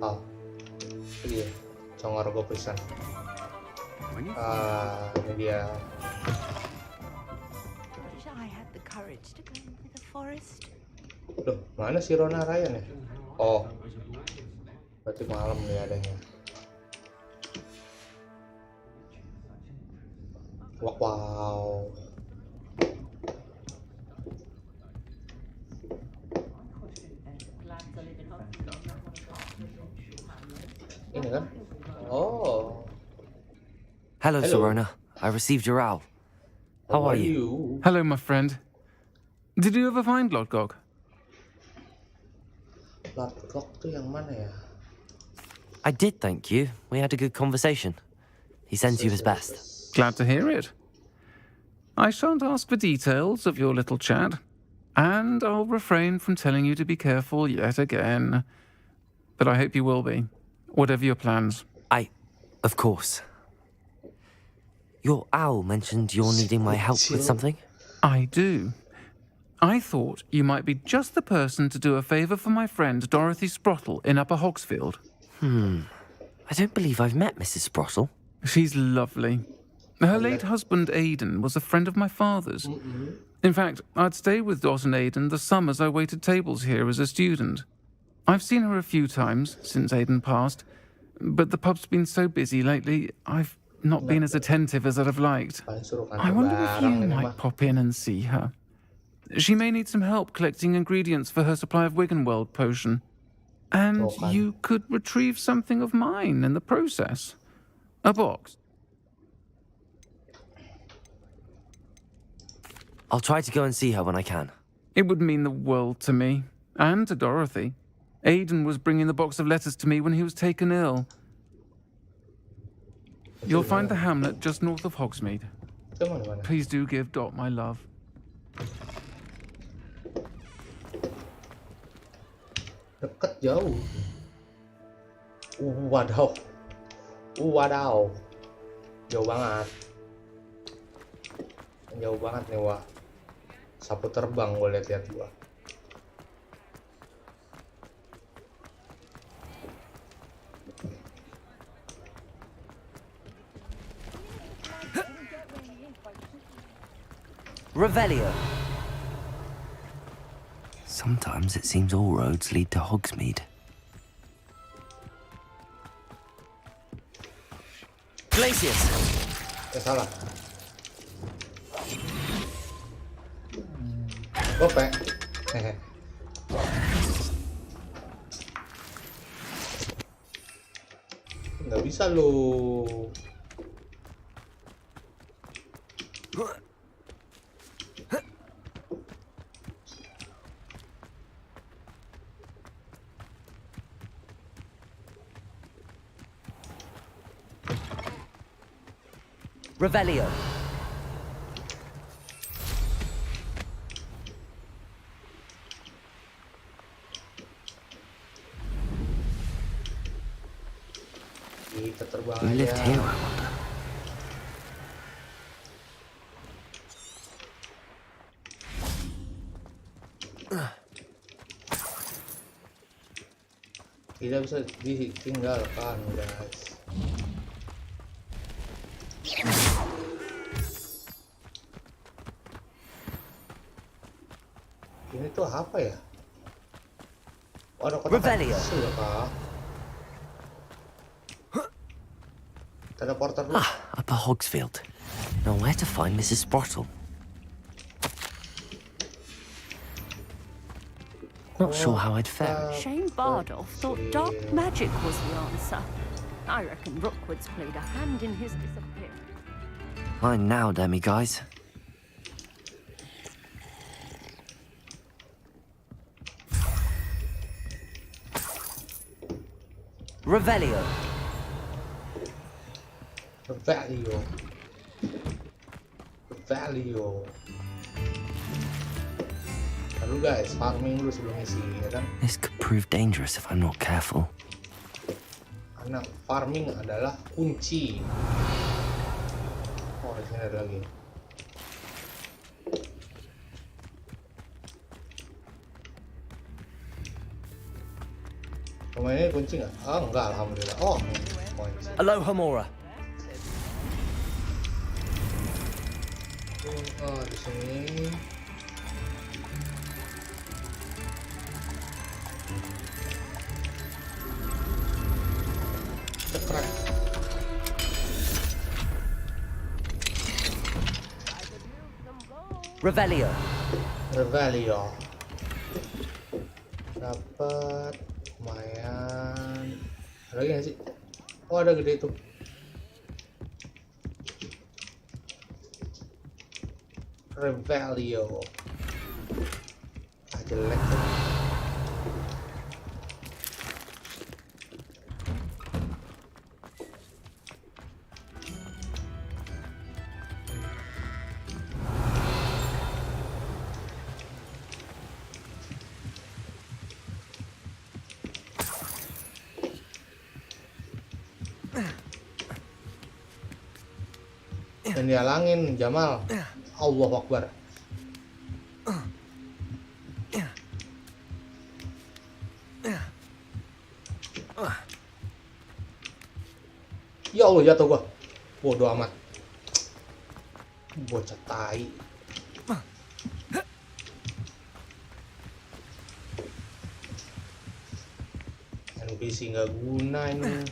Oh, ini dia, Congor Gopisan. Ini dia. Loh, mana si Rona Ryan ya? Oh, berarti malam nih adanya. Wow. Ini kan? Oh. Hello, Sirona. I received your owl. How are you? Hello, my friend. Did you ever find Lodgok? Lodgok tuh yang mana ya? I did, thank you. We had a good conversation. He sends you his best. Glad to hear it. I shan't ask for details of your little chat, and I'll refrain from telling you to be careful yet again. But I hope you will be, whatever your plans. Of course. Your owl mentioned you're needing my help with something? I do. I thought you might be just the person to do a favour for my friend Dorothy Sprottle in Upper Hogsfield. I don't believe I've met Mrs. Sprottle. She's lovely. Her late husband, Aidan, was a friend of my father's. In fact, I'd stay with Dot and Aidan the summers I waited tables here as a student. I've seen her a few times since Aidan passed, but the pub's been so busy lately, I've not been as attentive as I'd have liked. I wonder if you might pop in and see her. She may need some help collecting ingredients for her supply of Wiggenweld potion. And you could retrieve something of mine in the process. A box. I'll try to go and see her when I can. It would mean the world to me, and to Dorothy. Aidan was bringing the box of letters to me when he was taken ill. You'll find the hamlet just north of Hogsmeade. Please do give Dot my love. Deket jauh. Wadaw. Wadaw. Jauh banget. Jauh banget nih, wah. Sapu terbang gue lihat gua. Revelio. Sometimes it seems all roads lead to Hogsmeade. Glacius. Salah. Gope. Nggak bisa lu. Revelio. Kita terbang Who lived here, I wonder? Tidak bisa ditinggalkan, guys. Ini tuh apa ya? Oh, ada kotak kecil ya, Kak. Teleporter dulu. Upper Hogsfield. Now where to find Mrs. Sprottle? Not sure how I'd fare. Shane Bardolph thought dark magic was the answer. I reckon Rookwood's played a hand in his disappearance. Fine now, Demi guys. Revelio. Revelio. Revelio. Lalu guys, farming dulu sebelum isi, ya kan? This could prove dangerous if I'm not careful. Karena farming adalah kunci. Oh, di sini ada lagi. Rumah ini kunci nggak? Oh, enggak, alhamdulillah. Oh, kunci. Aloha Mora. Oh, di sini. Cekrek. Revelio. Revelio. Dapat lumayan. Ada lagi nggak sih? Oh, ada gede itu. Revelio. Ah, jelek tuh. Dan dihalangin Jamal. Allahu Akbar. Ya Allah, jatuh gua. Bodoh amat. Bocah tai. NPC nggak guna ini.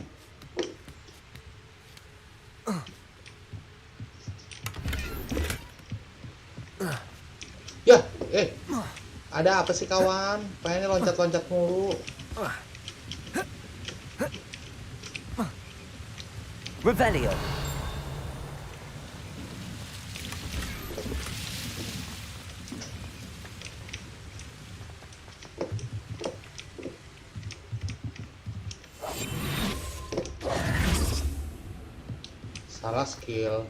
Ya, ada apa sih kawan? Pengennya loncat-loncat mulu. Revelio. Salah skill.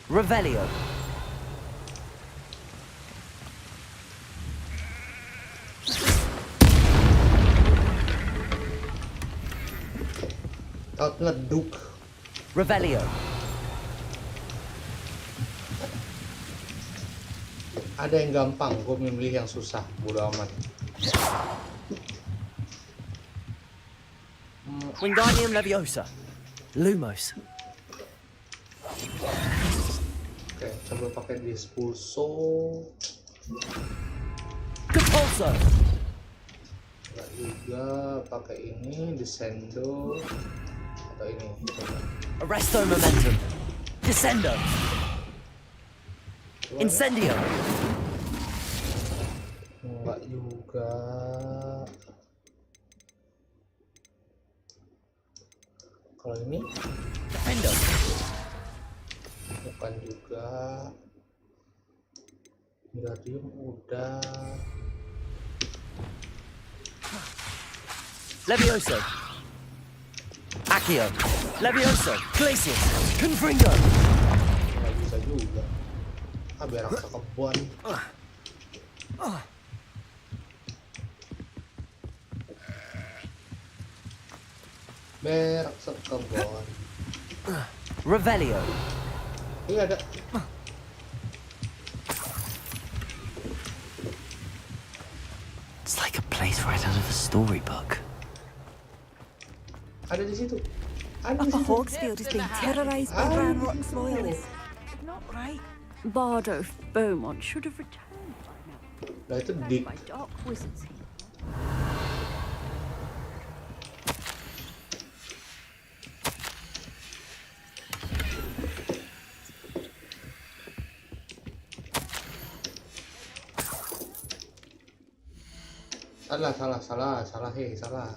Revelio. Taut ngeduk. Revelio. Ada yang gampang, gue memilih yang susah. Bodo amat. Wingardium Leviosa. Lumos. Oke, coba pakai Dispulso. Capulso. Enggak juga, pakai ini Descendo atau ini. Arresto Momentum. Descendo. Incendio. Enggak juga. Kalau ini Defendo. Bukan juga. Wingardium udah. Levioso. Accio. Levioso. Glacius. Confringo. Nggak bisa juga. Biar raksa kebun. Berak sekebon. Revelio. Iya ada. It's like a place right out of a storybook. Ada di situ. Ada di Upper situ. Hawksfield has been terrorized by Ranrock's loyalists. Not right. Bardo Beaumont should have returned by now. Nah itu Dick. My dark wizards here. Salah.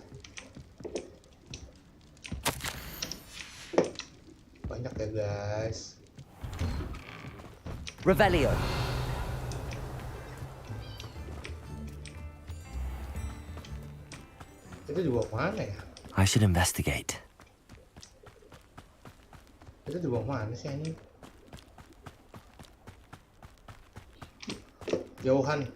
Banyak ya guys. Revelio. Itu dibawa mana ya? I should investigate. Itu dibawa mana sih ini? Jauhan.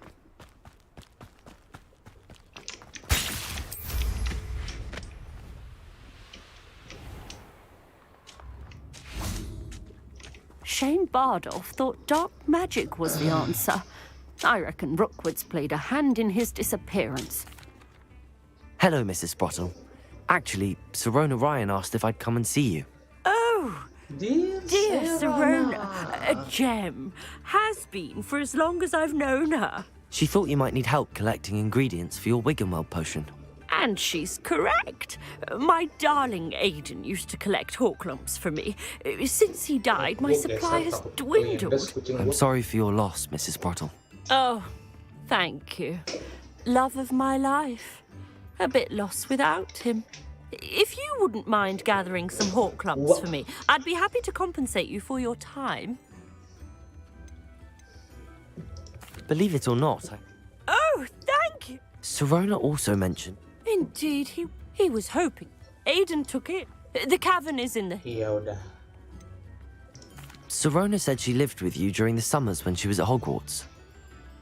Shane Bardolph thought dark magic was the answer. I reckon Rookwood's played a hand in his disappearance. Hello, Mrs. Sprottle. Actually, Sirona Ryan asked if I'd come and see you. Oh, dear Sirona, a gem. Has been for as long as I've known her. She thought you might need help collecting ingredients for your Wiggenweld potion. And she's correct. My darling Aidan used to collect hawk lumps for me. Since he died, my supply has dwindled. I'm sorry for your loss, Mrs. Sprottle. Oh, thank you. Love of my life. A bit lost without him. If you wouldn't mind gathering some hawk lumps for me, I'd be happy to compensate you for your time. Believe it or not, Oh, thank you. Sirona also mentioned... Indeed, he was hoping. Aidan took it. The cavern is in the... Iya udah. Sirona said she lived with you during the summers when she was at Hogwarts.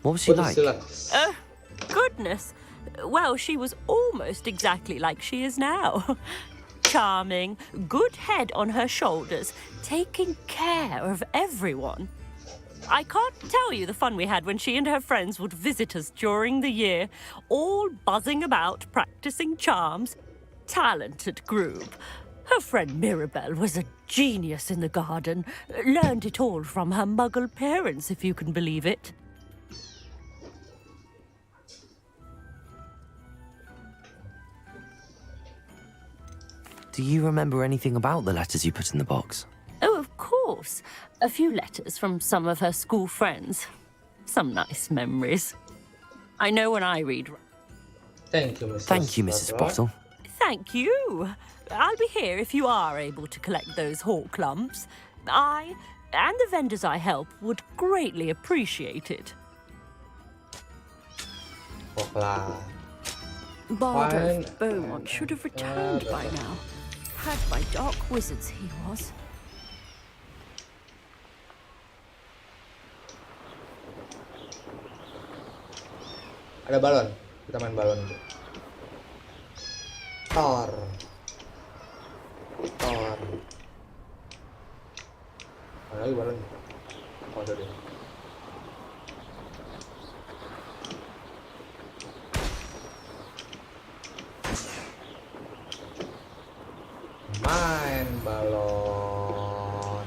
What was she like? Oh, goodness. Well, she was almost exactly like she is now. Charming, good head on her shoulders, taking care of everyone. I can't tell you the fun we had when she and her friends would visit us during the year, all buzzing about, practicing charms. Talented group. Her friend Mirabelle was a genius in the garden. Learned it all from her muggle parents, if you can believe it. Do you remember anything about the letters you put in the box? Oh, of course. A few letters from some of her school friends. Some nice memories. I know when I read... Thank you, Mrs. Thank you, Mrs. Bottle. Thank you. I'll be here if you are able to collect those hawk lumps. I and the vendors I help would greatly appreciate it. Bardo of Beaumont should have returned by now. Had by dark wizards he was. Ada balon. Kita main balon dulu. Tor. Ada lagi balon. Oh, ada deh. Main balon.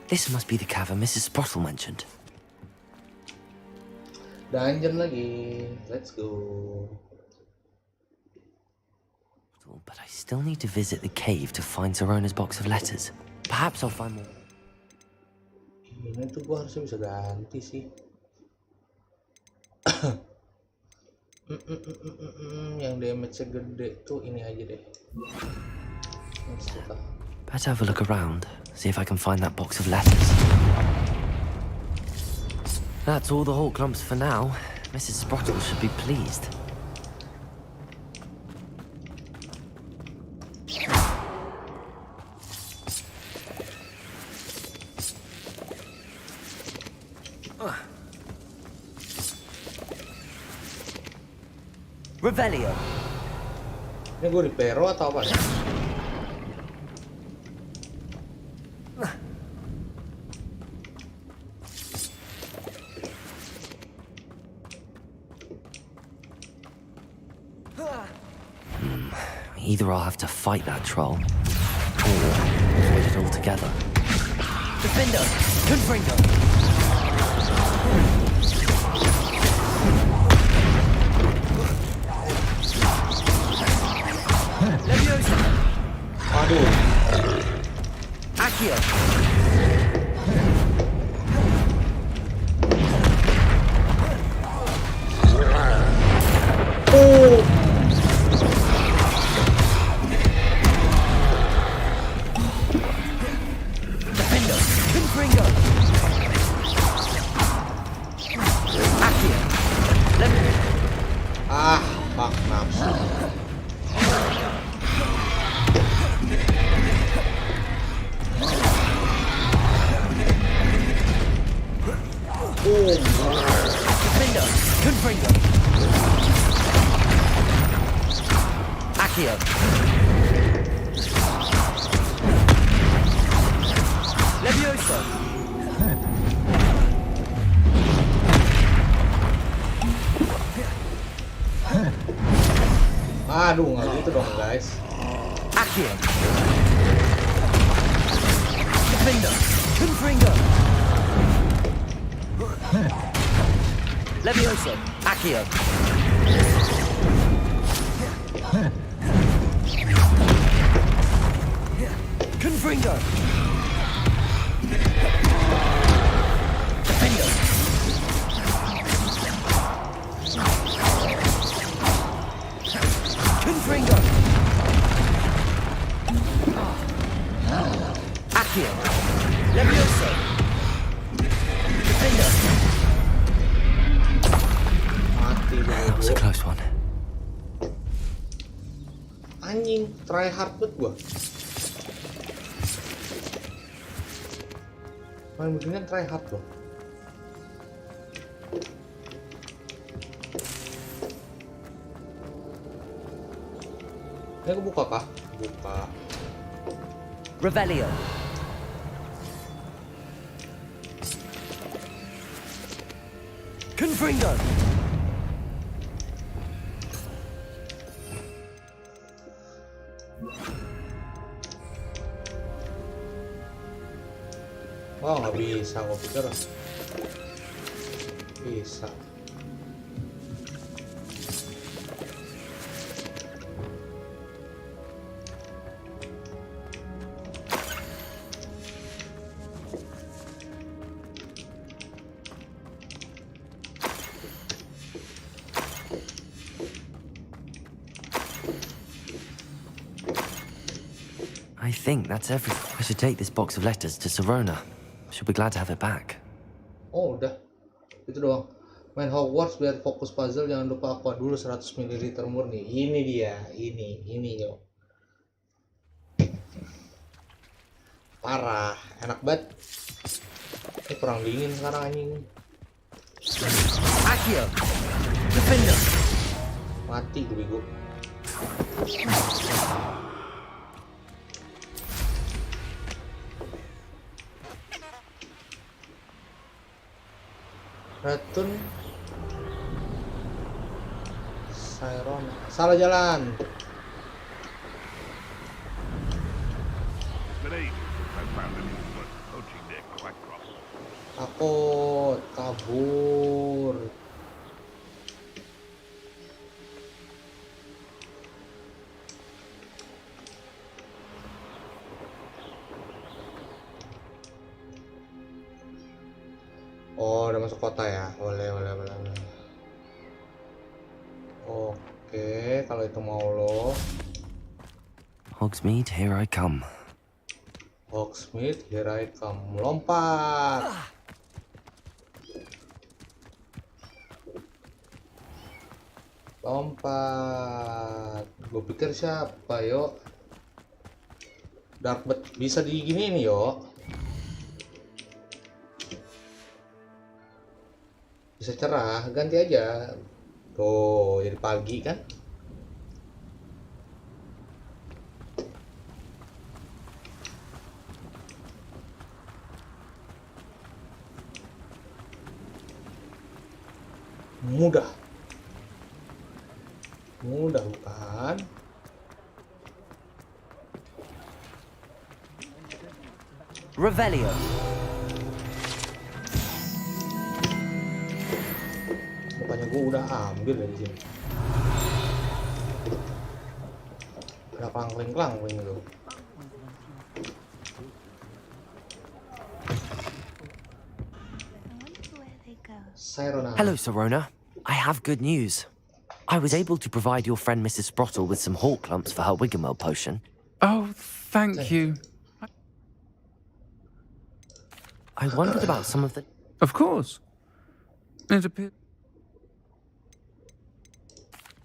This must be the cavern Mrs. Sprottle mentioned. Dungeon lagi. Let's go. But I still need to visit the cave to find Zerona's box of letters. Perhaps I'll find more. Ini tuh gua harusnya bisa ganti sih. Yang damage-nya gede tuh ini aja deh. Better have a look around, see if I can find that box of letters. That's all the hawk clumps for now. Mrs. Sprottle should be pleased. Revelio. Ini gue repero atau apa ya? Either I'll have to fight that troll, or avoid it altogether. Defender, Confringo. Leviosa. Aduh. Accio. Oh. Defender, Confringo. Accio. Ah, fuck nafsu. Defender, Confringo. Accio. Levioso. Aduh, nggak gitu dong guys. Accio. Defender, Confringo. Levioso. Accio. Confringo. Defender. Confringo. Accio. Levioso. Defender. That was a close one. Anjing, try hard banget gua. Main beginian try hard loh. Ini aku buka kah? Buka. Revelio. Confringo. Oh, nggak bisa, gue pikir bisa. I think that's everything. I should take this box of letters to Sirona. She'll be glad to have it back. Oh, udah. Itu doang. Main Hogwarts biar fokus puzzle, jangan lupa aqua dulu 100 ml murni. Ini dia, ini yo. Parah, enak banget. Ini kurang dingin sekarang anjing. Accio. Defender. Mati gue bego. Ratun Siron. Salah jalan. Takut kabur. Oh, udah masuk kota ya. Boleh. Oke, kalau itu mau lo. Hogsmeade, here I come. Hogsmeade, here I come. Lompat. Lompat. Gue pikir siapa, yo? Darkbird bisa diginiin, yo. Bisa cerah, ganti aja. Tuh, jadi pagi kan? Mudah bukan? Revelio. Bukannya gue udah ambil dari sini. Ada klangling gitu. Hello, Sirona. I have good news. I was able to provide your friend Mrs. Sprottle with some hawk lumps for her Wiggamel potion. Oh, thank you. I wondered about some of the... Of course. It appears...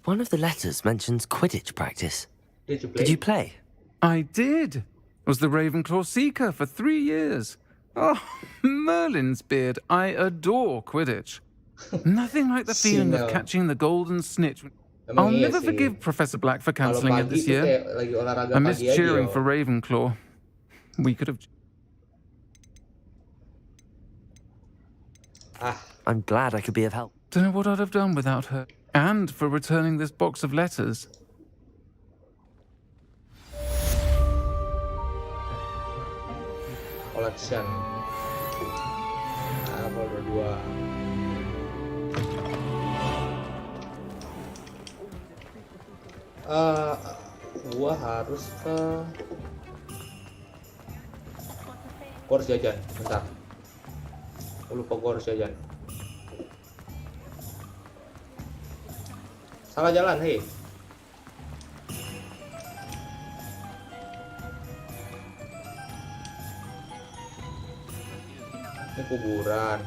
One of the letters mentions Quidditch practice. Did you play? Did you play? I did. Was the Ravenclaw Seeker for 3 years. Oh, Merlin's beard. I adore Quidditch. Nothing like the feeling of catching the golden snitch. I'll never forgive Professor Black for cancelling it this year. I miss cheering for Ravenclaw. We could have... I'm glad I could be of help. Don't know what I'd have done without her. And for returning this box of letters. Collection. Level 2. Gua harus ke... Gua harus jajan, bentar. Gua lupa gua harus jajan. Salah jalan, hei. Ini kuburan.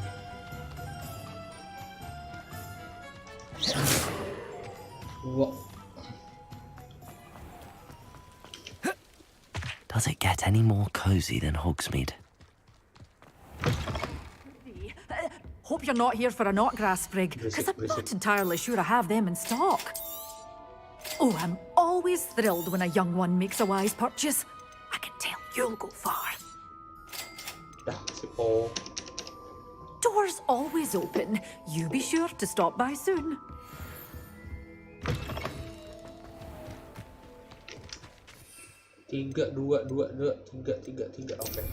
Wah. Does it get any more cozy than Hogsmeade? Hope you're not here for a knotgrass sprig, because I'm not entirely sure I have them in stock. Oh, I'm always thrilled when a young one makes a wise purchase. I can tell you'll go far. Dah, si Po. Doors always open. You be sure to stop by soon. Tiga, dua, tiga. Oke.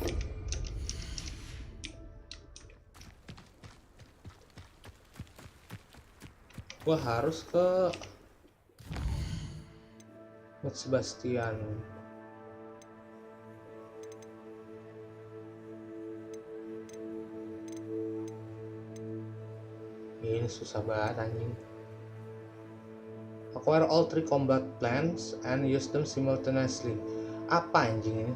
Gua harus ke Sebastian. Ini susah banget anjing. Acquire all 3 combat plans and use them simultaneously. Apa anjing ini?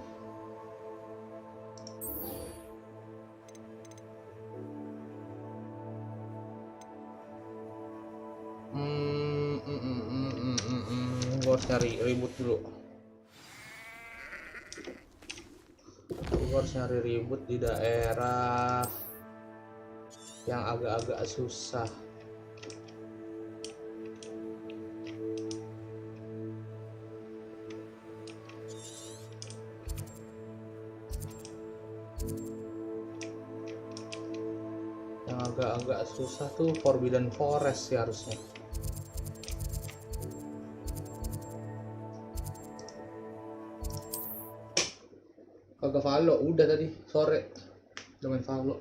Gue harus nyari ribut dulu. Gue harus nyari ribut di daerah yang agak-agak susah. Yang agak-agak susah tuh Forbidden Forest sih harusnya. Kagak Valo, udah tadi sore udah main Valo.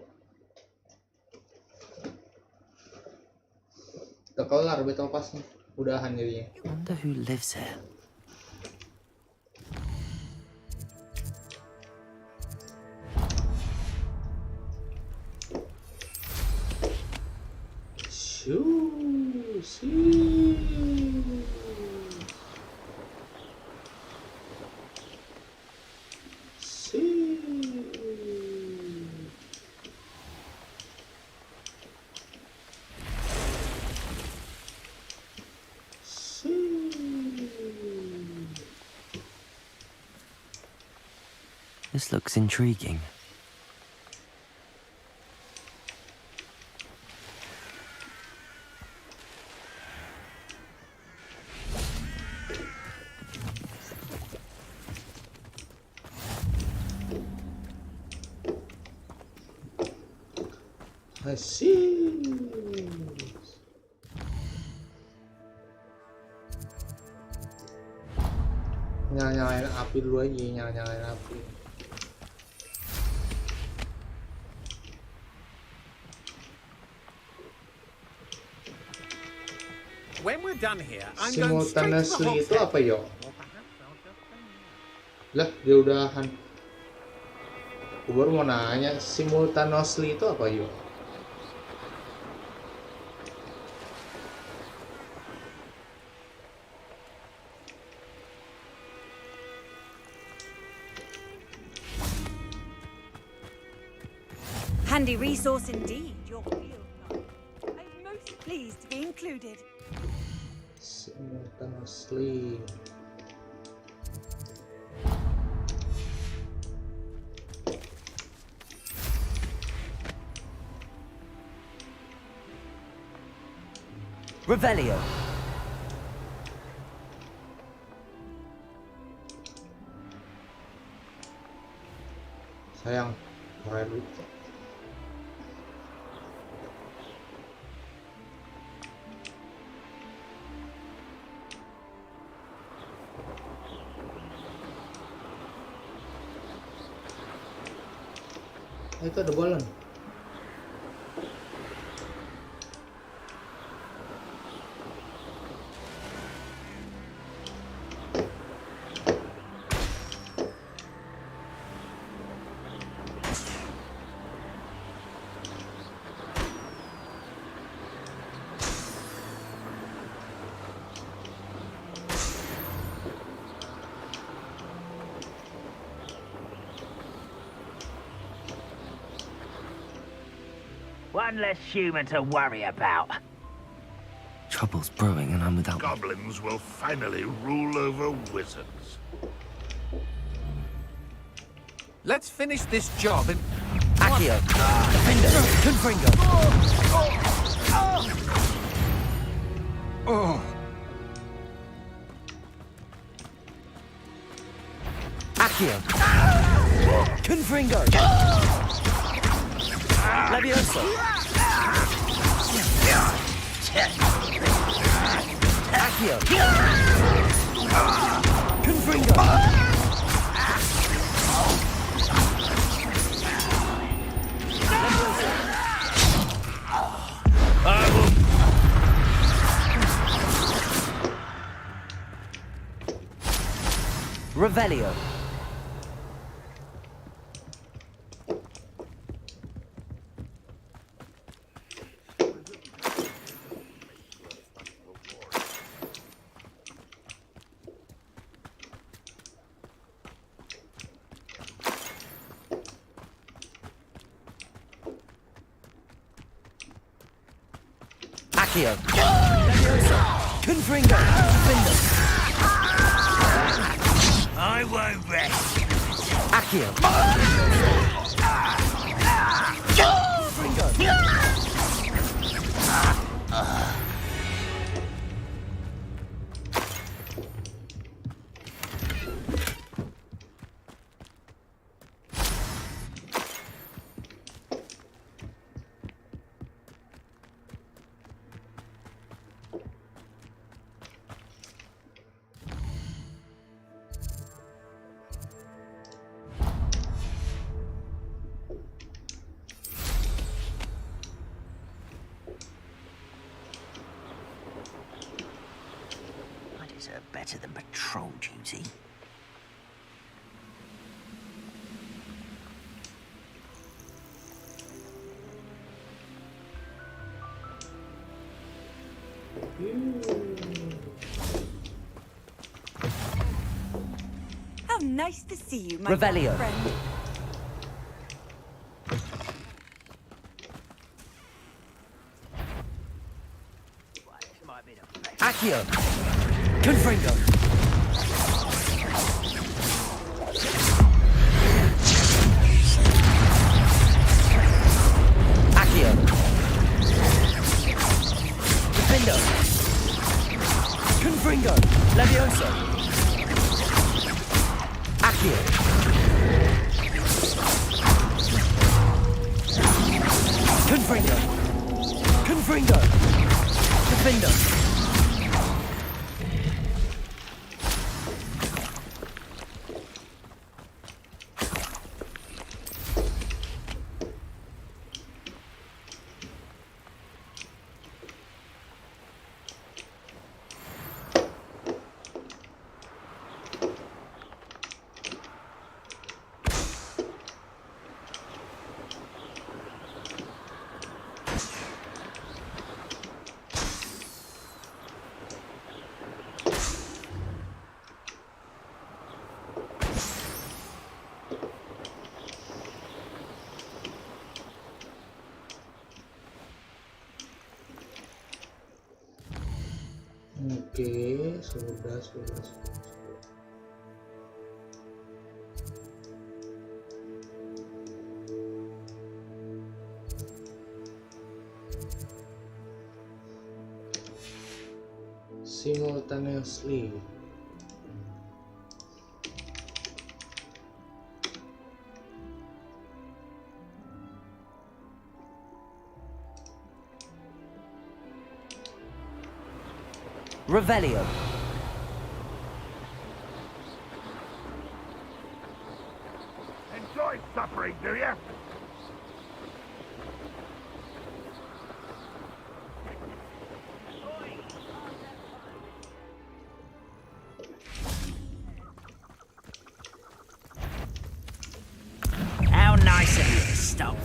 Udah kelar battle pass-nya, udahan jadinya. Wonder who lives here. This looks intriguing. I see. Nyalain api dulu aja, nyalain api. When we're done here, I'm going straight to the Simultaneously itu hot apa yo? Lah, dia udahan. Gue baru mau nanya, simultaneously itu apa yo? Handy resource indeed, your field guide. I'm most pleased to be included. Simultaneously. Revelio. Sayang, korek dulu. Itu ada balon. One less human to worry about. Trouble's brewing and I'm without... Goblins will finally rule over wizards. Let's finish this job and... Accio! Defender! Confringo! Oh. Accio. Confringo. Levioso. Accio. Confringo. Revelio. Accio. Levioso. Confringo. Defendo. I won't rest. Accio. Confringo. Better than patrol duty. How nice to see you, my Revelio. friend. Accio. Confringo. Accio. Defendo. Confringo. Levioso. Accio. Confringo. Confringo. Defendo. Oke, sudah. Simultaneously. Revelio. Enjoy suffering, do you? How nice of you to stop.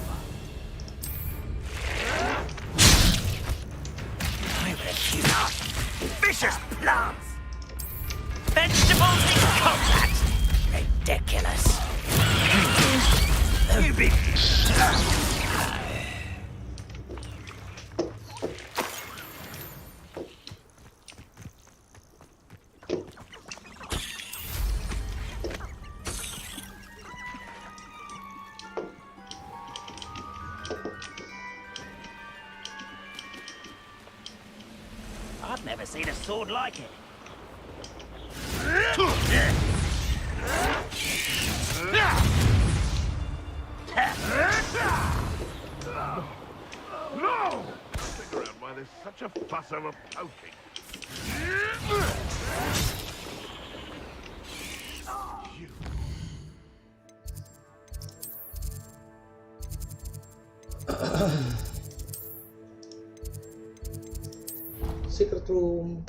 I refuse. Vicious plants. Vegetables in contact. Ridiculous. You be... I've never seen a sword like it. there's such a fuss over poking. Secret room.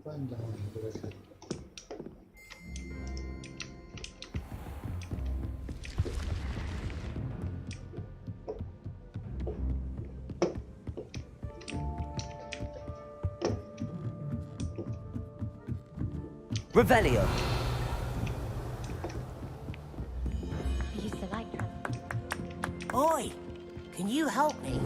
Panjang durasi. Revelio. Use the light. Oi, can you help me?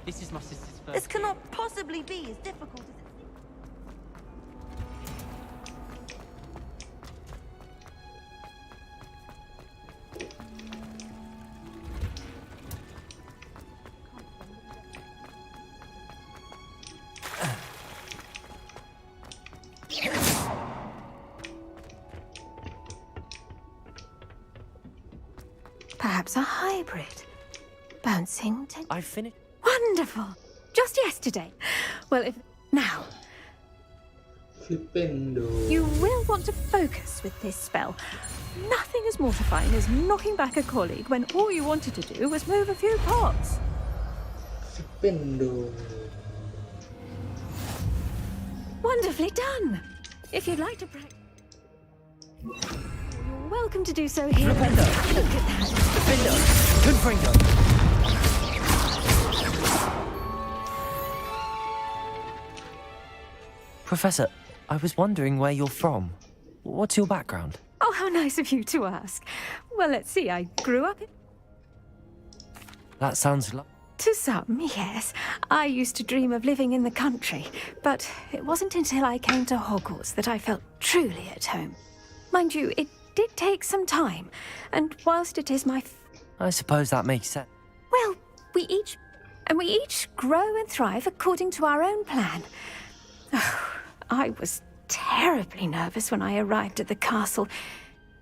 This is my sister's first. This cannot possibly be as difficult as it Perhaps a hybrid. Bouncing to... I finished. Wonderful! Just yesterday. Well, if... Now, Flipendo. you will want to focus with this spell. Nothing as mortifying as knocking back a colleague when all you wanted to do was move a few pots. Flipendo. Wonderfully done! If you'd like to practice... You're welcome to do so here. Look at that. Confringo. Professor, I was wondering where you're from. What's your background? Oh, how nice of you to ask. Well, let's see, I grew up in... That sounds To some, yes. I used to dream of living in the country, but it wasn't until I came to Hogwarts that I felt truly at home. Mind you, it did take some time, and whilst it is my... I suppose that makes sense. Well, we each grow and thrive according to our own plan. Oh, I was terribly nervous when I arrived at the castle.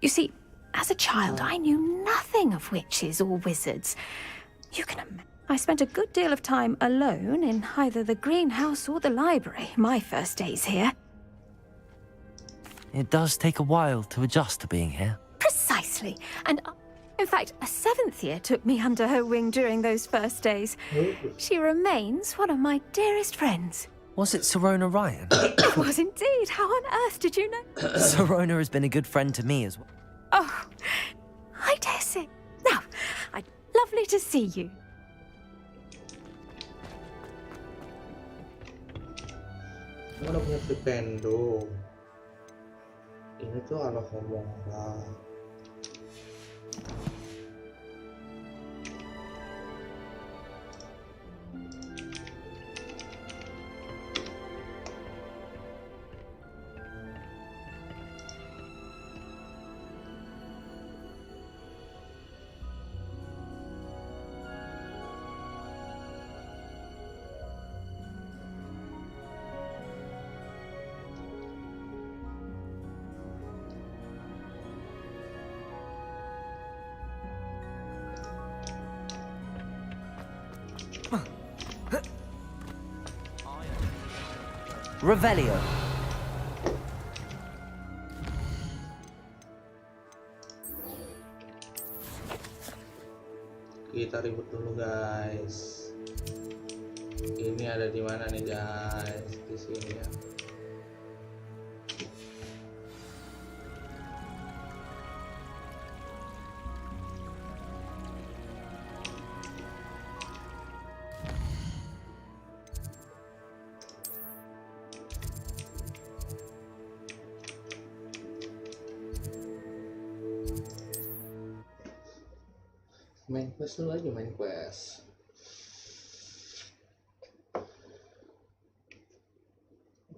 You see, as a child, I knew nothing of witches or wizards. You can imagine. I spent a good deal of time alone in either the greenhouse or the library, my first days here. It does take a while to adjust to being here. Precisely. And in fact, a 7th year took me under her wing during those first days. She remains one of my dearest friends. Was it Sirona Ryan? It was indeed. How on earth did you know? Sirona has been a good friend to me as well. Oh, I dare say. Now, lovely to see you. Udah punya Flipendo. Ini tuh ala Hobaaaa. Revelio. Kita ribut dulu guys. Ini ada di mana nih guys? Di sini ya. Main quest dulu aja, main quest.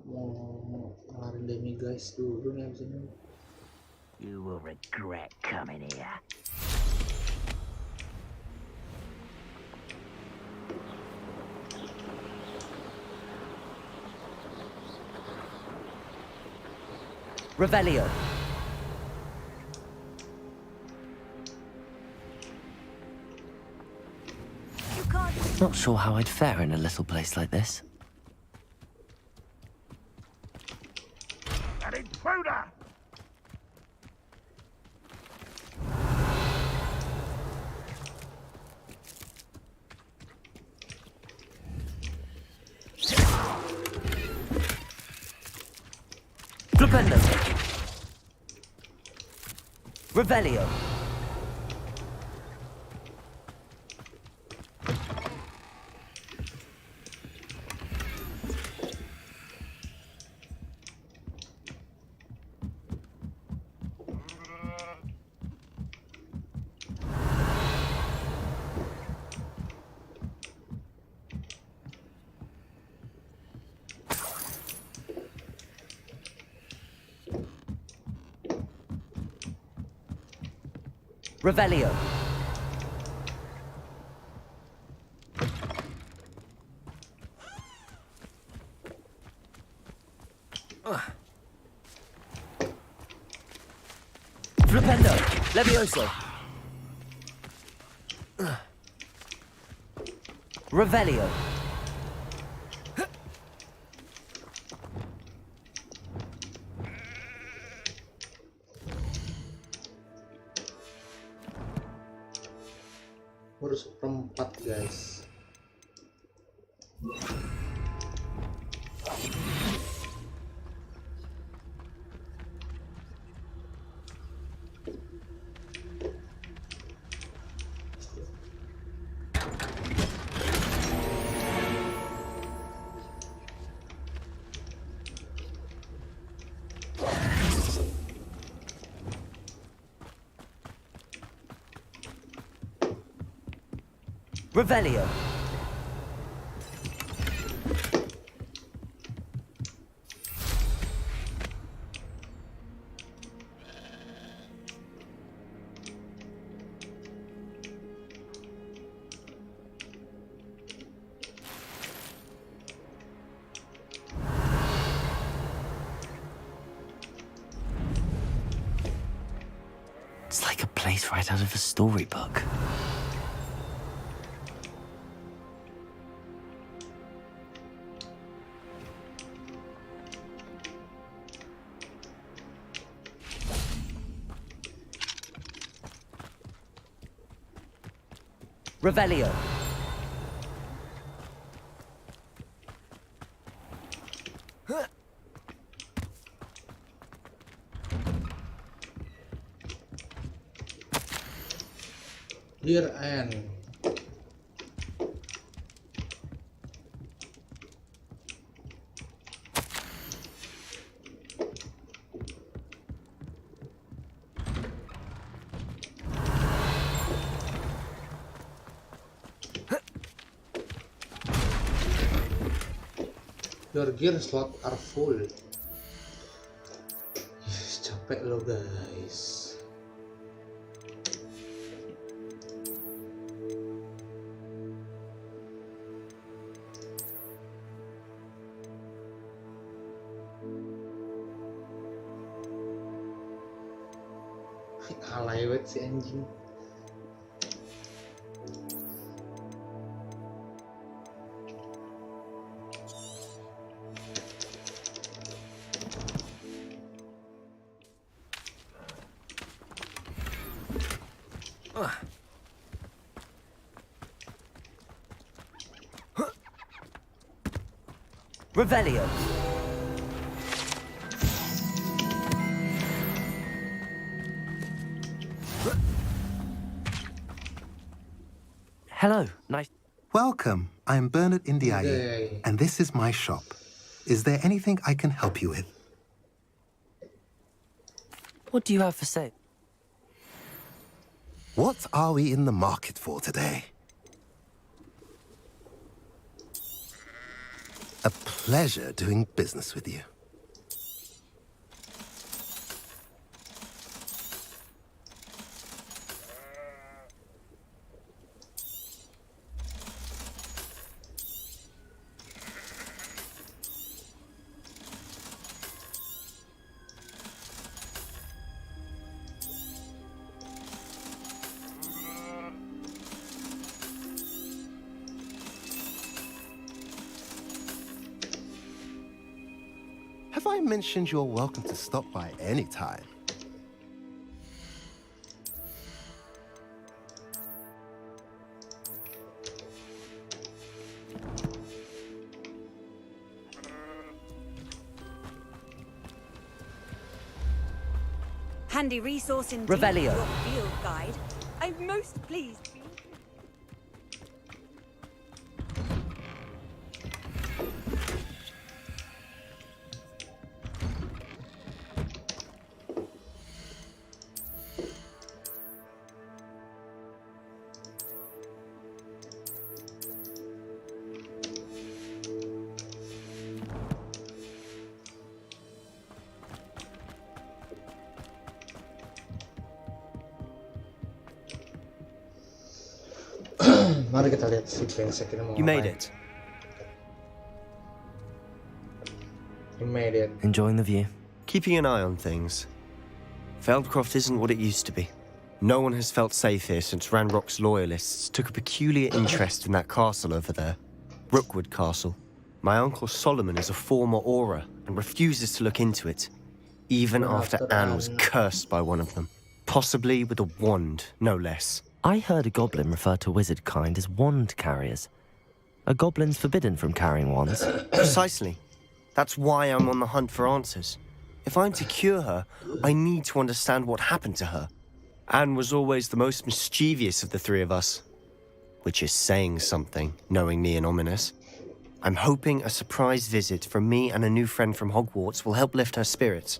Mau ngelarin demi guys dulu nih abis ini. You will regret coming here. Revelio. Not sure how I'd fare in a little place like this. An intruder! Flipendo. Revelio. Revelio. Flipendo. Levioso. Revelio. Harus perempat guys. Revelio. It's like a place right out of a storybook. Revelio. Dear Anne. Your gear slot are full. Yes, capek lo guys. Alay banget si anjing. Revelio. Hello, nice. Welcome. I'm Bernard Indiaye, and this is my shop. Is there anything I can help you with? What do you have for sale? What are we in the market for today? A pleasure doing business with you. Have I mentioned you're welcome to stop by any time? Handy resource indeed. Revelio. Your field guide. I'm most pleased. Mari kita lihat si brengsek ini mau You made ngapain. it. You made it. Enjoying the view? Keeping an eye on things. Feldcroft isn't what it used to be. No one has felt safe here since Ranrock's loyalists took a peculiar interest in that castle over there. Rookwood Castle. My uncle Solomon is a former Auror and refuses to look into it, even after Anne was cursed by one of them. Possibly with a wand, no less. I heard a goblin refer to wizard kind as wand carriers. Are goblins forbidden from carrying wands? Precisely. That's why I'm on the hunt for answers. If I'm to cure her, I need to understand what happened to her. Anne was always the most mischievous of the three of us. Which is saying something, knowing me and ominous. I'm hoping a surprise visit from me and a new friend from Hogwarts will help lift her spirits.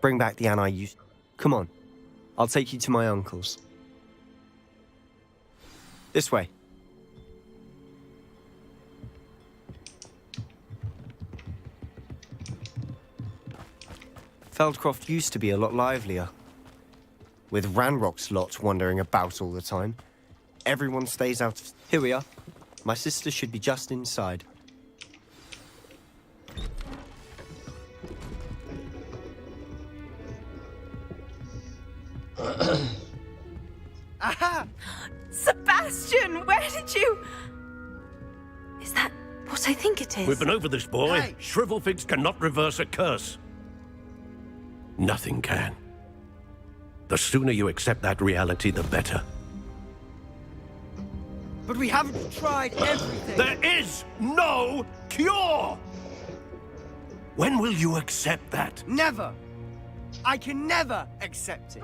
Bring back the Anne I used... Come on. I'll take you to my uncle's. This way. Feldcroft used to be a lot livelier. With Ranrock's lot wandering about all the time. Everyone stays out of... Here we are. My sister should be just inside. Aha! Sebastian, where did you... Is that what I think it is? We've been over this, boy. Hey. Shrivelfigs cannot reverse a curse. Nothing can. The sooner you accept that reality, the better. But we haven't tried everything. There is no cure! When will you accept that? Never. I can never accept it.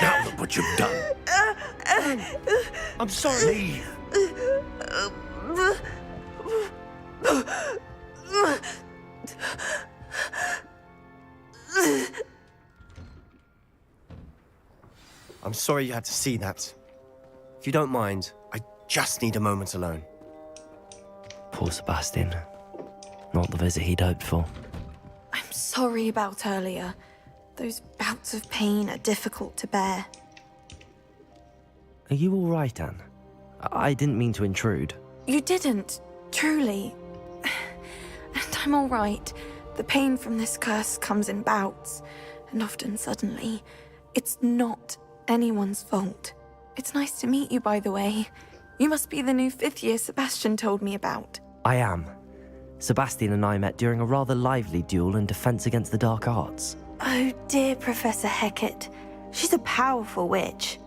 Now look what you've done. I'm sorry. I'm sorry you had to see that. If you don't mind, I just need a moment alone. Poor Sebastian. Not the visit he'd hoped for. I'm sorry about earlier. Those bouts of pain are difficult to bear. Are you all right, Anne? I didn't mean to intrude. You didn't, truly. And I'm all right. The pain from this curse comes in bouts, and often suddenly. It's not anyone's fault. It's nice to meet you, by the way. You must be the new 5th year Sebastian told me about. I am. Sebastian and I met during a rather lively duel in defense against the dark arts. Oh, dear Professor Hecat. She's a powerful witch.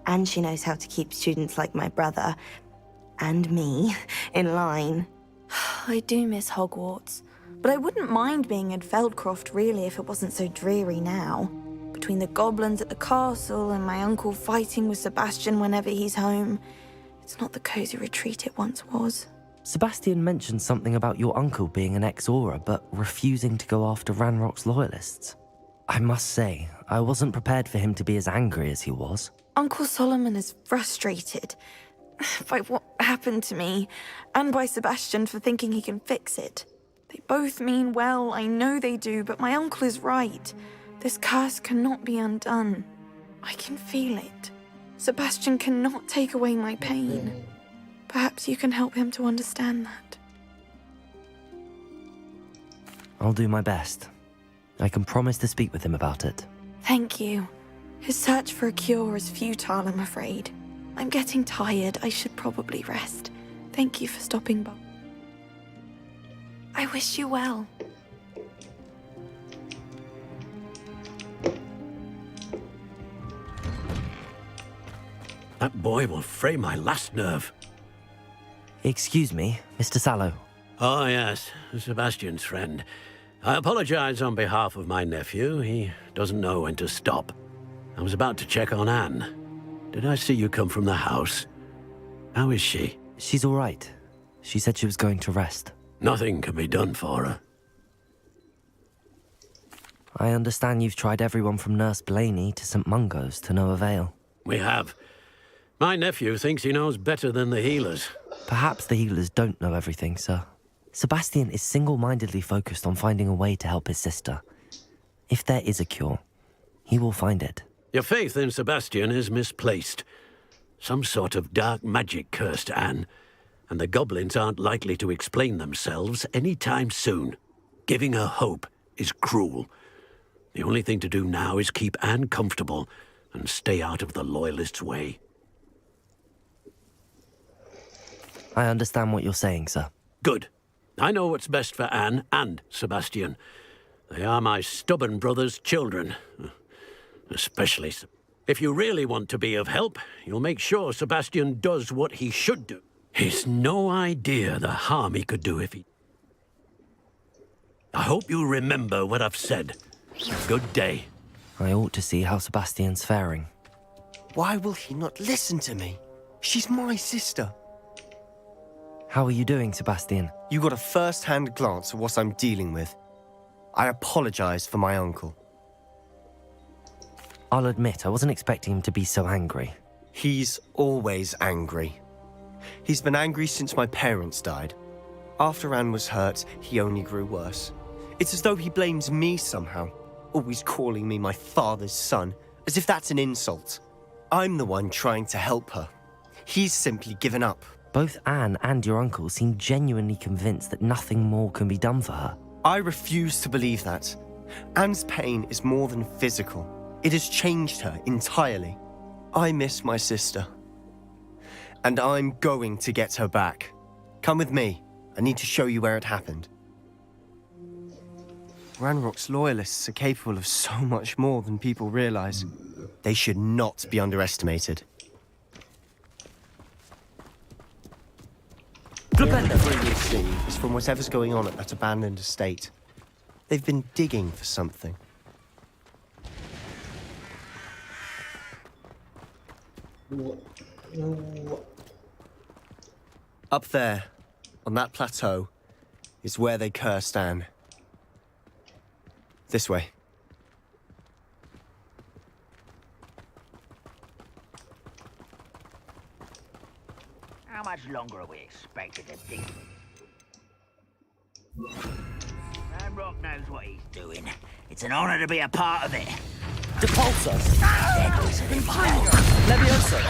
And she knows how to keep students like my brother, and me, in line. I do miss Hogwarts, but I wouldn't mind being in Feldcroft, really, if it wasn't so dreary now. Between the goblins at the castle and my uncle fighting with Sebastian whenever he's home, it's not the cozy retreat it once was. Sebastian mentioned something about your uncle being an ex-Auror, but refusing to go after Ranrock's loyalists. I must say, I wasn't prepared for him to be as angry as he was. Uncle Solomon is frustrated by what happened to me, and by Sebastian for thinking he can fix it. They both mean well, I know they do, but my uncle is right. This curse cannot be undone. I can feel it. Sebastian cannot take away my pain. Perhaps you can help him to understand that. I'll do my best. I can promise to speak with him about it. Thank you. His search for a cure is futile, I'm afraid. I'm getting tired. I should probably rest. Thank you for stopping by. I wish you well. That boy will fray my last nerve. Excuse me, Mr. Sallow. Oh, yes, Sebastian's friend. I apologize on behalf of my nephew. He doesn't know when to stop. I was about to check on Anne. Did I see you come from the house? How is she? She's all right. She said she was going to rest. Nothing can be done for her. I understand you've tried everyone from Nurse Blaney to St. Mungo's to no avail. We have. My nephew thinks he knows better than the healers. Perhaps the healers don't know everything, sir. Sebastian is single-mindedly focused on finding a way to help his sister. If there is a cure, he will find it. Your faith in Sebastian is misplaced. Some sort of dark magic cursed Anne, and the goblins aren't likely to explain themselves anytime soon. Giving her hope is cruel. The only thing to do now is keep Anne comfortable and stay out of the Loyalists' way. I understand what you're saying, sir. Good. I know what's best for Anne and Sebastian. They are my stubborn brother's children. Especially... If you really want to be of help, you'll make sure Sebastian does what he should do. He's no idea the harm he could do if he... I hope you remember what I've said. Good day. I ought to see how Sebastian's faring. Why will he not listen to me? She's my sister. How are you doing, Sebastian? You got a first-hand glance at what I'm dealing with. I apologize for my uncle. I'll admit, I wasn't expecting him to be so angry. He's always angry. He's been angry since my parents died. After Anne was hurt, he only grew worse. It's as though he blames me somehow, always calling me my father's son, as if that's an insult. I'm the one trying to help her. He's simply given up. Both Anne and your uncle seem genuinely convinced that nothing more can be done for her. I refuse to believe that. Anne's pain is more than physical. It has changed her entirely. I miss my sister. And I'm going to get her back. Come with me. I need to show you where it happened. Ranrock's loyalists are capable of so much more than people realize. They should not be underestimated. Everything you see is from whatever's going on at that abandoned estate. They've been digging for something. Up there, on that plateau, is where they cursed Anne. This way. How much longer are we expected to dig? That rock knows what he's doing. It's an honor to be a part of it. Depulso! Levioso!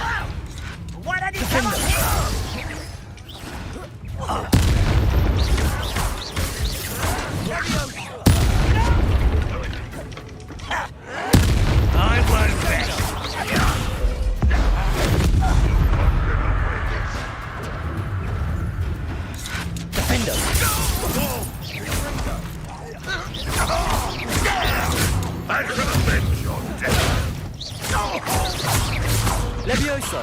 Why don't you come on here? I won't rest. Defender! I shall avenge your death. Levioso!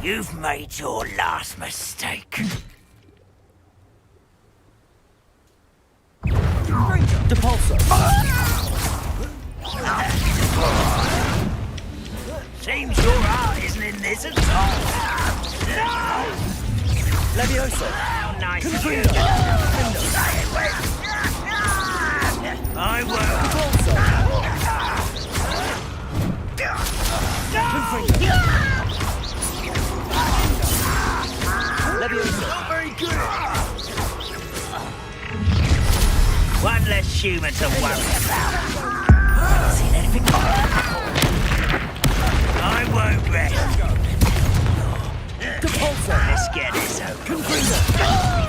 You've made your last mistake. Depulso! Seems your heart isn't in this at all. No! Levioso. How nice of you. Confringo. I will. Levioso. Not very good. One less human to worry about. Seen anything like I won't rest. Let's get this over.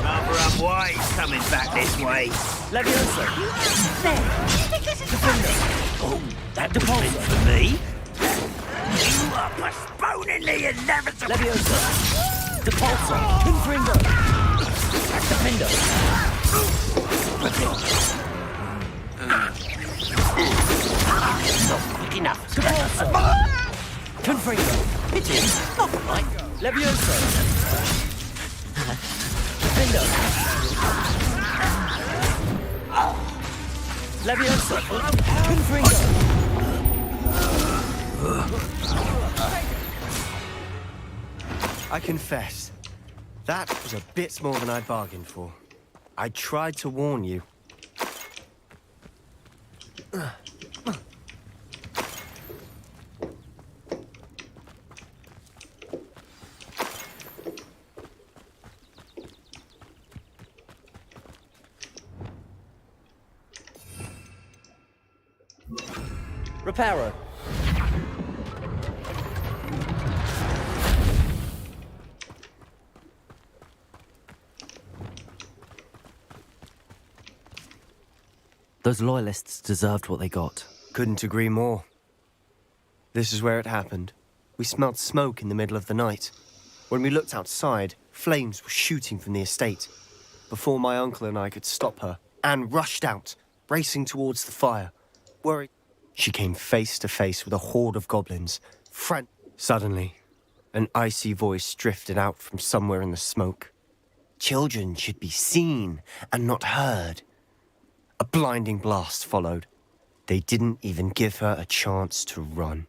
Rather unwise coming back this way. Levioso. Oh, that was meant for me. You are postponing the inevitable. Levioso. Depulso. Confringo. Defendo. Not quick enough. Depulso. Confringo. It is not like Levioso. Defendo. Levioso. Confringo. I confess, that was a bit more than I bargained for. I tried to warn you. Reparo. Those loyalists deserved what they got. Couldn't agree more. This is where it happened. We smelled smoke in the middle of the night. When we looked outside, flames were shooting from the estate. Before my uncle and I could stop her, Anne rushed out, racing towards the fire. Worried, she came face to face with a horde of goblins. Suddenly, an icy voice drifted out from somewhere in the smoke. Children should be seen and not heard. A blinding blast followed. They didn't even give her a chance to run.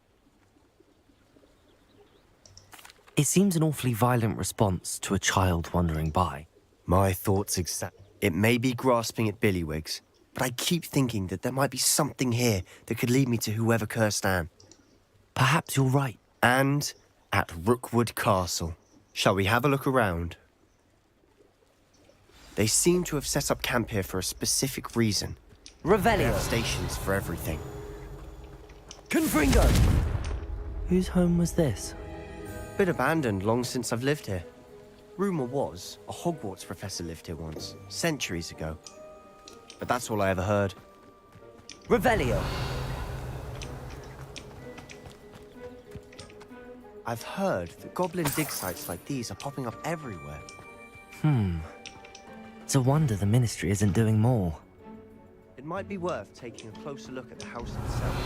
It seems an awfully violent response to a child wandering by. My thoughts exact. It may be grasping at billywhigs, but I keep thinking that there might be something here that could lead me to whoever cursed Anne. Perhaps you're right. And at Rookwood Castle. Shall we have a look around? They seem to have set up camp here for a specific reason. Revelio. They have stations for everything. Confringo. Whose home was this? Bit abandoned long since I've lived here. Rumour was a Hogwarts professor lived here once, centuries ago. But that's all I ever heard. Revelio. I've heard that goblin dig sites like these are popping up everywhere. It's a wonder the Ministry isn't doing more. It might be worth taking a closer look at the house itself.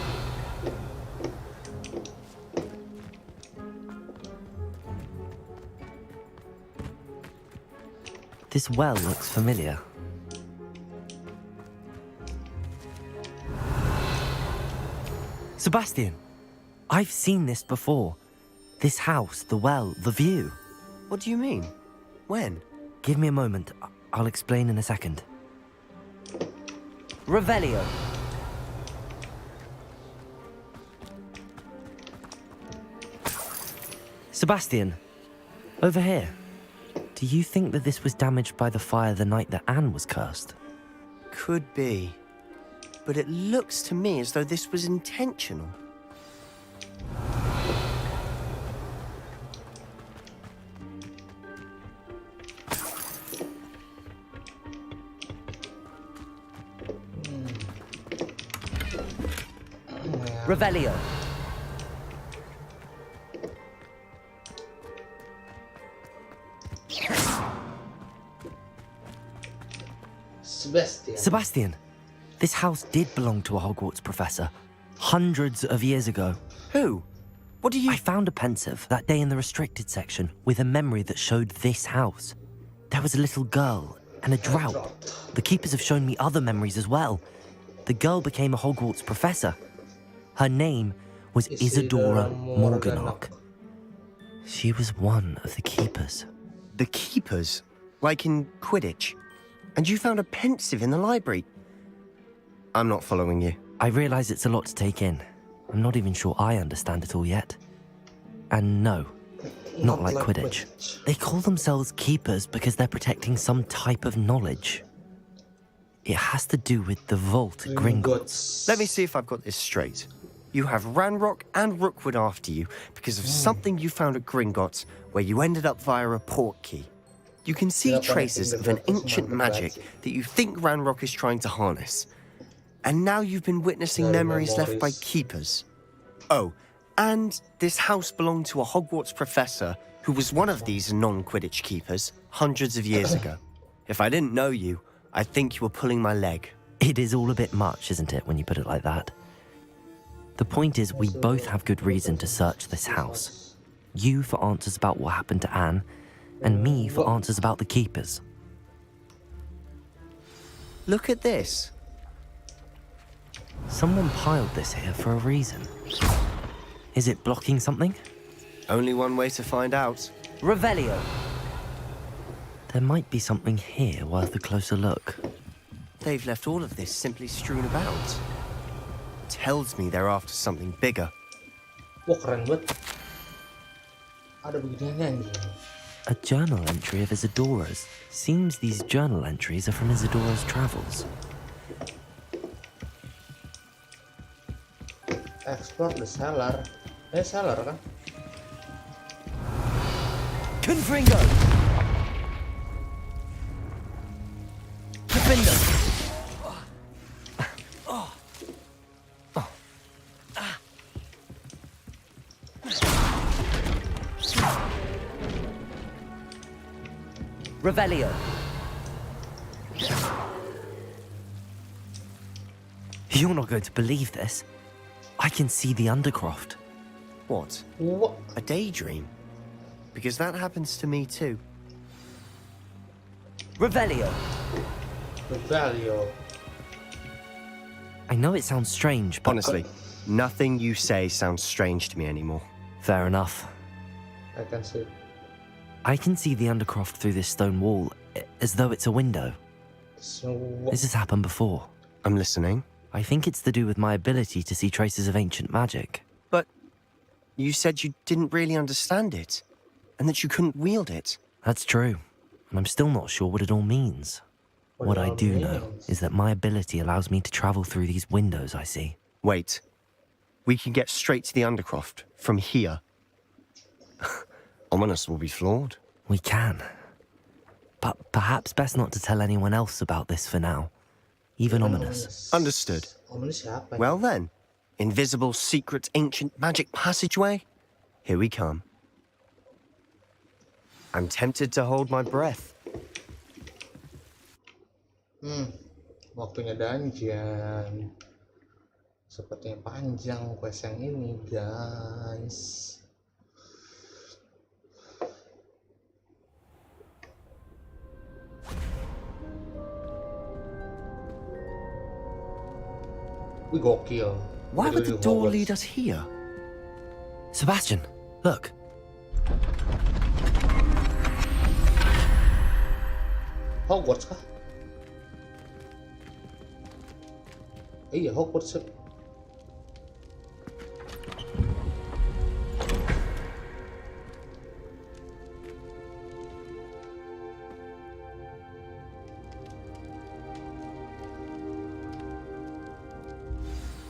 This well looks familiar. Sebastian, I've seen this before. This house, the well, the view. What do you mean? When? Give me a moment. I'll explain in a second. Revelio. Sebastian, over here. Do you think that this was damaged by the fire the night that Anne was cursed? Could be. But it looks to me as though this was intentional. Revelio. Sebastian, this house did belong to a Hogwarts professor. Hundreds of years ago. Who? What do you... I found a pensive that day in the restricted section with a memory that showed this house. There was a little girl and a drought. The keepers have shown me other memories as well. The girl became a Hogwarts professor. Her name was Isadora Isadora Morganach. She was one of the keepers. The keepers? Like in Quidditch? And you found a pensive in the library? I'm not following you. I realize it's a lot to take in. I'm not even sure I understand it all yet. And no, not like Quidditch. They call themselves keepers because they're protecting some type of knowledge. It has to do with the vault at Gringotts. Let me see if I've got this straight. You have Ranrock and Rookwood after you because of something you found at Gringotts where you ended up via a port key. You can see traces of an ancient magic that you think Ranrock is trying to harness. And now you've been witnessing memories left by keepers. Oh, and this house belonged to a Hogwarts professor who was one of these non-Quidditch keepers hundreds of years ago. If I didn't know you, I'd think you were pulling my leg. It is all a bit much, isn't it, when you put it like that? The point is, we both have good reason to search this house. You for answers about what happened to Anne, and me for answers about the keepers. Look at this. Someone piled this here for a reason. Is it blocking something? Only one way to find out. Revelio! There might be something here worth a closer look. They've left all of this simply strewn about. Tells me they're after something bigger. Wah, keren banget. Ada beginiannya anjing. A journal entry of Isadora's. Seems these journal entries are from Isadora's travels. Explore the cellar. Cellar kan? Confringo! Defender! Revelio. You're not going to believe this. I can see the Undercroft. What? A daydream? Because that happens to me too. Revelio. Revelio. I know it sounds strange, but... Honestly, nothing you say sounds strange to me anymore. Fair enough. I can see. I can see the Undercroft through this stone wall, as though it's a window. This has happened before. I'm listening. I think it's to do with my ability to see traces of ancient magic. But you said you didn't really understand it, and that you couldn't wield it. That's true, and I'm still not sure what it all means. What I do know is that my ability allows me to travel through these windows I see. Wait. We can get straight to the Undercroft from here. Ominous will be flawed. We can. But perhaps best not to tell anyone else about this for now. Even Ominous. Understood. Well then, invisible, secret, ancient magic passageway? Here we come. I'm tempted to hold my breath. Waktunya dungeon. Sepertinya panjang quest yang ini, guys. We gokil. Why would the door lead us here? Sebastian, look. Hogwarts kah? Iya, Hogwarts.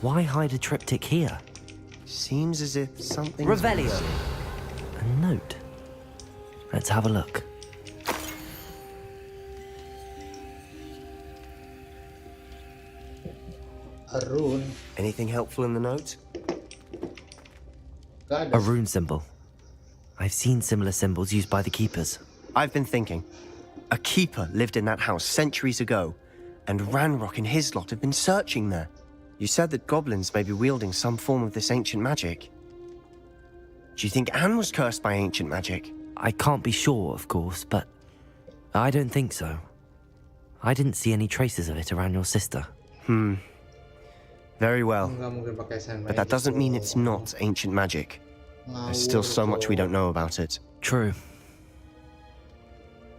Why hide a triptych here? Seems as if something. Revelio. A note. Let's have a look. A rune. Anything helpful in the note? A rune symbol. I've seen similar symbols used by the keepers. I've been thinking. A keeper lived in that house centuries ago, and Ranrock and his lot have been searching there. You said that goblins may be wielding some form of this ancient magic. Do you think Anne was cursed by ancient magic? I can't be sure, of course, but I don't think so. I didn't see any traces of it around your sister. Very well. Nggak mungkin pakai sand But that doesn't mean it's not ancient magic. There's still so much we don't know about it. True.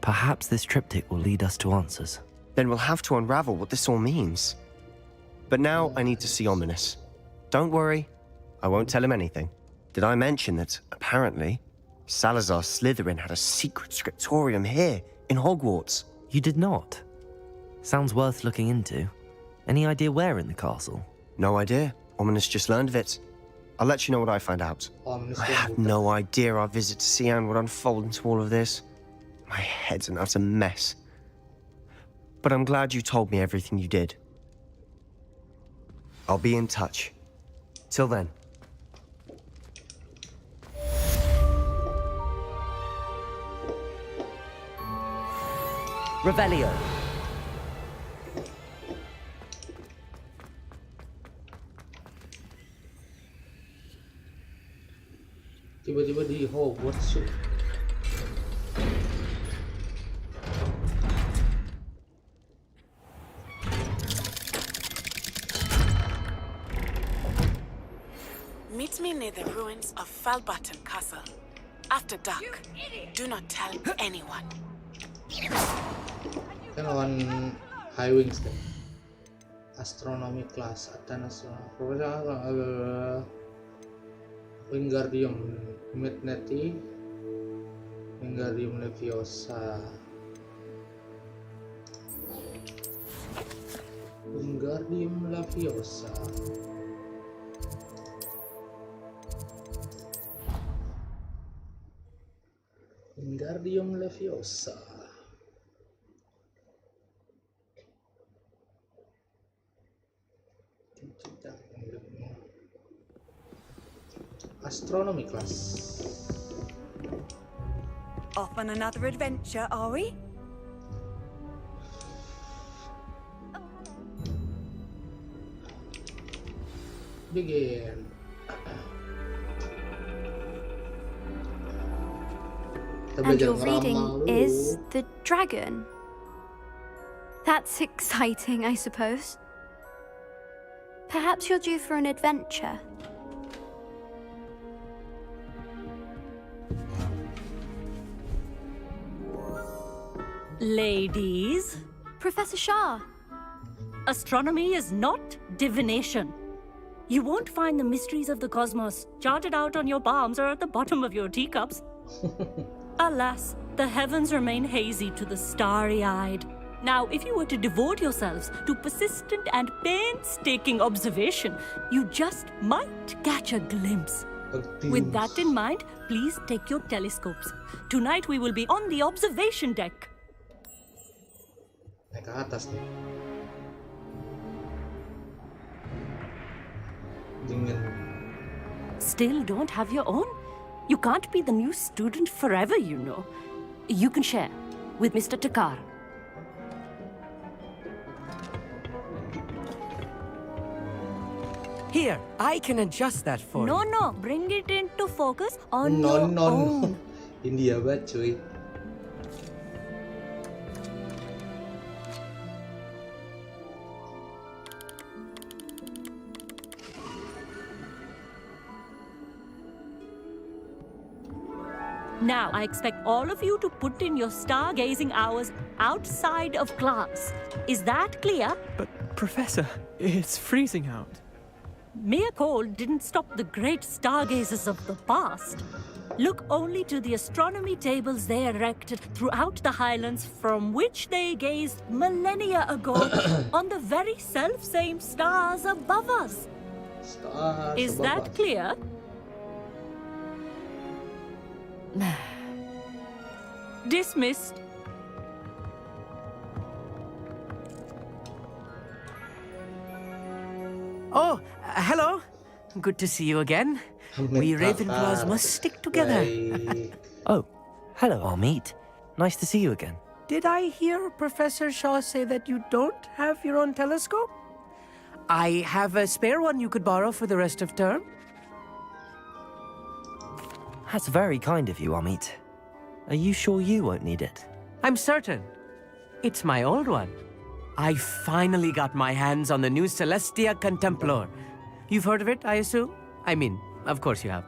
Perhaps this triptych will lead us to answers. Then we'll have to unravel what this all means. But now I need to see Ominous. Don't worry, I won't tell him anything. Did I mention that, apparently, Salazar Slytherin had a secret scriptorium here, in Hogwarts? You did not? Sounds worth looking into. Any idea where in the castle? No idea. Ominous just learned of it. I'll let you know what I find out. I have no idea our visit to Sian would unfold into all of this. My head's an utter mess. But I'm glad you told me everything you did. I'll be in touch. Till then. Revelio. Tiba-tiba di Hogwarts. Meet me near the ruins of Falbutton Castle. After dark. Do not tell anyone. Kan lawan High Wings deh. Astronomy class, Advanced Astronomy. Wingardium Midneti, Wingardium Leviosa, Wingardium Leviosa. Wingardium Leviosa. Astronomy class. Off on another adventure, are we? Begin. And your reading is The Dragon. That's exciting, I suppose. Perhaps you're due for an adventure. Ladies. Professor Shah. Astronomy is not divination. You won't find the mysteries of the cosmos charted out on your palms or at the bottom of your teacups. Alas, the heavens remain hazy to the starry-eyed. Now, if you were to devote yourselves to persistent and painstaking observation, you just might catch a glimpse. With that in mind, please take your telescopes. Tonight we will be on the observation deck. Naik ke atas nih. Dingin. Still don't have your own? You can't be the new student forever, you know. You can share with Mr. Takar. Here, I can adjust that for you. No, bring it into focus on your own. India banget cuy. Now, I expect all of you to put in your stargazing hours outside of class. Is that clear? But, Professor, it's freezing out. Mere cold didn't stop the great stargazers of the past. Look only to the astronomy tables they erected throughout the Highlands from which they gazed millennia ago on the very self-same stars above us. Is that clear? Dismissed. Oh, hello. Good to see you again. We Ravenclaws must stick together. Oh, hello, Amit. Nice to see you again. Did I hear Professor Shaw say that you don't have your own telescope? I have a spare one you could borrow for the rest of term. That's very kind of you, Amit. Are you sure you won't need it? I'm certain. It's my old one. I finally got my hands on the new Celestia Contemplar. You've heard of it, I assume? I mean, of course you have.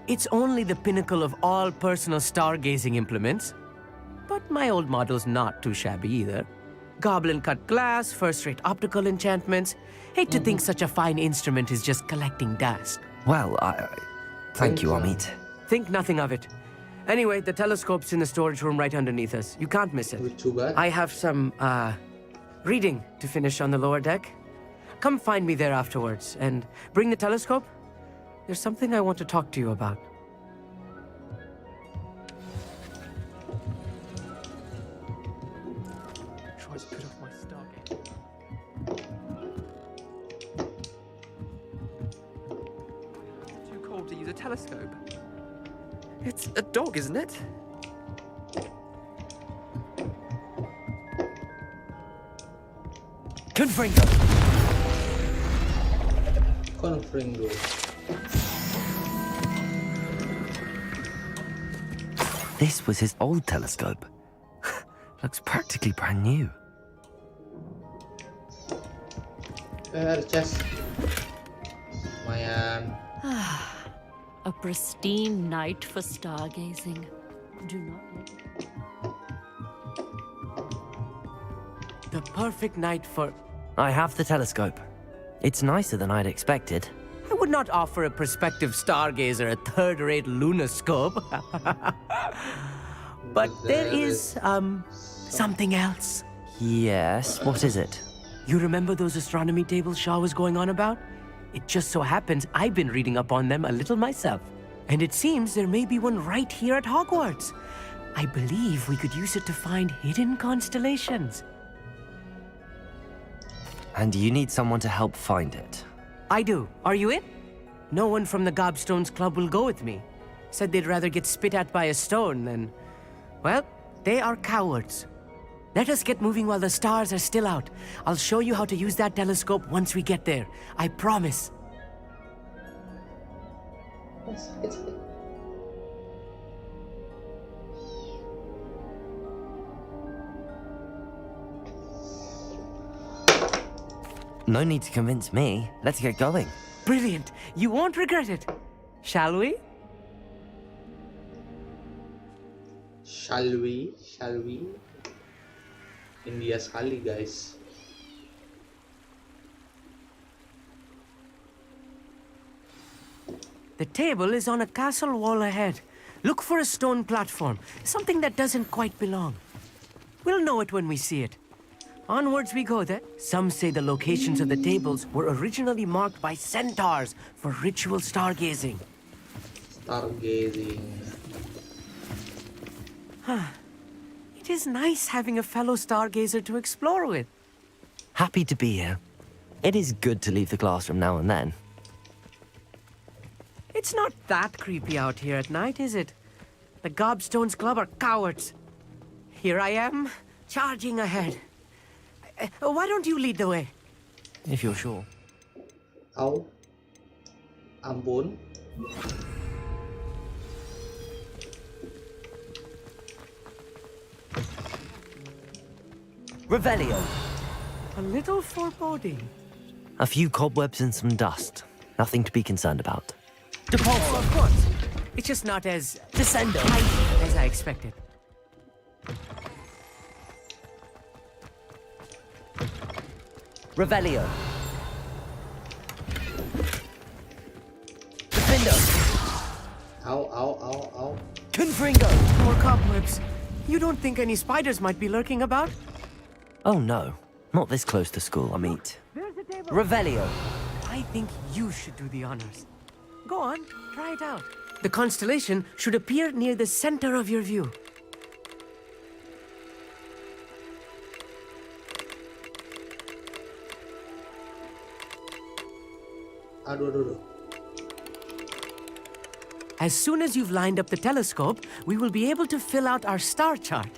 It's only the pinnacle of all personal stargazing implements. But my old model's not too shabby either. Goblin-cut glass, first-rate optical enchantments. Hate to think such a fine instrument is just collecting dust. Well, thank you, Amit. Think nothing of it. Anyway, the telescope's in the storage room right underneath us. You can't miss it. Too bad. I have some, reading to finish on the lower deck. Come find me there afterwards, and bring the telescope. There's something I want to talk to you about. Try to put off my stargate. It's too cold to use a telescope. It's a dog, isn't it? Confringo. Confringo. This was his old telescope. Looks practically brand new. Ada chest. Lumayan. A pristine night for stargazing. Do not let The perfect night for... I have the telescope. It's nicer than I'd expected. I would not offer a prospective stargazer a third-rate lunoscope. But there is, something else. Yes, what is it? You remember those astronomy tables Shaw was going on about? It just so happens I've been reading up on them a little myself. And it seems there may be one right here at Hogwarts. I believe we could use it to find hidden constellations. And you need someone to help find it. I do. Are you in? No one from the Gobstones Club will go with me. Said they'd rather get spit at by a stone than... Well, they are cowards. Let us get moving while the stars are still out. I'll show you how to use that telescope once we get there. I promise. No need to convince me. Let's get going. Brilliant. You won't regret it. Shall we? Shall we? Shall we? India sekali, guys. The table is on a castle wall ahead. Look for a stone platform, something that doesn't quite belong. We'll know it when we see it. Onwards we go then. Some say the locations of the tables were originally marked by centaurs for ritual stargazing. Stargazing. It is nice having a fellow stargazer to explore with. Happy to be here. It is good to leave the classroom now and then. It's not that creepy out here at night, is it? The Gobstones Club are cowards. Here I am, charging ahead. Why don't you lead the way? If you're sure. Au. Ampun. Revelio. A little foreboding. A few cobwebs and some dust. Nothing to be concerned about. Oh, of course. It's just not as... Descendo. ...as I expected. Revelio. Defendo. Ow, ow, ow, ow. Confringo. More cobwebs. You don't think any spiders might be lurking about? Oh no. Not this close to school, Amit. Revelio. I think you should do the honors. Go on, try it out. The constellation should appear near the center of your view. Aduh. As soon as you've lined up the telescope, we will be able to fill out our star chart.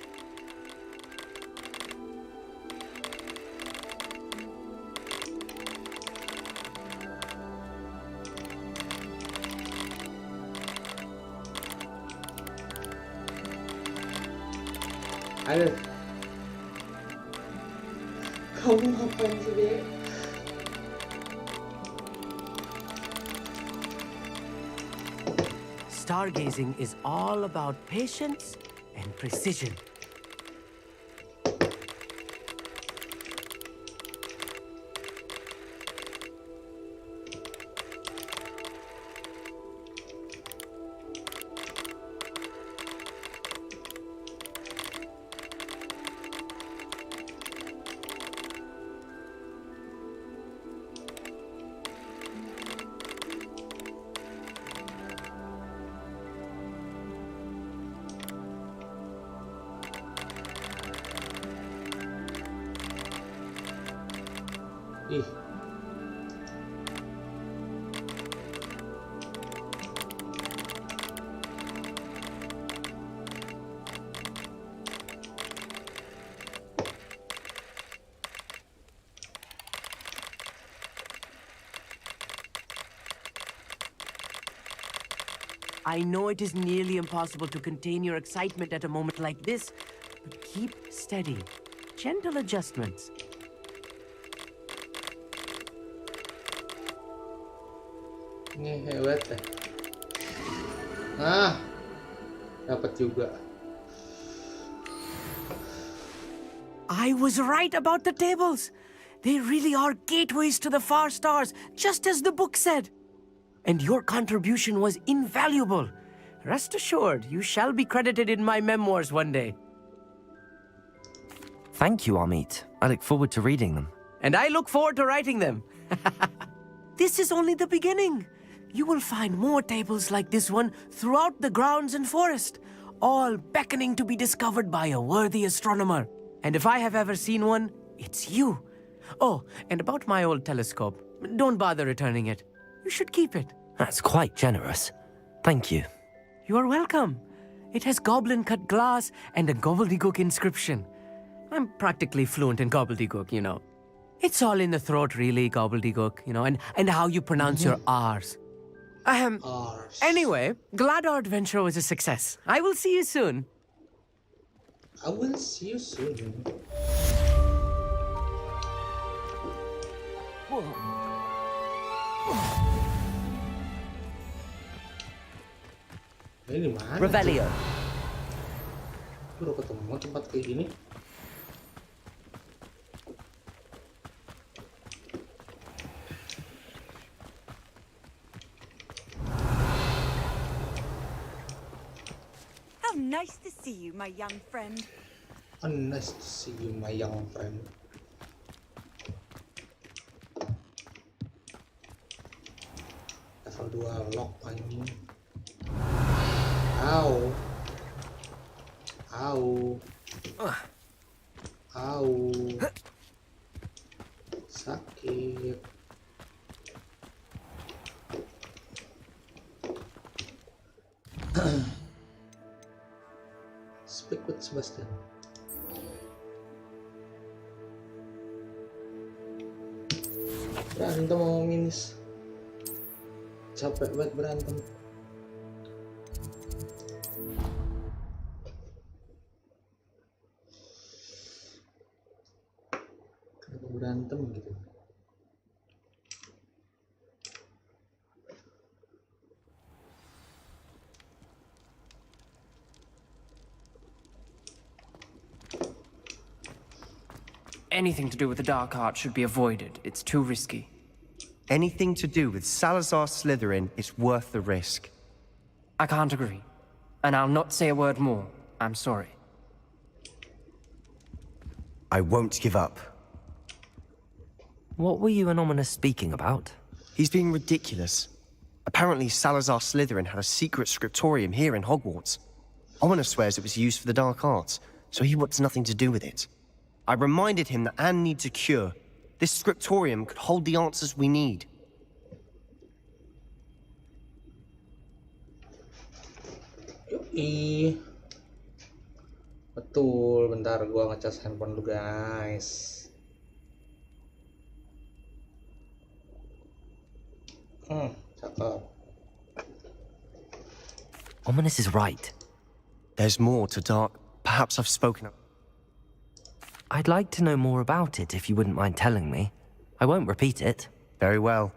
Kamu ngapain sih, Dek? Stargazing is all about patience and precision. Ih. I know it is nearly impossible to contain your excitement at a moment like this, but keep steady. Gentle adjustments. Ini hebat ya. Ah, dapat juga. I was right about the tables. They really are gateways to the far stars, just as the book said. And your contribution was invaluable. Rest assured, you shall be credited in my memoirs one day. Thank you, Amit. I look forward to reading them. And I look forward to writing them. This is only the beginning. You will find more tables like this one throughout the grounds and forest, all beckoning to be discovered by a worthy astronomer. And if I have ever seen one, it's you. Oh, and about my old telescope, don't bother returning it. You should keep it. That's quite generous. Thank you. You are welcome. It has goblin-cut glass and a gobbledygook inscription. I'm practically fluent in gobbledygook, you know. It's all in the throat, really, gobbledygook, you know, and how you pronounce your R's. Anyway, glad our adventure was a success. I will see you soon. I will see you soon. Ini di mana? Revelio. Baru ketemu tempat kayak gini. How nice to see you, my young friend. Oh, nice to see you, my young friend. Level 2 lock anjing. Au. Au. Au. Sakit. Speak with Sebastian. Berantem sama Minis. Capek banget berantem. Kenapa berantem gitu? Anything to do with the dark art should be avoided. It's too risky. Anything to do with Salazar Slytherin is worth the risk. I can't agree. And I'll not say a word more. I'm sorry. I won't give up. What were you and Ominous speaking about? He's being ridiculous. Apparently Salazar Slytherin had a secret scriptorium here in Hogwarts. Ominous swears it was used for the dark arts, so he wants nothing to do with it. I reminded him that Anne needs a cure. This scriptorium could hold the answers we need. Yoi. Betul, bentar gua ngecas handphone dulu guys. Cakep. Ominous is right. There's more to dark. Perhaps I've spoken up. I'd like to know more about it if you wouldn't mind telling me. I won't repeat it. Very well.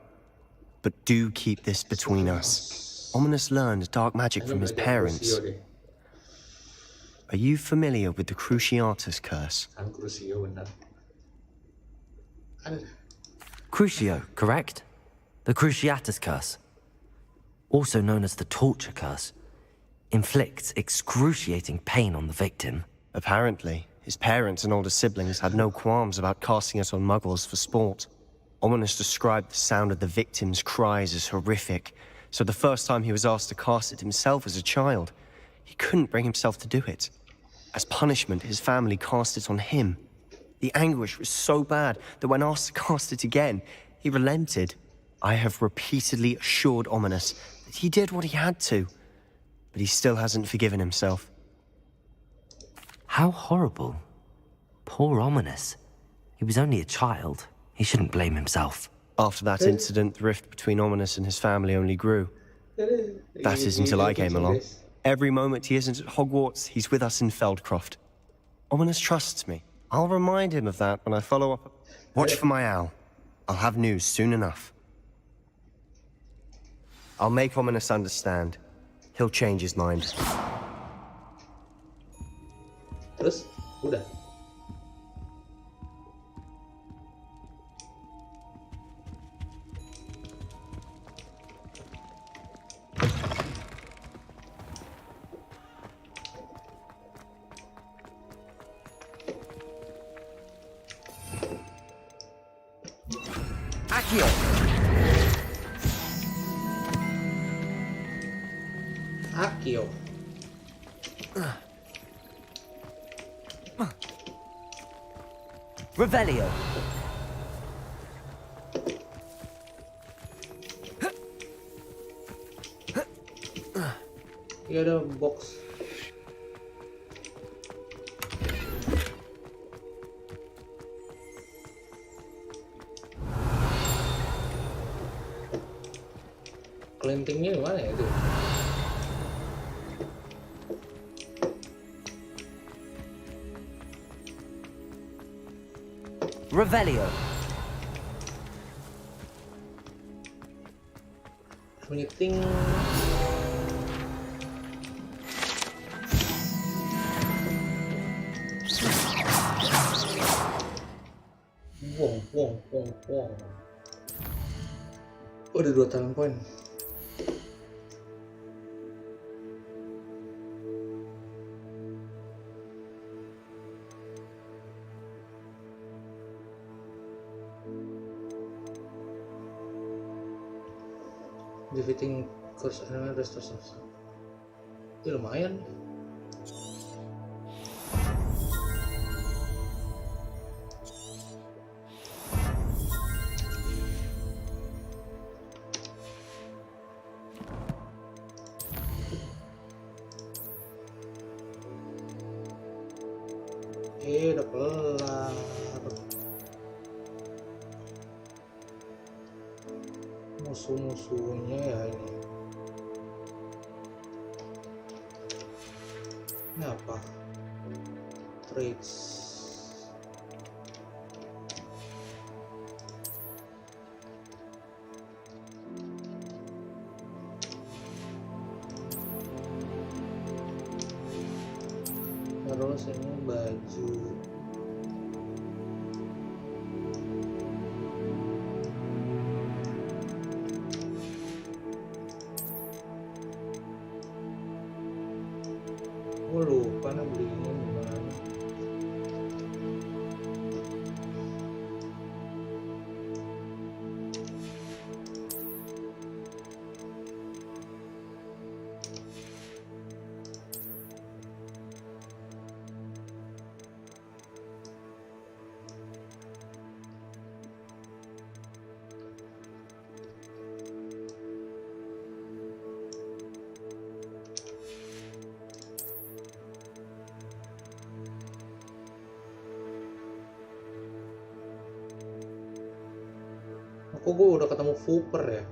But do keep this between us. Ominous learned dark magic from his parents. Are you familiar with the Cruciatus curse? Crucio, correct? The Cruciatus curse, also known as the torture curse, inflicts excruciating pain on the victim. Apparently, his parents and older siblings had no qualms about casting it on muggles for sport. Ominous described the sound of the victim's cries as horrific, so the first time he was asked to cast it himself as a child, he couldn't bring himself to do it. As punishment, his family cast it on him. The anguish was so bad that when asked to cast it again, he relented. I have repeatedly assured Ominous that he did what he had to, but he still hasn't forgiven himself. How horrible. Poor Ominous. He was only a child. He shouldn't blame himself. After that incident, the rift between Ominous and his family only grew. That is until I came along. Every moment he isn't at Hogwarts, he's with us in Feldcroft. Ominous trusts me. I'll remind him of that when I follow up. Watch for my owl. I'll have news soon enough. I'll make Ominous understand. He'll change his mind. Terus, udah. Akio. Revelio. Ini ada box. Kelintingnya di mana ya itu? Revelio. Meeting. Wong. Oh, ada 2 talent point. Defeating curse enemy restores. Ya lumayan. Udah kelar. Musuh-musuhnya ya ini. Ini apa? Trades. Terus ini baju. Gue lupa nih belinya gimana. Kok gue udah ketemu Fuper ya?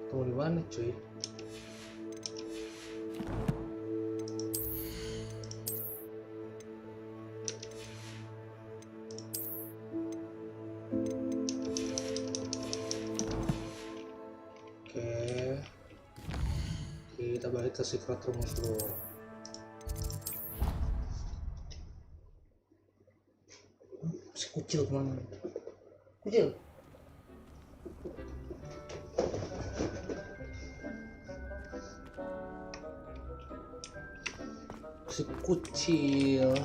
Ketemu di mana, cuy? ke secret room dulu. Si kucil kemana? Kucil. Si kucil.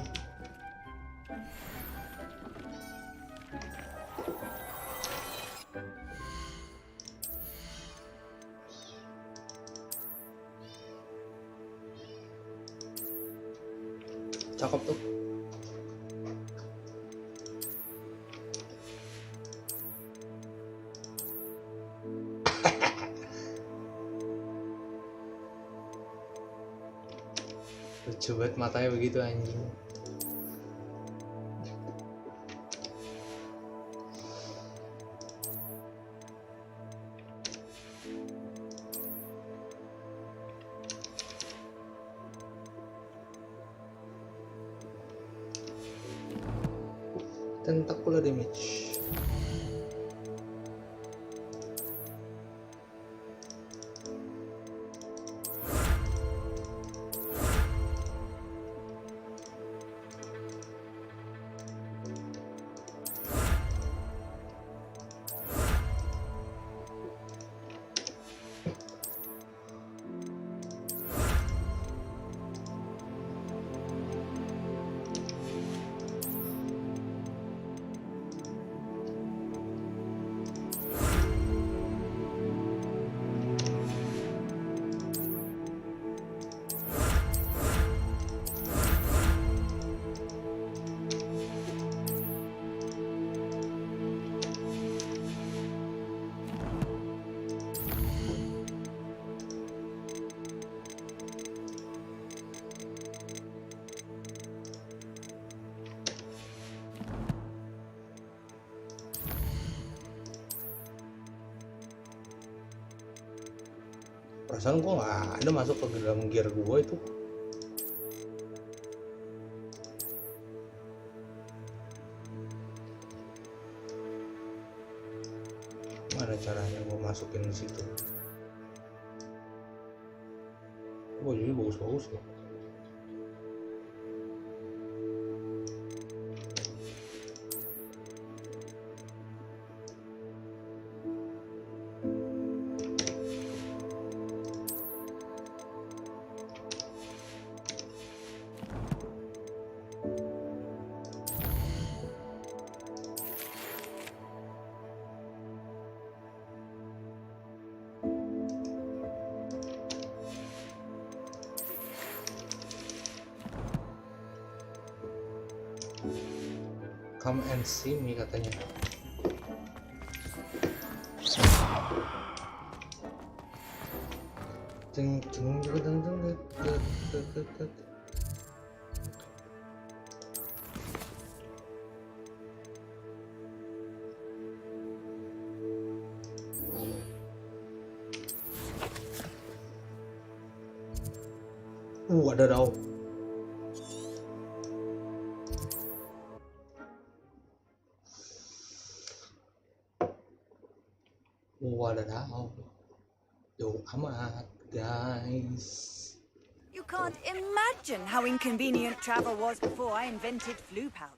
Cakep tuh. Lucu banget matanya begitu anjing. Tentacular damage. Perasaan gua nggak ada masuk ke dalam gear gua itu. Gimana caranya gua masukin di situ? Oh jadi bagus-bagus loh. Come and see me katanya. Ting ting ting ting ting. Ada dao. Wadaw, jauh amat, guys. You can't imagine how inconvenient travel was before I invented flu powder.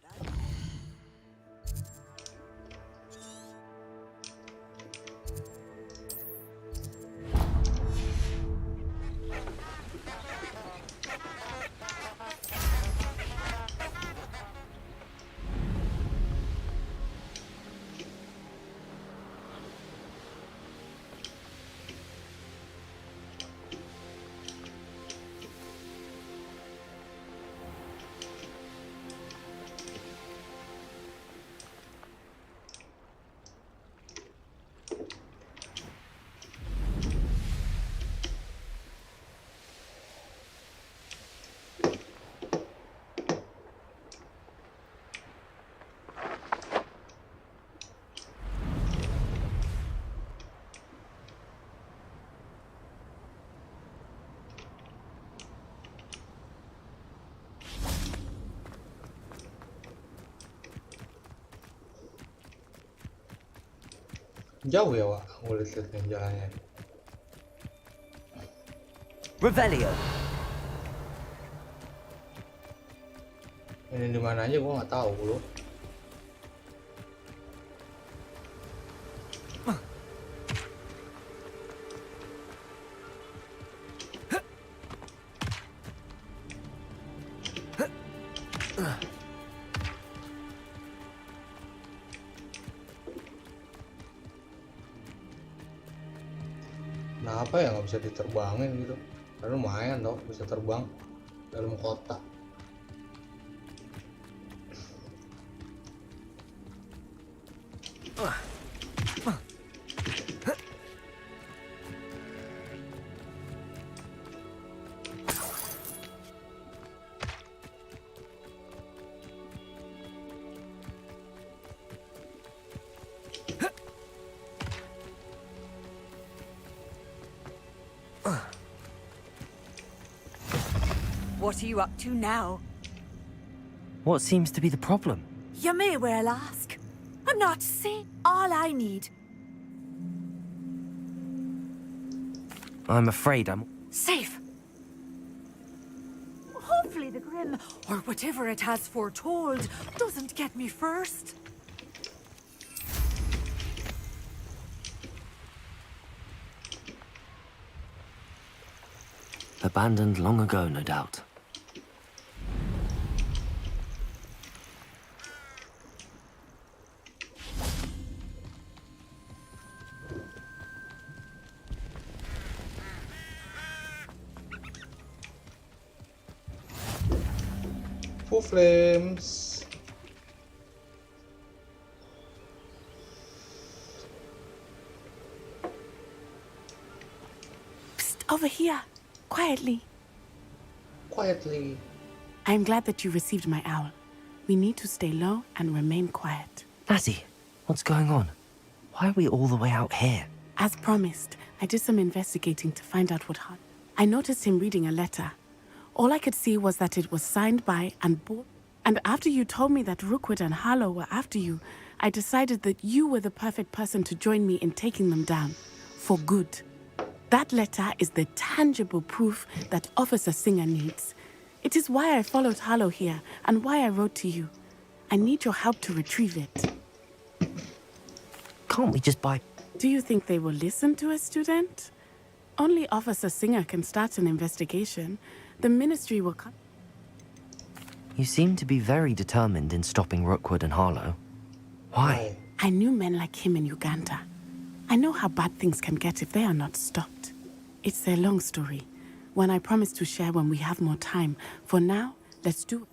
Jauh ya Wak, gue lihat jalannya. Revelio. Ini di mana aja gua nggak tahu loh. Kenapa ya nggak bisa diterbangin gitu? Karena lumayan dong bisa terbang dalam kota. What are you up to now? What seems to be the problem? You may well ask. I'm not saying all I need. I'm afraid I'm... Safe. Hopefully the Grim, or whatever it has foretold, doesn't get me first. Abandoned long ago, no doubt. Full flames. Psst, over here. Quietly. Quietly. I'm glad that you received my owl. We need to stay low and remain quiet. Lassie, what's going on? Why are we all the way out here? As promised, I did some investigating to find out what happened. I noticed him reading a letter. All I could see was that it was signed by and bought. And after you told me that Rookwood and Harlow were after you, I decided that you were the perfect person to join me in taking them down. For good. That letter is the tangible proof that Officer Singer needs. It is why I followed Harlow here and why I wrote to you. I need your help to retrieve it. Can't we just buy... Do you think they will listen to a student? Only Officer Singer can start an investigation. The ministry will come. You seem to be very determined in stopping Rookwood and Harlow. Why? I knew men like him in Uganda. I know how bad things can get if they are not stopped. It's a long story, one I promise to share when we have more time. For now, let's do it.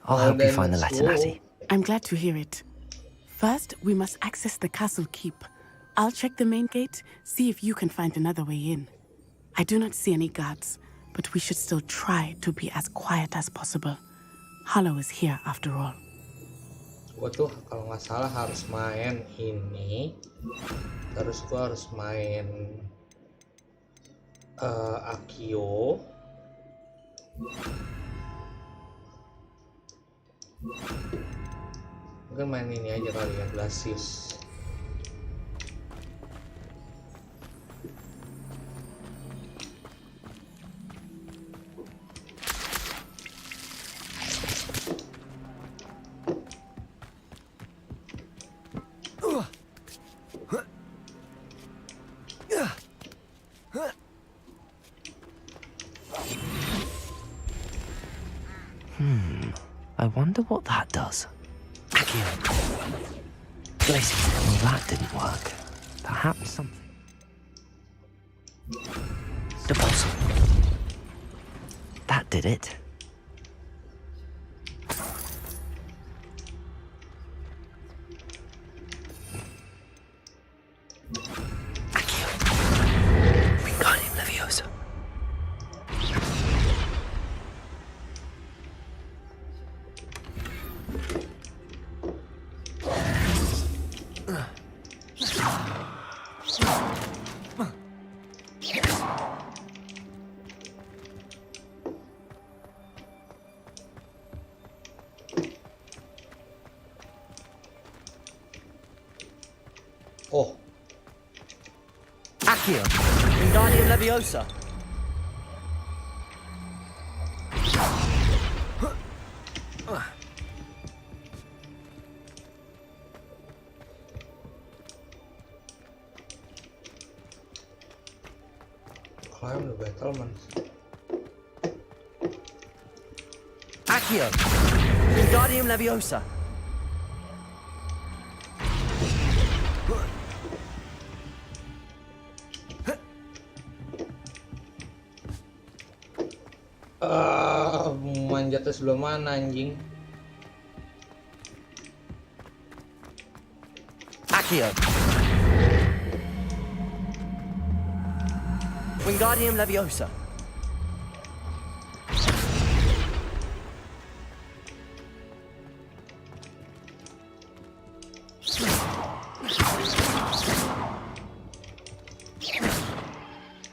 I'll help you find the letter, Lassie. I'm glad to hear it. First, we must access the castle keep. I'll check the main gate, see if you can find another way in. I do not see any guards, but we should still try to be as quiet as possible. Harlow is here after all. Gua tuh kalau nggak salah harus main ini, terus gua harus main Akio. Mungkin main ini aja kali ya, Glacius. I wonder what that does. Glacius. Well, that didn't work. Perhaps something. Deposit. That did it. Wingardium Leviosa. Accio. Wingardium Leviosa. performance. Accio. Wingardium Leviosa. Manjatnya sebelah mana anjing? Accio. Wingardium Leviosa.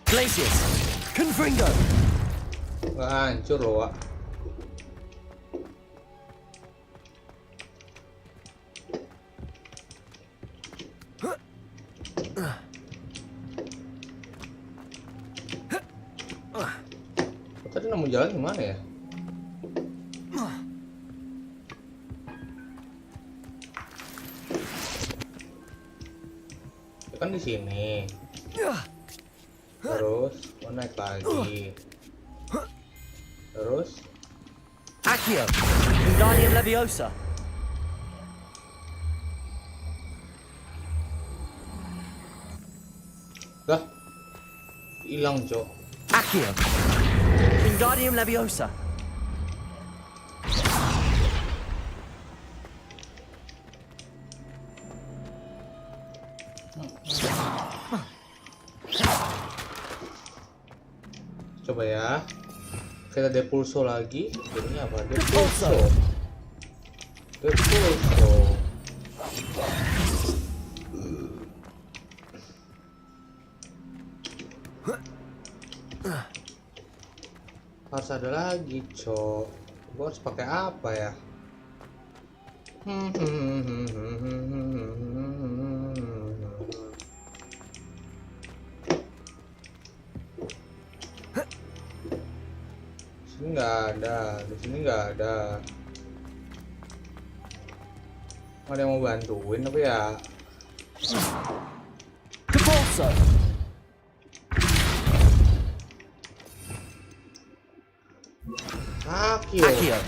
Glacius. Confringo. Wah, hancur loh, Wak. Tadi nemu jalan gimana ya? Ya kan di sini. Terus naik lagi. Terus Accio. Wingardium Leviosa. Lah, hilang, Cok. Accio. Wingardium Leviosa. Coba ya. Kita depulso lagi. Jadinya apa? Depulso. Harus ada lagi, Cok. Gua harus pakai apa ya? Sini nggak ada, di sini nggak ada. Ada yang mau bantuin apa ya? GeForce. Accio.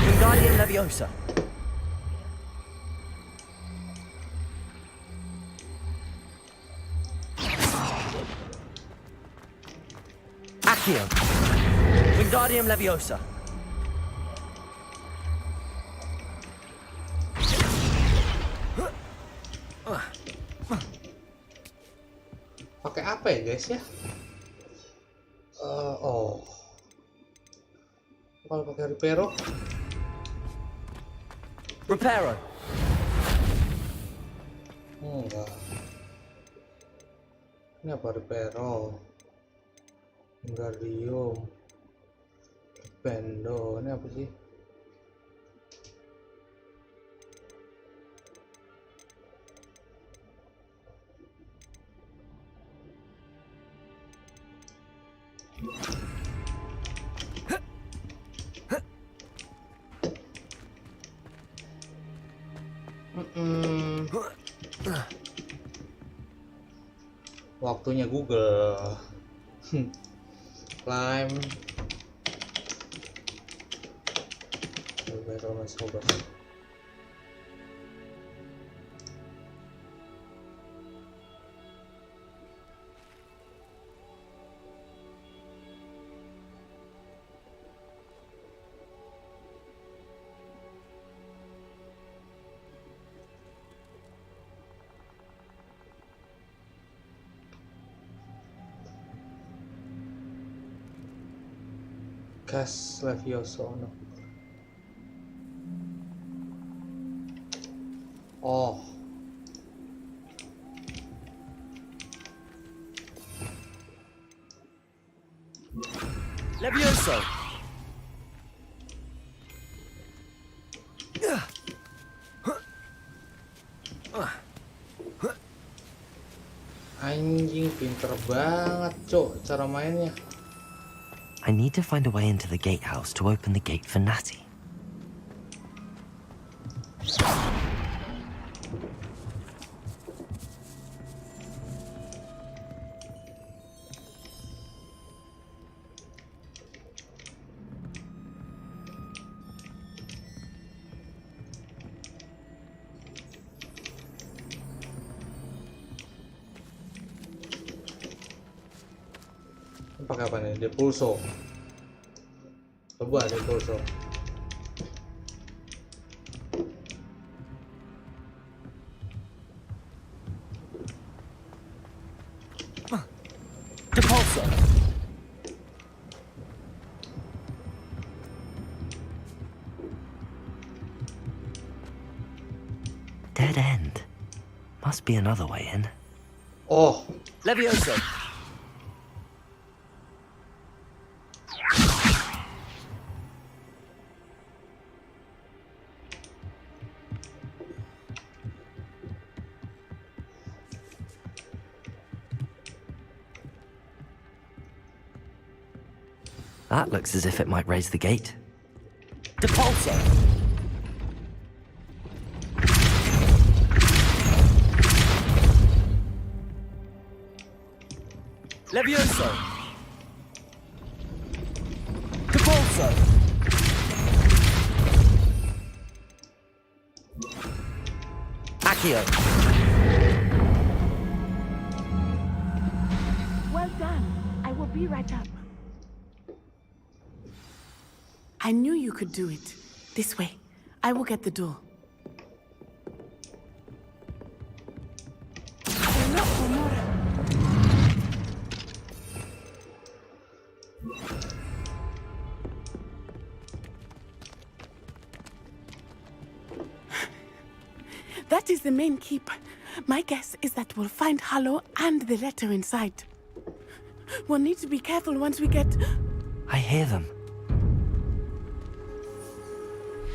Wingardium Leviosa. Accio. Wingardium Leviosa. Pakai apa ya, guys ya? Oh. Kalau pakai Reparo? Reparo. Enggak. Ini apa Reparo? Wingardium. Bendo. Ini apa sih? Waktunya Google. Climb. Gas Leviosa. Oh. Leviosa. Anjing, pinter banget, Cok, cara mainnya. I need to find a way into the gatehouse to open the gate for Natty. pakai apa nih? Depulso. Coba depulso. Depulso. Dead end. Must be another way in. Oh. Levioso. That looks as if it might raise the gate. Depulso. Levioso. Depulso. Accio. Well done. I will be right up. I knew you could do it. This way. I will get the door. That is the main keep. My guess is that we'll find Hollow and the letter inside. We'll need to be careful once we get... I hear them.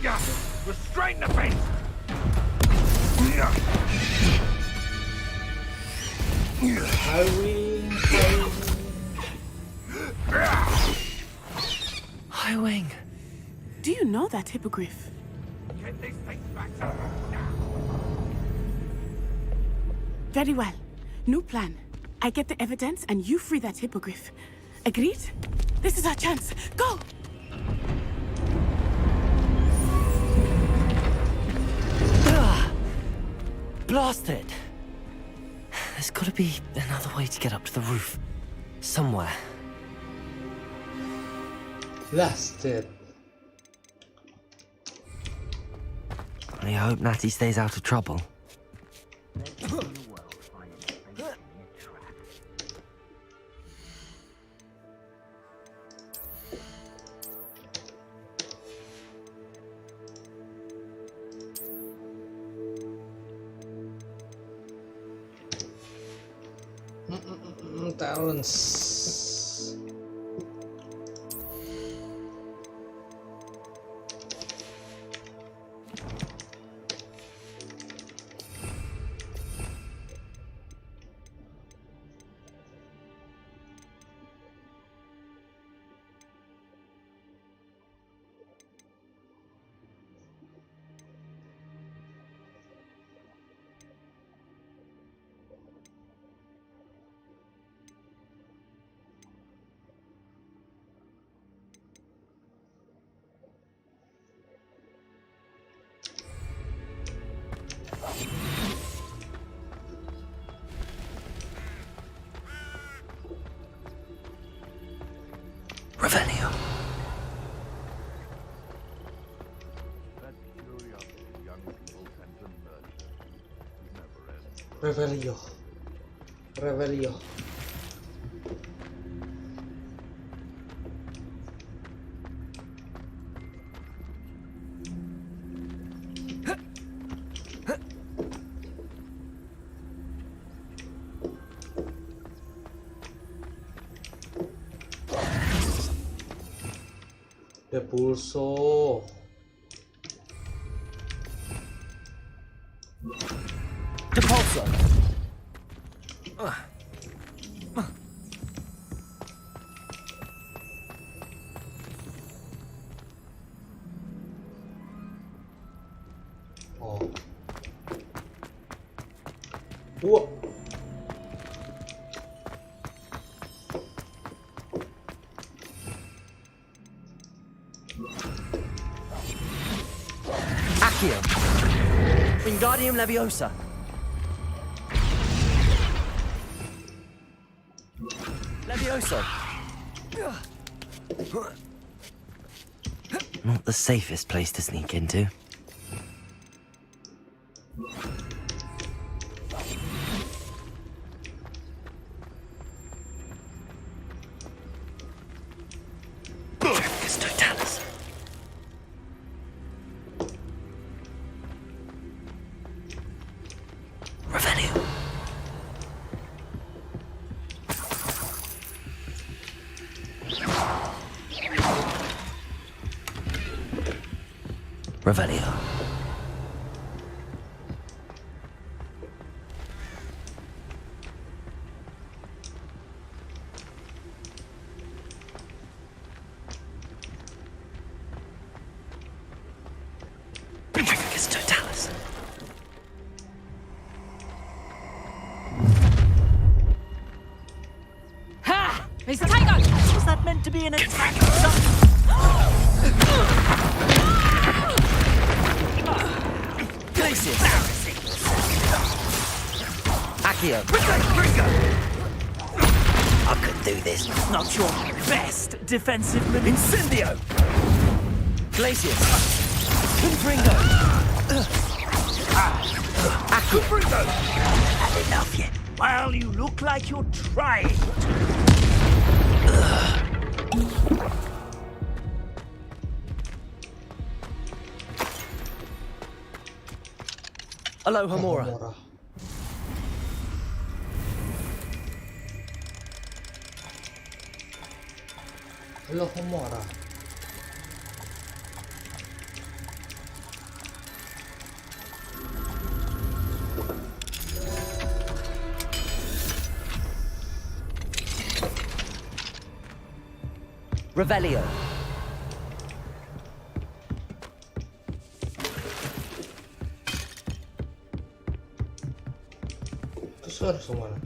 Yeah, restrain the beast! High wing. Do you know that hippogriff? Get these things back to now. Very well. New plan. I get the evidence and you free that hippogriff. Agreed? This is our chance. Go! Blasted! There's gotta be another way to get up to the roof. Somewhere. Blasted. I hope Natty stays out of trouble. Talents. Revelio. Revelio. Revelio. Depulso. Depulso. Oh. Whoa. Accio. Wingardium Leviosa. Levioso. Not the safest place to sneak into. Revelio. Petrificus totalis. Ha! It's Tango! Was that meant to be an attack? Accio. I could do this. Not your best defensive maneuver. Incendio! Glacius. Confringo. Confringo! Had enough yet? Well, you look like you're trying. Aloha Mora. Aloha Mora. Revelio. Terus harus kemana?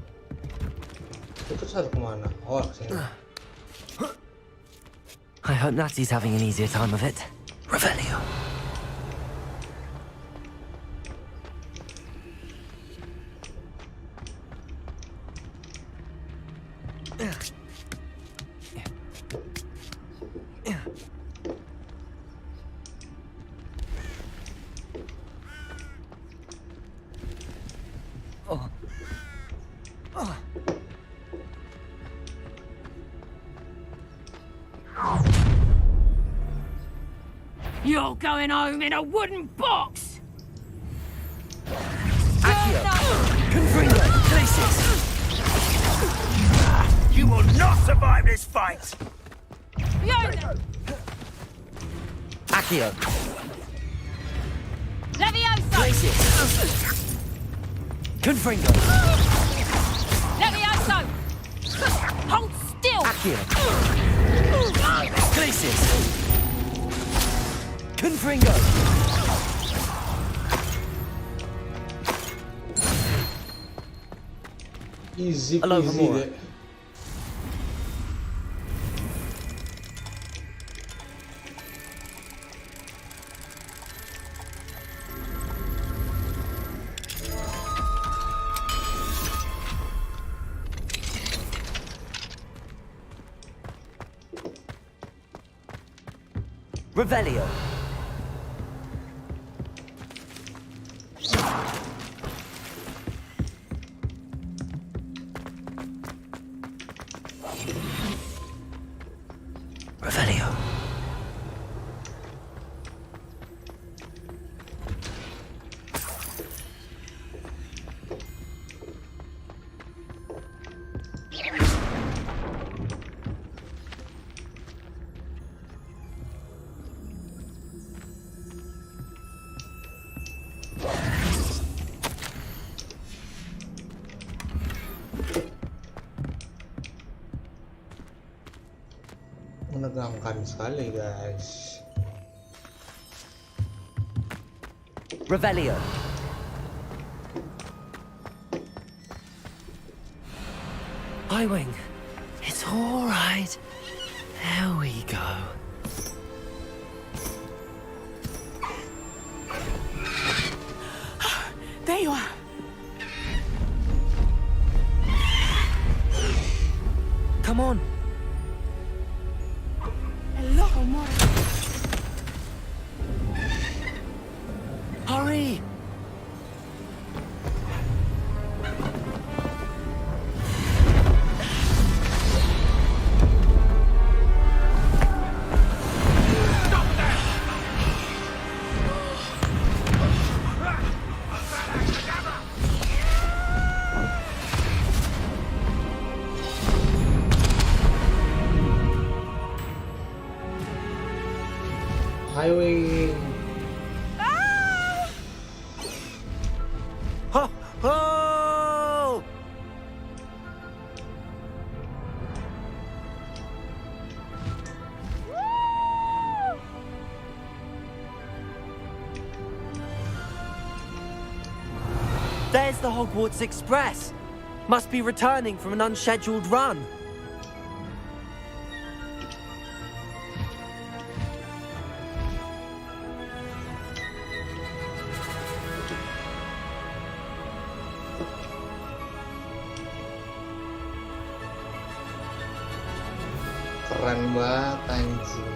Terus harus kemana? Oh, kesini. I hope Natty's having an easier time of it. Revelio. You're going home in a wooden box! Accio. Confringo. Glacius. You will not survive this fight! Accio. Levioso! Glacius. Confringo. Levioso! Hold still! Accio. Glacius. Confringo. Easy Aloha peasy Mora. deh. Revelio. Revelio. Menegangkan sekali, guys. Revelio. Highwing. It's all right. There we go. There you are. Come on. more. Hurry! Highway. Ho! Ho! There's the Hogwarts Express. Must be returning from an unscheduled run. Keren banget anjing.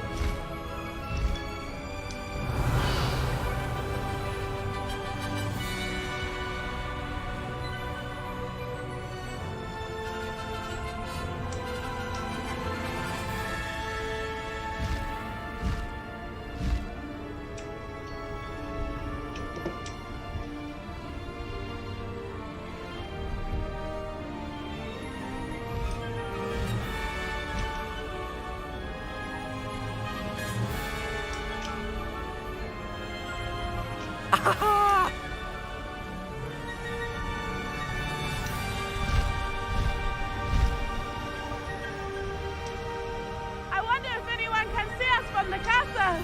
I wonder if anyone can see us from the castle.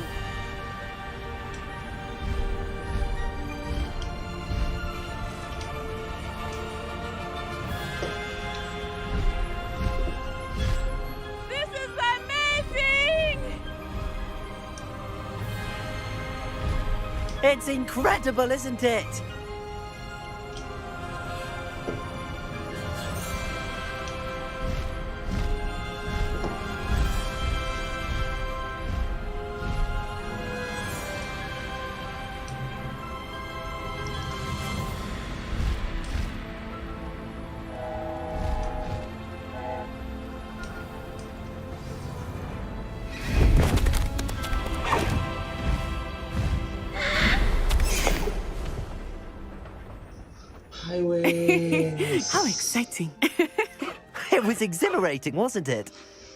This is amazing! It's incredible, isn't it? Highways. How exciting. It was exhilarating, wasn't it?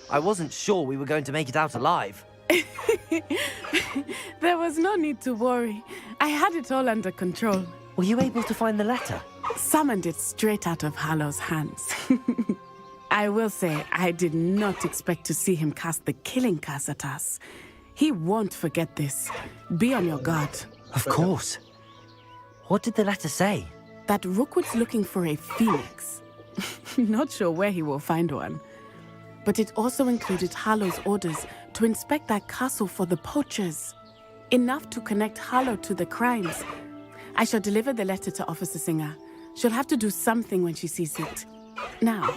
I wasn't sure we were going to make it out alive. There was no need to worry. I had it all under control. Were you able to find the letter? Summoned it straight out of Hallow's hands. I will say, I did not expect to see him cast the killing curse at us. He won't forget this. Be on your guard. Of course. What did the letter say? That Rookwood's looking for a phoenix. Not sure where he will find one. But it also included Hallow's orders to inspect that castle for the poachers. Enough to connect Hallow to the crimes. I shall deliver the letter to Officer Singer. She'll have to do something when she sees it. Now,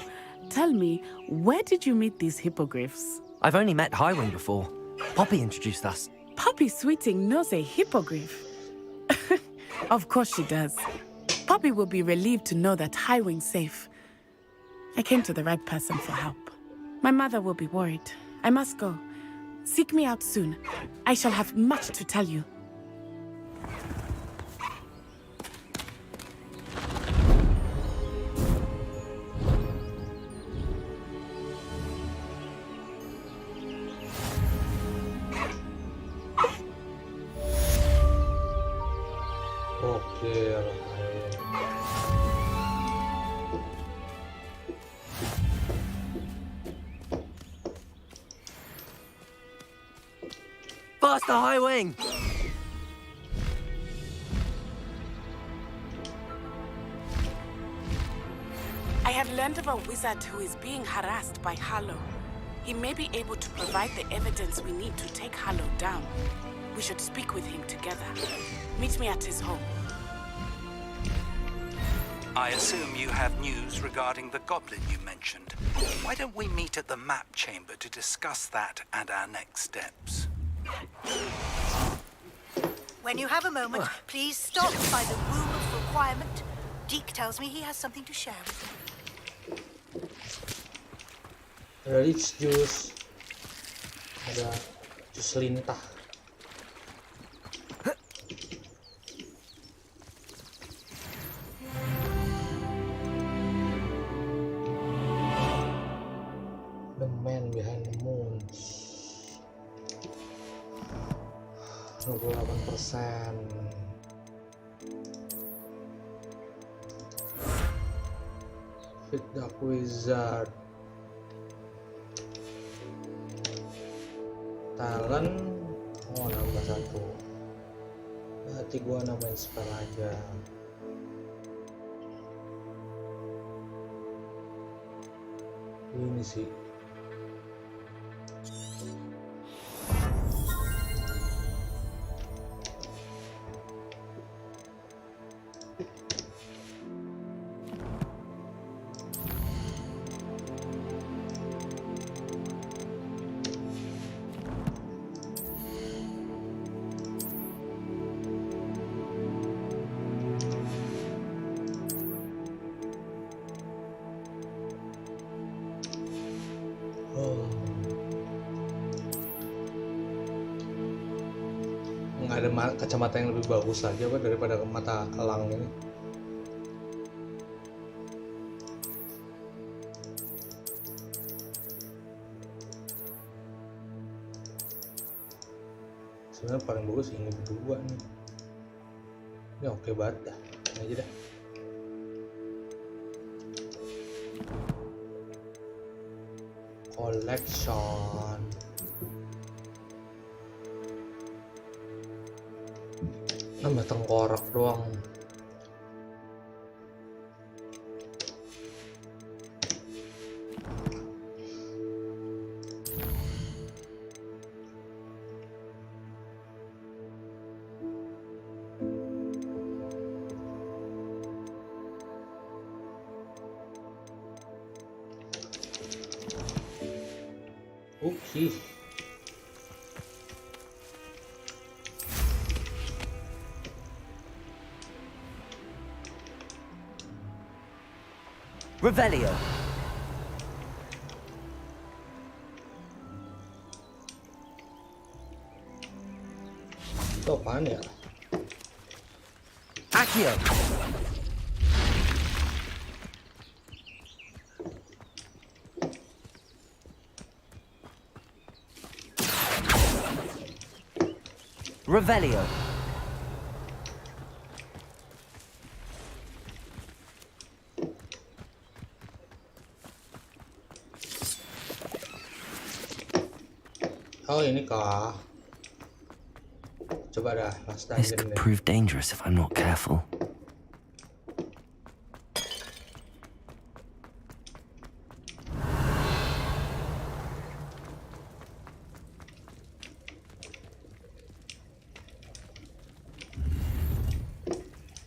tell me, where did you meet these hippogriffs? I've only met Highwing before. Poppy introduced us. Poppy Sweeting knows a hippogriff. Of course she does. Poppy will be relieved to know that Highwing's safe. I came to the right person for help. My mother will be worried. I must go. Seek me out soon. I shall have much to tell you. Okay. Faster, Highwing! I have learned of a wizard who is being harassed by Hallow. He may be able to provide the evidence we need to take Hallow down. We should speak with him together. Meet me at his home. I assume you have news regarding the goblin you mentioned. Why don't we meet at the map chamber to discuss that and our next steps? When you have a moment, please stop by the room of requirement. Deke tells me he has something to share with you. Ada rich juice, ada jus lintah. The man behind the moon. 28%. Fit Dark Wizard. Talent, oh nambah 1. Berarti gua nambahin spell aja. Ini sih. Nggak ada kacamata yang lebih bagus aja Pak daripada mata elang ini. Sebenarnya paling bagus ini berdua nih. Ini oke banget dah. Ini aja dah. Collection. Nambah tengkorak doang. Okay. Revelio. Itu apaan ya? Accio. Revelio. Oh ini kah? Coba dah, last This dungeon could deh. prove dangerous if I'm not careful.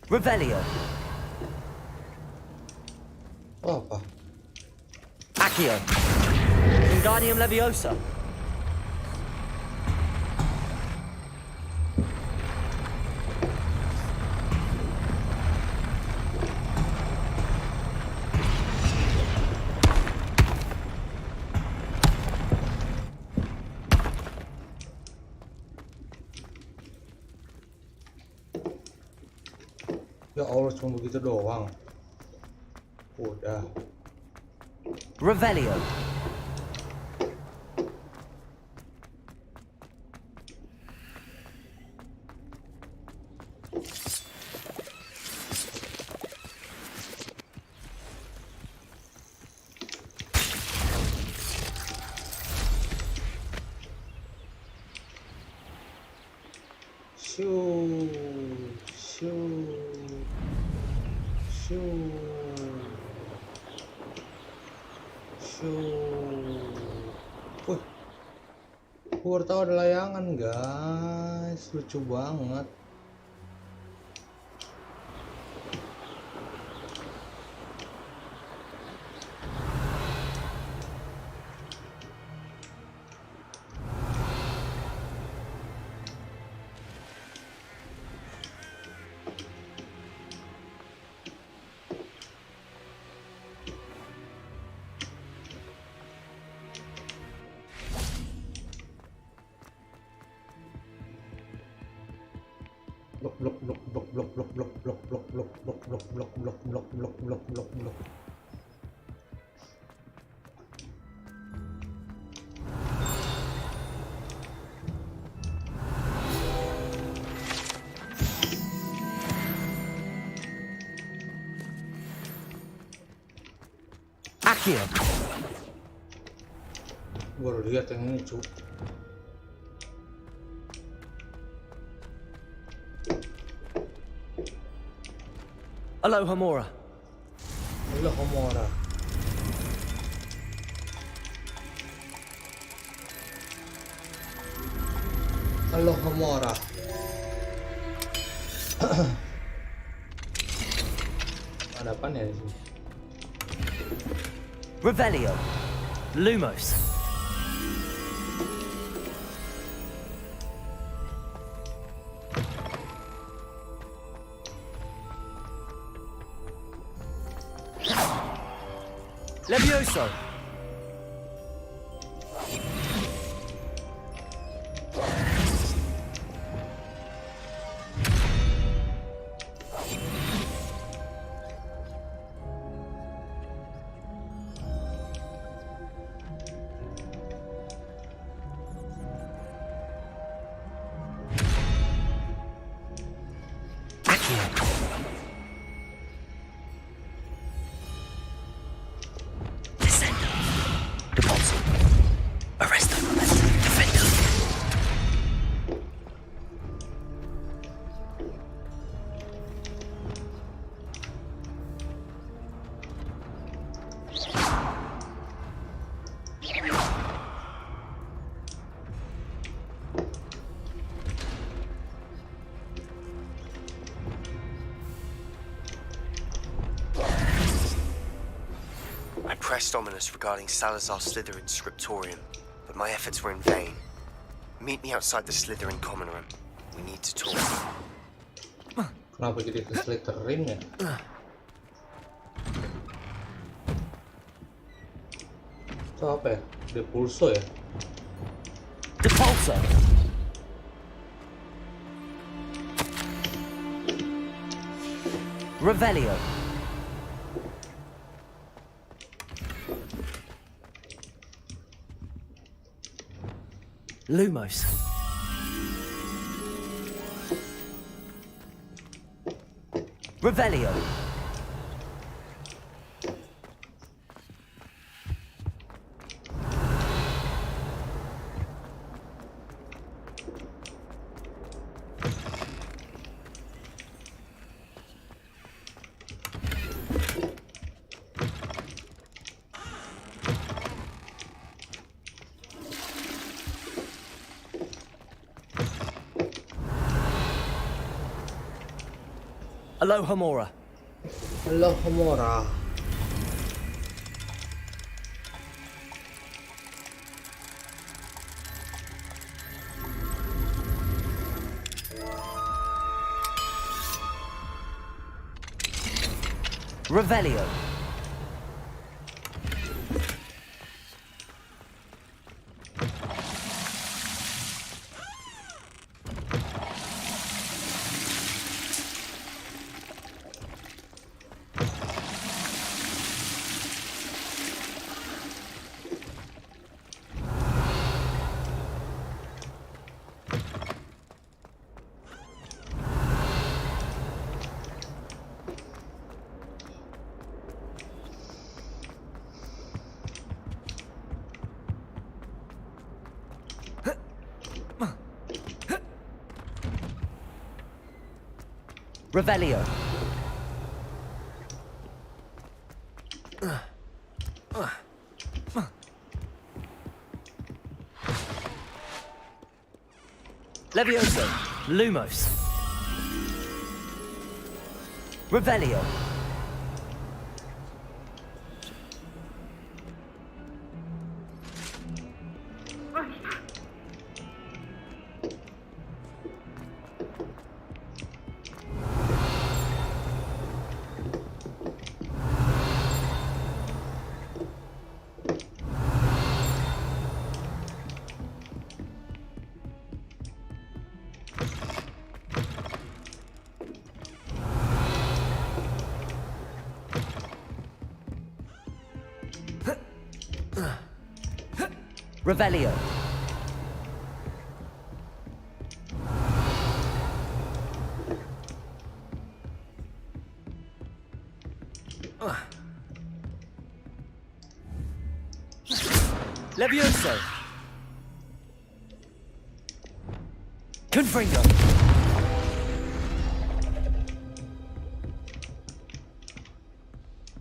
Revelio. Oh apa? Accio. Wingardium Leviosa. Ya Allah cuma begitu doang. Udah. Revelio. Shoo. Wih, baru tahu ada layangan guys, lucu banget. Accio. Baru lihat yang ini, cu. Aloha Mora. Aloha Mora. Aloha Mora. Ada apa nih di sini? Revelio. Lumos. Levioso. Pressed ominous regarding Salazar Slytherin's scriptorium, but my efforts were in vain. Meet me outside the Slytherin common room. We need to talk. Kenapa jadi ke Slytherin ya? Itu apa ya? Depulso ya? Depulso. Revelio. Lumos. Revelio. Aloha Mora. Aloha Mora. Revelio. Revelio. Levioso. Lumos. Revelio. Revelio. Levioso. Confringo.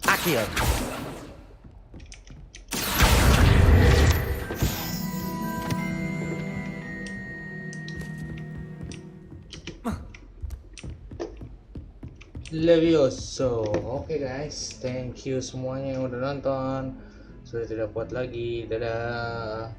Accio. Levioso. Oke guys, thank you semuanya yang udah nonton. Sudah tidak kuat lagi. Dadah.